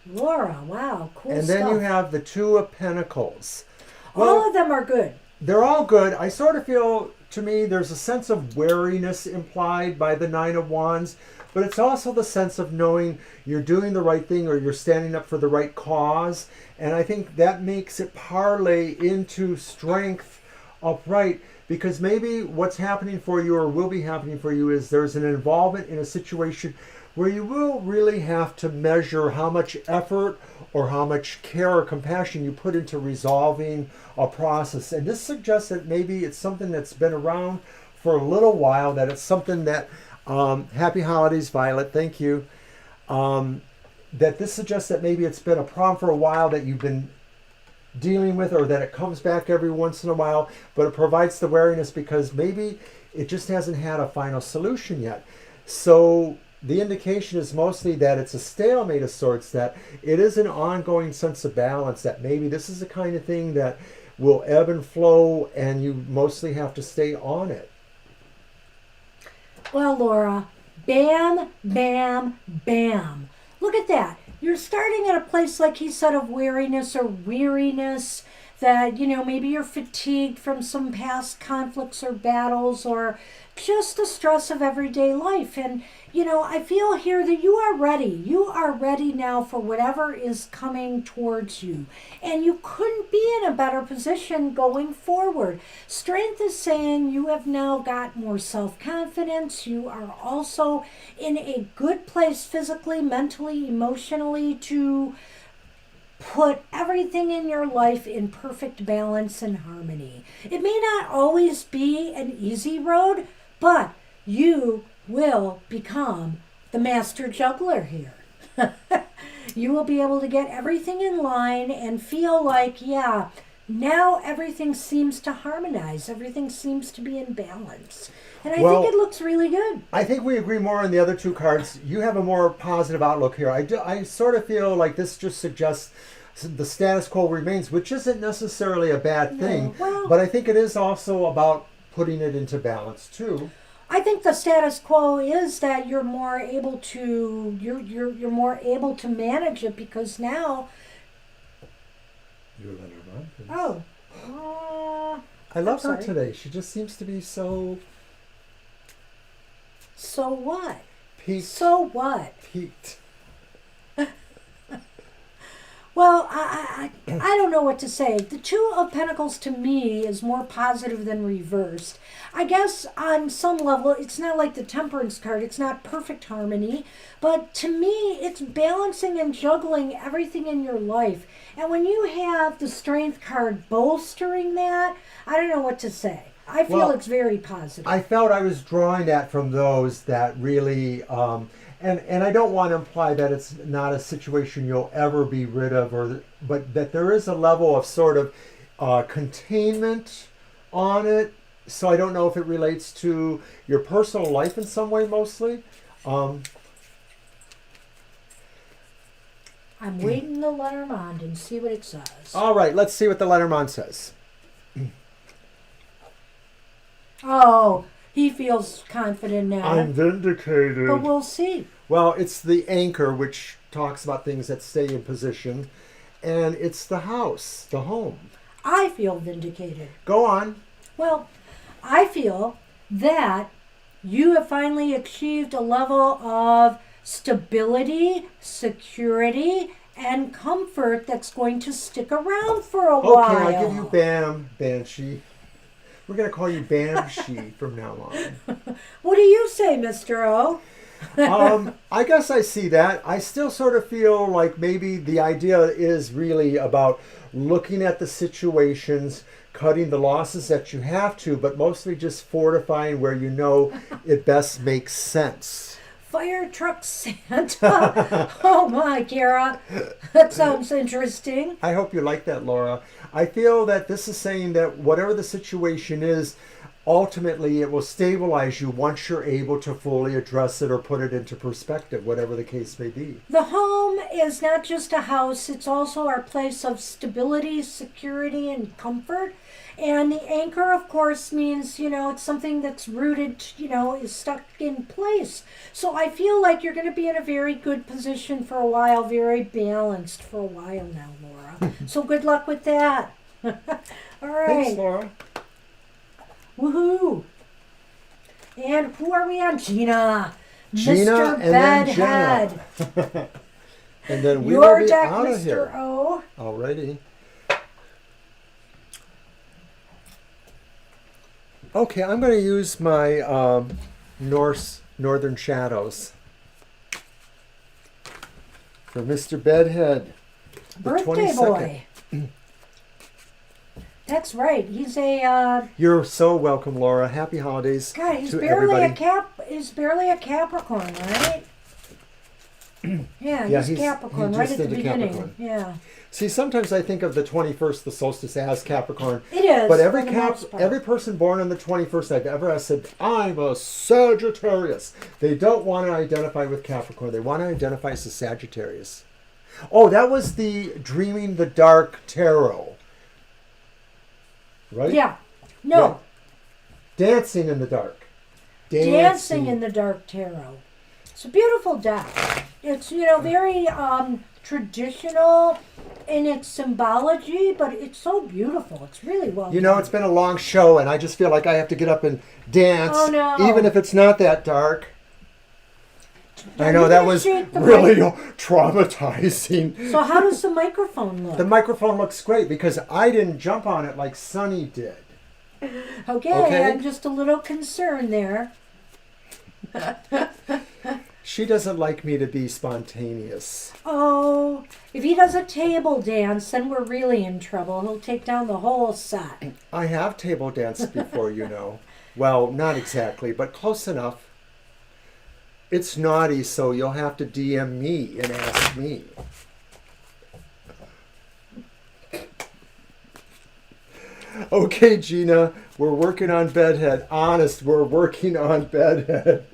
Laura, wow, cool and stuff. then you have the Two of Pentacles. All of them are good. They're all good. I sort of feel, to me, there's a sense of wariness implied by the Nine of Wands, but it's also the sense of knowing you're doing the right thing, or you're standing up for the right cause. And I think that makes it parlay into Strength upright, because maybe what's happening for you, or will be happening for you, is there's an involvement in a situation where you will really have to measure how much effort or how much care or compassion you put into resolving a process. And this suggests that maybe it's something that's been around for a little while, that it's something that, happy holidays, Violet, thank you, that this suggests that maybe it's been a problem for a while that you've been dealing with, or that it comes back every once in a while, but it provides the wariness because maybe it just hasn't had a final solution yet. So the indication is mostly that it's a stalemate of sorts, that it is an ongoing sense of balance, that maybe this is the kind of thing that will ebb and flow, and you mostly have to stay on it. Well, Laura, bam, bam, bam. Look at that. You're starting at a place, like he said, of weariness or weariness, that, maybe you're fatigued from some past conflicts or battles, or just the stress of everyday life. And, I feel here that you are ready. You are ready now for whatever is coming towards you. And you couldn't be in a better position going forward. Strength is saying you have now got more self-confidence. You are also in a good place physically, mentally, emotionally to put everything in your life in perfect balance and harmony. It may not always be an easy road, but you will become the master juggler here. You will be able to get everything in line and feel like, yeah, now everything seems to harmonize. Everything seems to be in balance. And I think it looks really good. I think we agree more on the other two cards. You have a more positive outlook here. I sort of feel like this just suggests the status quo remains, which isn't necessarily a bad thing. But I think it is also about putting it into balance too. I think the status quo is that you're more able to you're more able to manage it because now. You're Lenormand. Oh. I love her today. She just seems to be so. So what? Peaked. So what? Peaked. Well, I don't know what to say. The Two of Pentacles to me is more positive than reversed. I guess on some level, it's not like the Temperance card. It's not perfect harmony. But to me, it's balancing and juggling everything in your life. And when you have the Strength card bolstering that, I don't know what to say. I feel it's very positive. I felt I was drawing that from those that really... And I don't want to imply that it's not a situation you'll ever be rid of, but that there is a level of sort of containment on it. So I don't know if it relates to your personal life in some way mostly. I'm waiting the Lenormand and see what it says. All right, let's see what the Lenormand says. Oh, he feels confident now. I'm vindicated. But we'll see. Well, it's the anchor, which talks about things that stay in position. And it's the house, the home. I feel vindicated. Go on. Well, I feel that you have finally achieved a level of stability, security, and comfort that's going to stick around for a while. Okay, I'll give you Banshee. We're going to call you Banshee from now on. What do you say, Mr. O? I guess I see that. I still sort of feel like maybe the idea is really about looking at the situations, cutting the losses that you have to, but mostly just fortifying where you know it best makes sense. Fire truck Santa. Oh my, Kara. That sounds interesting. I hope you like that, Laura. I feel that this is saying that whatever the situation is, ultimately it will stabilize you once you're able to fully address it or put it into perspective, whatever the case may be. The home is not just a house, it's also our place of stability, security, and comfort. And the anchor, of course, means, it's something that's rooted, is stuck in place. So I feel like you're going to be in a very good position for a while, very balanced for a while now, Laura. So good luck with that. All right. Thanks, Laura. Woohoo! And who are we on? Gina. Gina Mr. and then Bedhead. Jenna. And then we Your will be deck, out of Mr. here. O. Alrighty. Okay, I'm going to use my Northern Shadows for Mr. Bedhead. Birthday boy. That's right. He's a. You're so welcome, Laura. Happy holidays. God, he's to barely everybody. He's barely a Capricorn, right? Yeah, he's Capricorn right at the beginning. Capricorn. Yeah. See, sometimes I think of the 21st, the solstice, as Capricorn. It is. But every person born on the 21st I've ever asked said, I'm a Sagittarius. They don't want to identify with Capricorn. They want to identify as a Sagittarius. Oh, that was the Dreaming the Dark Tarot. Right? Yeah. No. Right. Dancing in the Dark. Dancing in the Dark Tarot. It's a beautiful deck. It's, very traditional in its symbology, but it's so beautiful. It's really well done. It's been a long show, and I just feel like I have to get up and dance, Oh, no. even if it's not that dark. I know that was really traumatizing. So how does the microphone look? The microphone looks great because I didn't jump on it like Sunny did. Okay, I'm just a little concerned there. She doesn't like me to be spontaneous. Oh, if he does a table dance, then we're really in trouble. He'll take down the whole set. I have table danced before, you know. Well, not exactly, but close enough. It's naughty, so you'll have to DM me and ask me. Okay, Gina, we're working on bedhead. Honest, we're working on bedhead.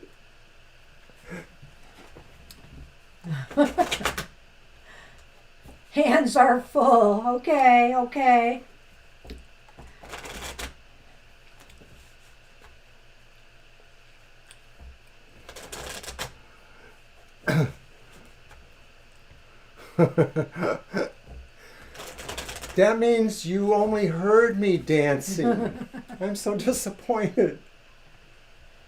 Hands are full. Okay, okay. That means you only heard me dancing. I'm so disappointed.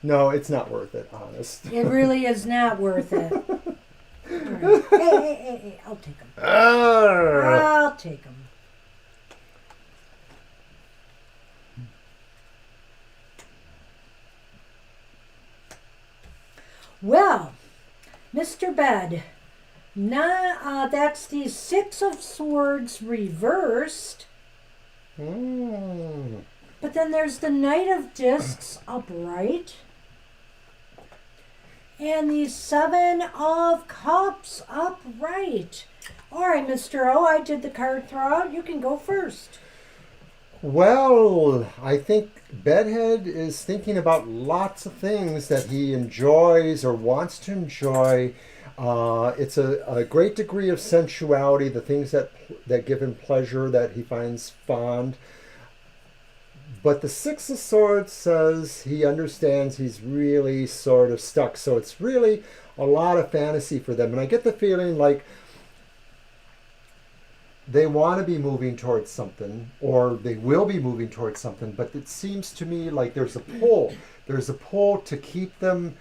No, it's not worth it, honest. It really is not worth it. All right. Hey, I'll take them. I'll take them. Well, Mr. Bed, now that's the Six of Swords reversed. But then there's the Knight of Discs upright. And the Seven of Cups upright. All right, Mr. O, I did the card throw. You can go first. Well, I think Bedhead is thinking about lots of things that he enjoys or wants to enjoy. It's a great degree of sensuality, the things that give him pleasure, that he finds fond. But the Six of Swords says he understands he's really sort of stuck. So it's really a lot of fantasy for them. And I get the feeling like they want to be moving towards something, or they will be moving towards something. But it seems to me like there's a pull. There's a pull to keep them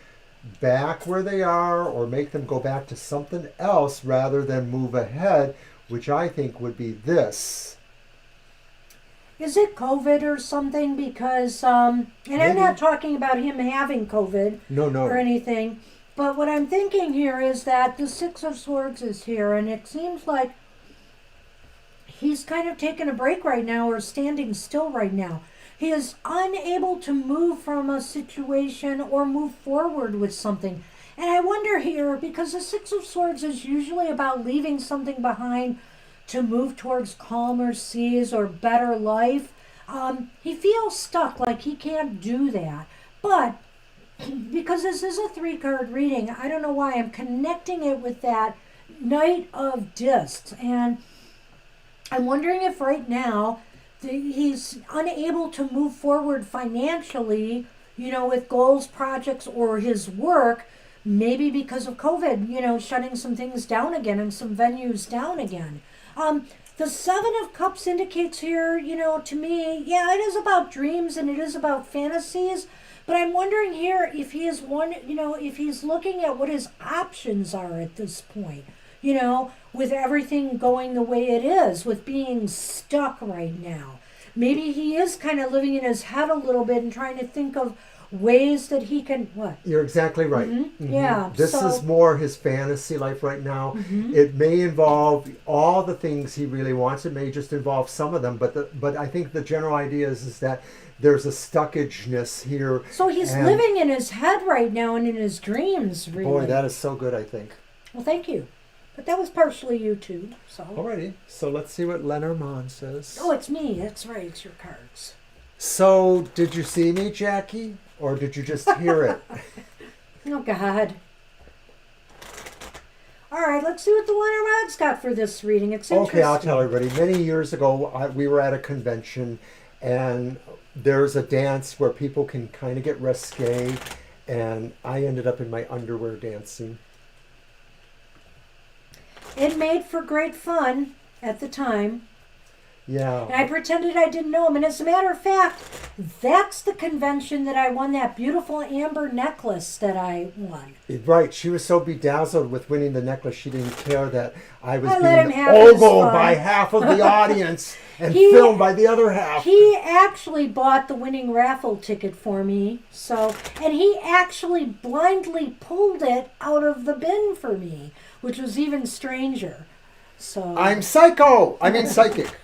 back where they are or make them go back to something else rather than move ahead, which I think would be this. Is it COVID or something? Because, and Maybe. I'm not talking about him having COVID No. or anything, but what I'm thinking here is that the Six of Swords is here, and it seems like he's kind of taking a break right now or standing still right now. He is unable to move from a situation or move forward with something. And I wonder here, because the Six of Swords is usually about leaving something behind to move towards calmer seas or better life, he feels stuck, like he can't do that. But because this is a 3-card reading, I don't know why I'm connecting it with that Knight of Discs. And I'm wondering if right now he's unable to move forward financially, with goals, projects, or his work, maybe because of COVID, shutting some things down again and some venues down again. The Seven of Cups indicates here, to me, yeah, it is about dreams and it is about fantasies, but I'm wondering here if he is if he's looking at what his options are at this point, with everything going the way it is, with being stuck right now. Maybe he is kind of living in his head a little bit and trying to think of ways that he can, what? You're exactly right. Mm-hmm. Yeah. This is more his fantasy life right now. Mm-hmm. It may involve all the things he really wants. It may just involve some of them. But I think the general idea is that there's a stuckageness here. So he's living in his head right now and in his dreams, really. Boy, that is so good, I think. Well, thank you. But that was partially you too. So. Alrighty. So let's see what Lenormand says. Oh, it's me. That's right. It's your cards. So, did you see me, Jackie? Or did you just hear it? Oh, God. All right, let's see what the Lenormand's got for this reading. It's interesting. Okay, I'll tell everybody. Many years ago, we were at a convention, and there's a dance where people can kind of get risque, and I ended up in my underwear dancing. It made for great fun at the time. Yeah. And I pretended I didn't know him. And as a matter of fact, that's the convention that I won that beautiful amber necklace that I won. Right. She was so bedazzled with winning the necklace, she didn't care that I was I let him being have his ogled fun. by half of the audience and He- filmed by the other half. He actually bought the winning raffle ticket for me. And he actually blindly pulled it out of the bin for me, which was even stranger. So I'm psycho. I mean psychic.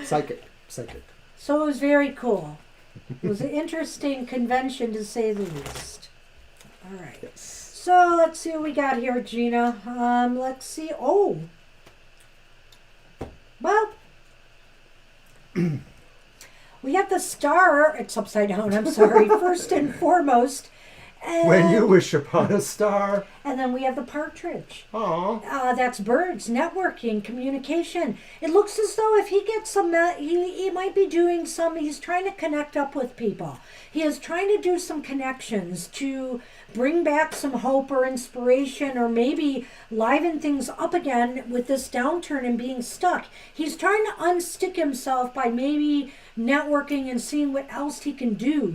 Psychic. So it was very cool. It was an interesting convention to say the least. All right. Yes. So let's see what we got here, Gina. Let's see. Oh. Well. We got the star. It's upside down. I'm sorry. First and foremost. And, When you wish upon a star. and then we have the partridge. Aw. That's birds, networking, communication. It looks as though if he gets some, he might be doing some, he's trying to connect up with people. He is trying to do some connections to bring back some hope or inspiration or maybe liven things up again with this downturn and being stuck. He's trying to unstick himself by maybe networking and seeing what else he can do,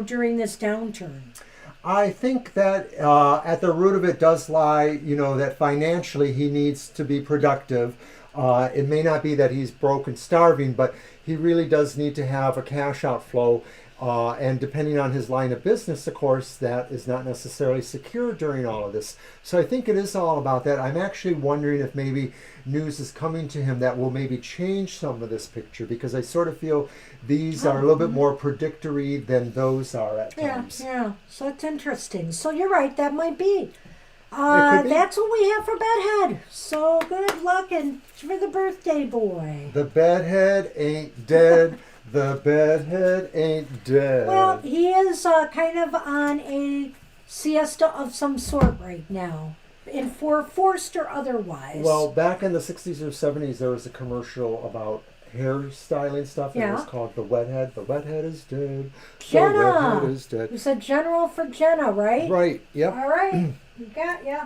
during this downturn. I think that at the root of it does lie, that financially he needs to be productive. It may not be that he's broke and starving, but he really does need to have a cash outflow. And depending on his line of business, of course, that is not necessarily secure during all of this. So I think it is all about that. I'm actually wondering if maybe news is coming to him that will maybe change some of this picture, because I sort of feel these are a little bit more predictory than those are at times. Yeah. So it's interesting. So you're right. That might be. It could be. That's what we have for Bedhead. So good luck and for the birthday boy. The bedhead ain't dead. The bedhead ain't dead. Well, he is kind of on a siesta of some sort right now, forced or otherwise. Well, back in the 60s or 70s, there was a commercial about hairstyling stuff, and it was called The Wet-Head. The wet-head is dead. Jenna. The wet-head is dead. You said general for Jenna, right? Right, yep. All right. You got ya.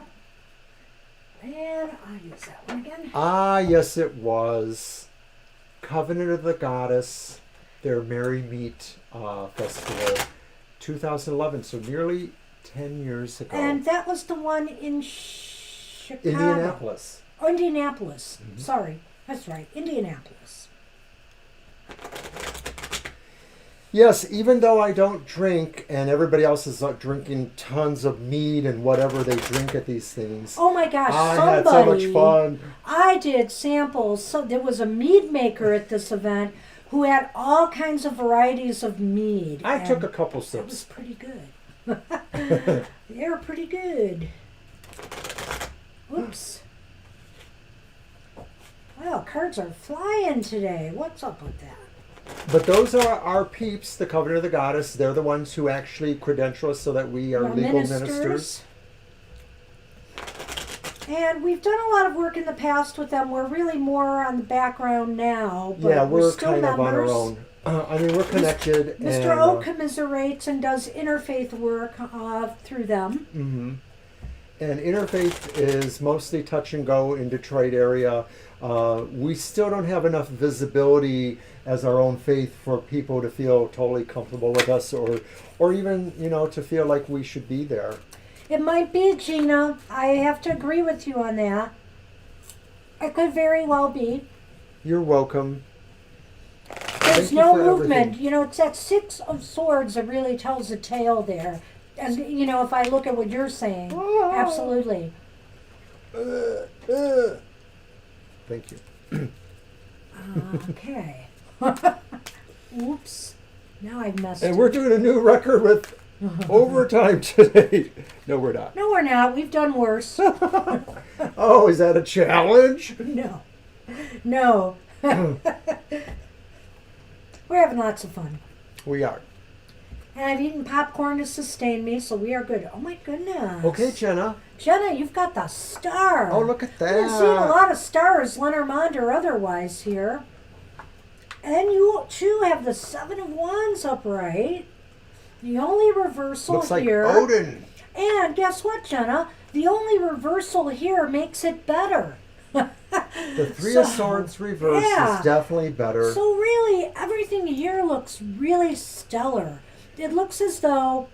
And I'll use that one again. Ah, yes, it was. Covenant of the Goddess, their Merry Meet Festival, 2011, so nearly 10 years ago. And that was the one in Chicago. Indianapolis. Oh, Indianapolis. Sorry. That's right. Indianapolis. Yes, even though I don't drink and everybody else is drinking tons of mead and whatever they drink at these things. Oh my gosh, I had so much fun. I did samples. So there was a mead maker at this event who had all kinds of varieties of mead. I and took a couple That was sips. pretty good. They were pretty good. Oops. Well, cards are flying today. What's up with that? But those are our peeps, the Covenant of the Goddess. They're the ones who actually credential us so that we are Our legal ministers. And we've done a lot of work in the past with them. We're really more on the background now. But Yeah, we're still kind of on our members. own. I mean, we're connected. Mr. And, O commiserates and does interfaith work through them. Mm-hmm. And interfaith is mostly touch and go in Detroit area. We still don't have enough visibility as our own faith for people to feel totally comfortable with us, or even to feel like we should be there. It might be, Gina. I have to agree with you on that. It could very well be. You're welcome. There's Thank you no for movement. everything. It's that Six of Swords that really tells the tale there. As if I look at what you're saying, absolutely. Thank you. Okay. Oops. Now I've messed And up. we're doing a new record with overtime today. No, we're not. No, we're not. We've done worse. Oh, is that a challenge? No. No. We're having lots of fun. We are. And I've eaten popcorn to sustain me, so we are good. Oh my goodness. Okay, Jenna. Jenna, you've got the star. Oh, look at that. I've seen a lot of stars, Lenormand or otherwise here. And then you too have the Seven of Wands upright. The only reversal Looks like here. Odin. And guess what, Jenna? The only reversal here makes it better. The Three of Swords reverse is definitely better. So really, everything here looks really stellar. It looks as though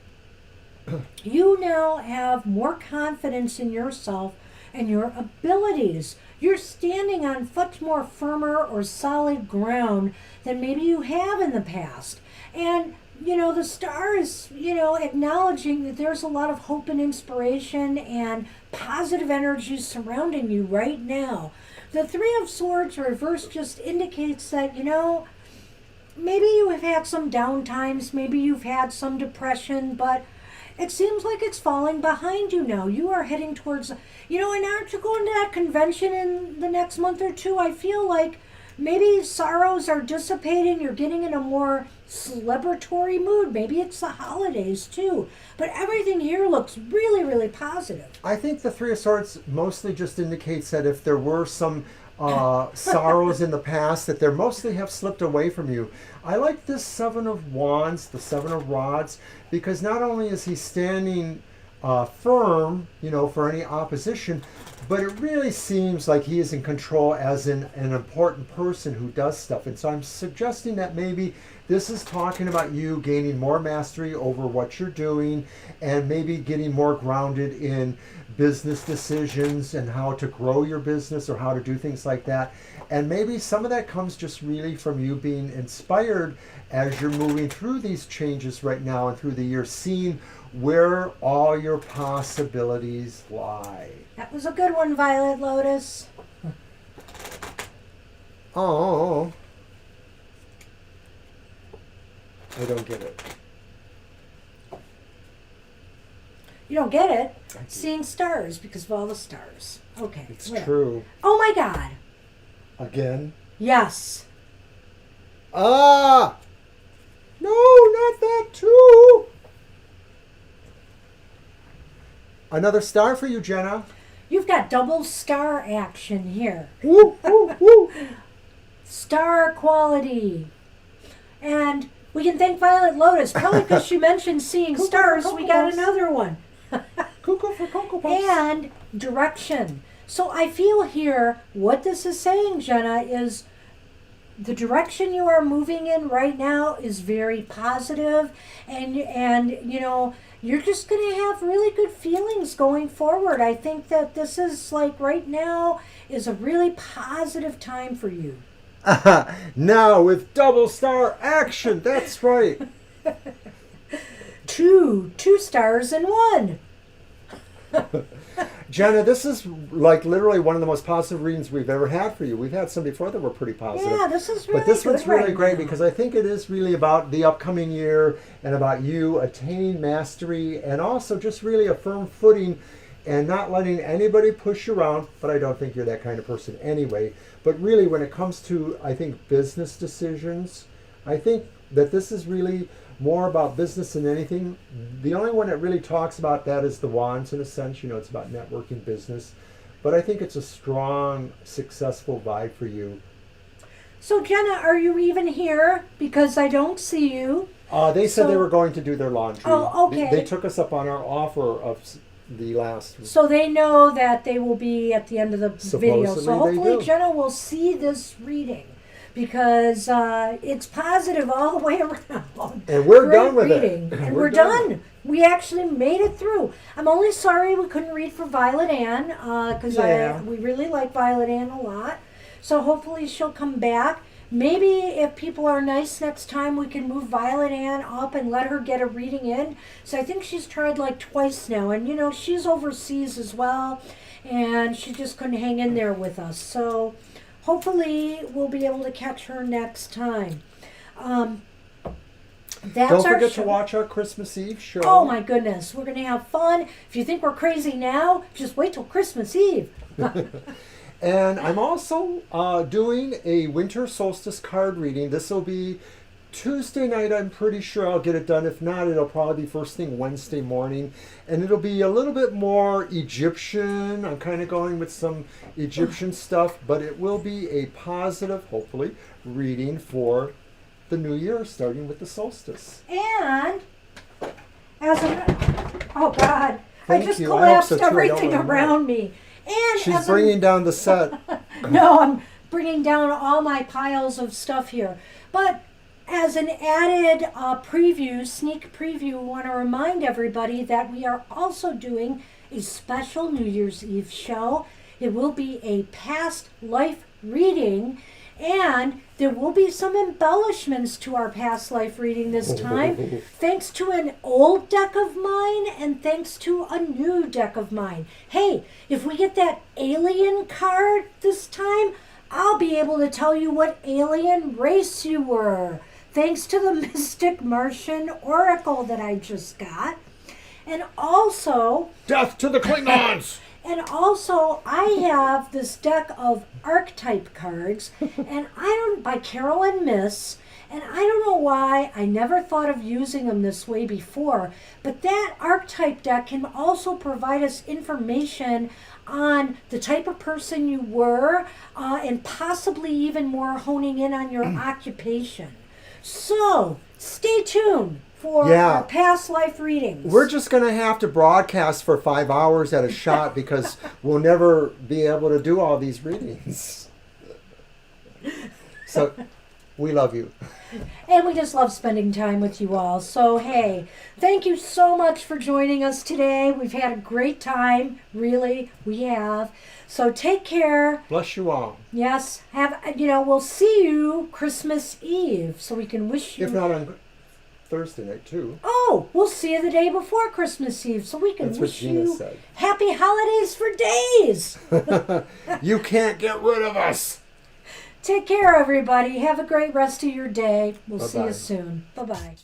you now have more confidence in yourself and your abilities. You're standing on much more firmer or solid ground than maybe you have in the past. And, the star is, acknowledging that there's a lot of hope and inspiration and positive energy surrounding you right now. The Three of Swords reverse just indicates that, maybe you have had some down times, maybe you've had some depression, but it seems like it's falling behind you now. You are heading towards, and aren't you going to that convention in the next month or two? I feel like maybe sorrows are dissipating. You're getting in a more celebratory mood. Maybe it's the holidays too. But everything here looks really, really positive. I think the Three of Swords mostly just indicates that if there were some sorrows in the past, that they mostly have slipped away from you. I like this Seven of Wands, the Seven of Rods, because not only is he standing firm, for any opposition, but it really seems like he is in control as an important person who does stuff. And so I'm suggesting that maybe this is talking about you gaining more mastery over what you're doing and maybe getting more grounded in business decisions and how to grow your business or how to do things like that. And maybe some of that comes just really from you being inspired as you're moving through these changes right now and through the year, seeing where all your possibilities lie. That was a good one, Violet Lotus. Oh, I don't get it. You don't get it? Seeing stars because of all the stars. Okay. It's true. Oh my God. Again? Yes. Ah! No, not that too! Another star for you, Jenna. You've got double star action here. Woo, woo, woo. Star quality. And we can thank Violet Lotus. Probably because she mentioned seeing stars, we got another one. Cuckoo for Cocoa Puffs. And direction. So I feel here, what this is saying, Jenna, is the direction you are moving in right now is very positive, and you're just going to have really good feelings going forward. I think that this is like right now is a really positive time for you. Now with double star action, that's right. Two stars in one. Jenna, this is like literally one of the most positive readings we've ever had for you. We've had some before that were pretty positive. Yeah, this is really But this one's really right great now. because I think it is really about the upcoming year and about you attaining mastery and also just really a firm footing and not letting anybody push you around. But I don't think you're that kind of person anyway. But really when it comes to, I think, business decisions, I think that this is really more about business than anything. The only one that really talks about that is the Wands in a sense. It's about networking business. But I think it's a strong, successful vibe for you. So Jenna, are you even here? Because I don't see you. They said they were going to do their laundry. Oh, okay. They took us up on our offer of the last. So they know that they will be at the end of the video. So Supposedly they hopefully do. Jenna will see this reading. Because it's positive all the way around. And we're Great done with reading. it. And we're done. We actually made it through. I'm only sorry we couldn't read for Violet Ann because we really like Violet Ann a lot. So hopefully she'll come back. Maybe if people are nice next time, we can move Violet Ann up and let her get a reading in. So I think she's tried like twice now. And, she's overseas as well. And she just couldn't hang in there with us. So hopefully we'll be able to catch her next time. That's Don't our forget show. to watch our Christmas Eve show. Oh my goodness, we're going to have fun. If you think we're crazy now, just wait till Christmas Eve. And I'm also doing a winter solstice card reading. This will be Tuesday night. I'm pretty sure I'll get it done. If not, it'll probably be first thing Wednesday morning. And it'll be a little bit more Egyptian. I'm kind of going with some Egyptian stuff. But it will be a positive, hopefully, reading for the new year, starting with the solstice. And oh God, Thank I just you. I hope collapsed so, too. I don't everything wanna know. around me. And She's bringing down the set. No, I'm bringing down all my piles of stuff here. But as an added sneak preview, I want to remind everybody that we are also doing a special New Year's Eve show. It will be a past life reading, and there will be some embellishments to our past life reading this time, thanks to an old deck of mine and thanks to a new deck of mine. Hey, if we get that alien card this time, I'll be able to tell you what alien race you were, thanks to the Mystic Martian Oracle that I just got. And also, Death to the Klingons! And also, I have this deck of archetype cards, and by Carol and Miss, and I don't know why I never thought of using them this way before, but that archetype deck can also provide us information on the type of person you were, and possibly even more honing in on your occupation. So, stay tuned for our past life readings. We're just going to have to broadcast for 5 hours at a shot because we'll never be able to do all these readings. So, we love you. And we just love spending time with you all. So, hey, thank you so much for joining us today. We've had a great time. Really, we have. So take care. Bless you all. Yes. We'll see you Christmas Eve. So we can wish you. If not on Thursday night, too. Oh, we'll see you the day before Christmas Eve. So we can wish you happy holidays for days. You can't get rid of us. Take care, everybody. Have a great rest of your day. We'll see you soon. Bye-bye.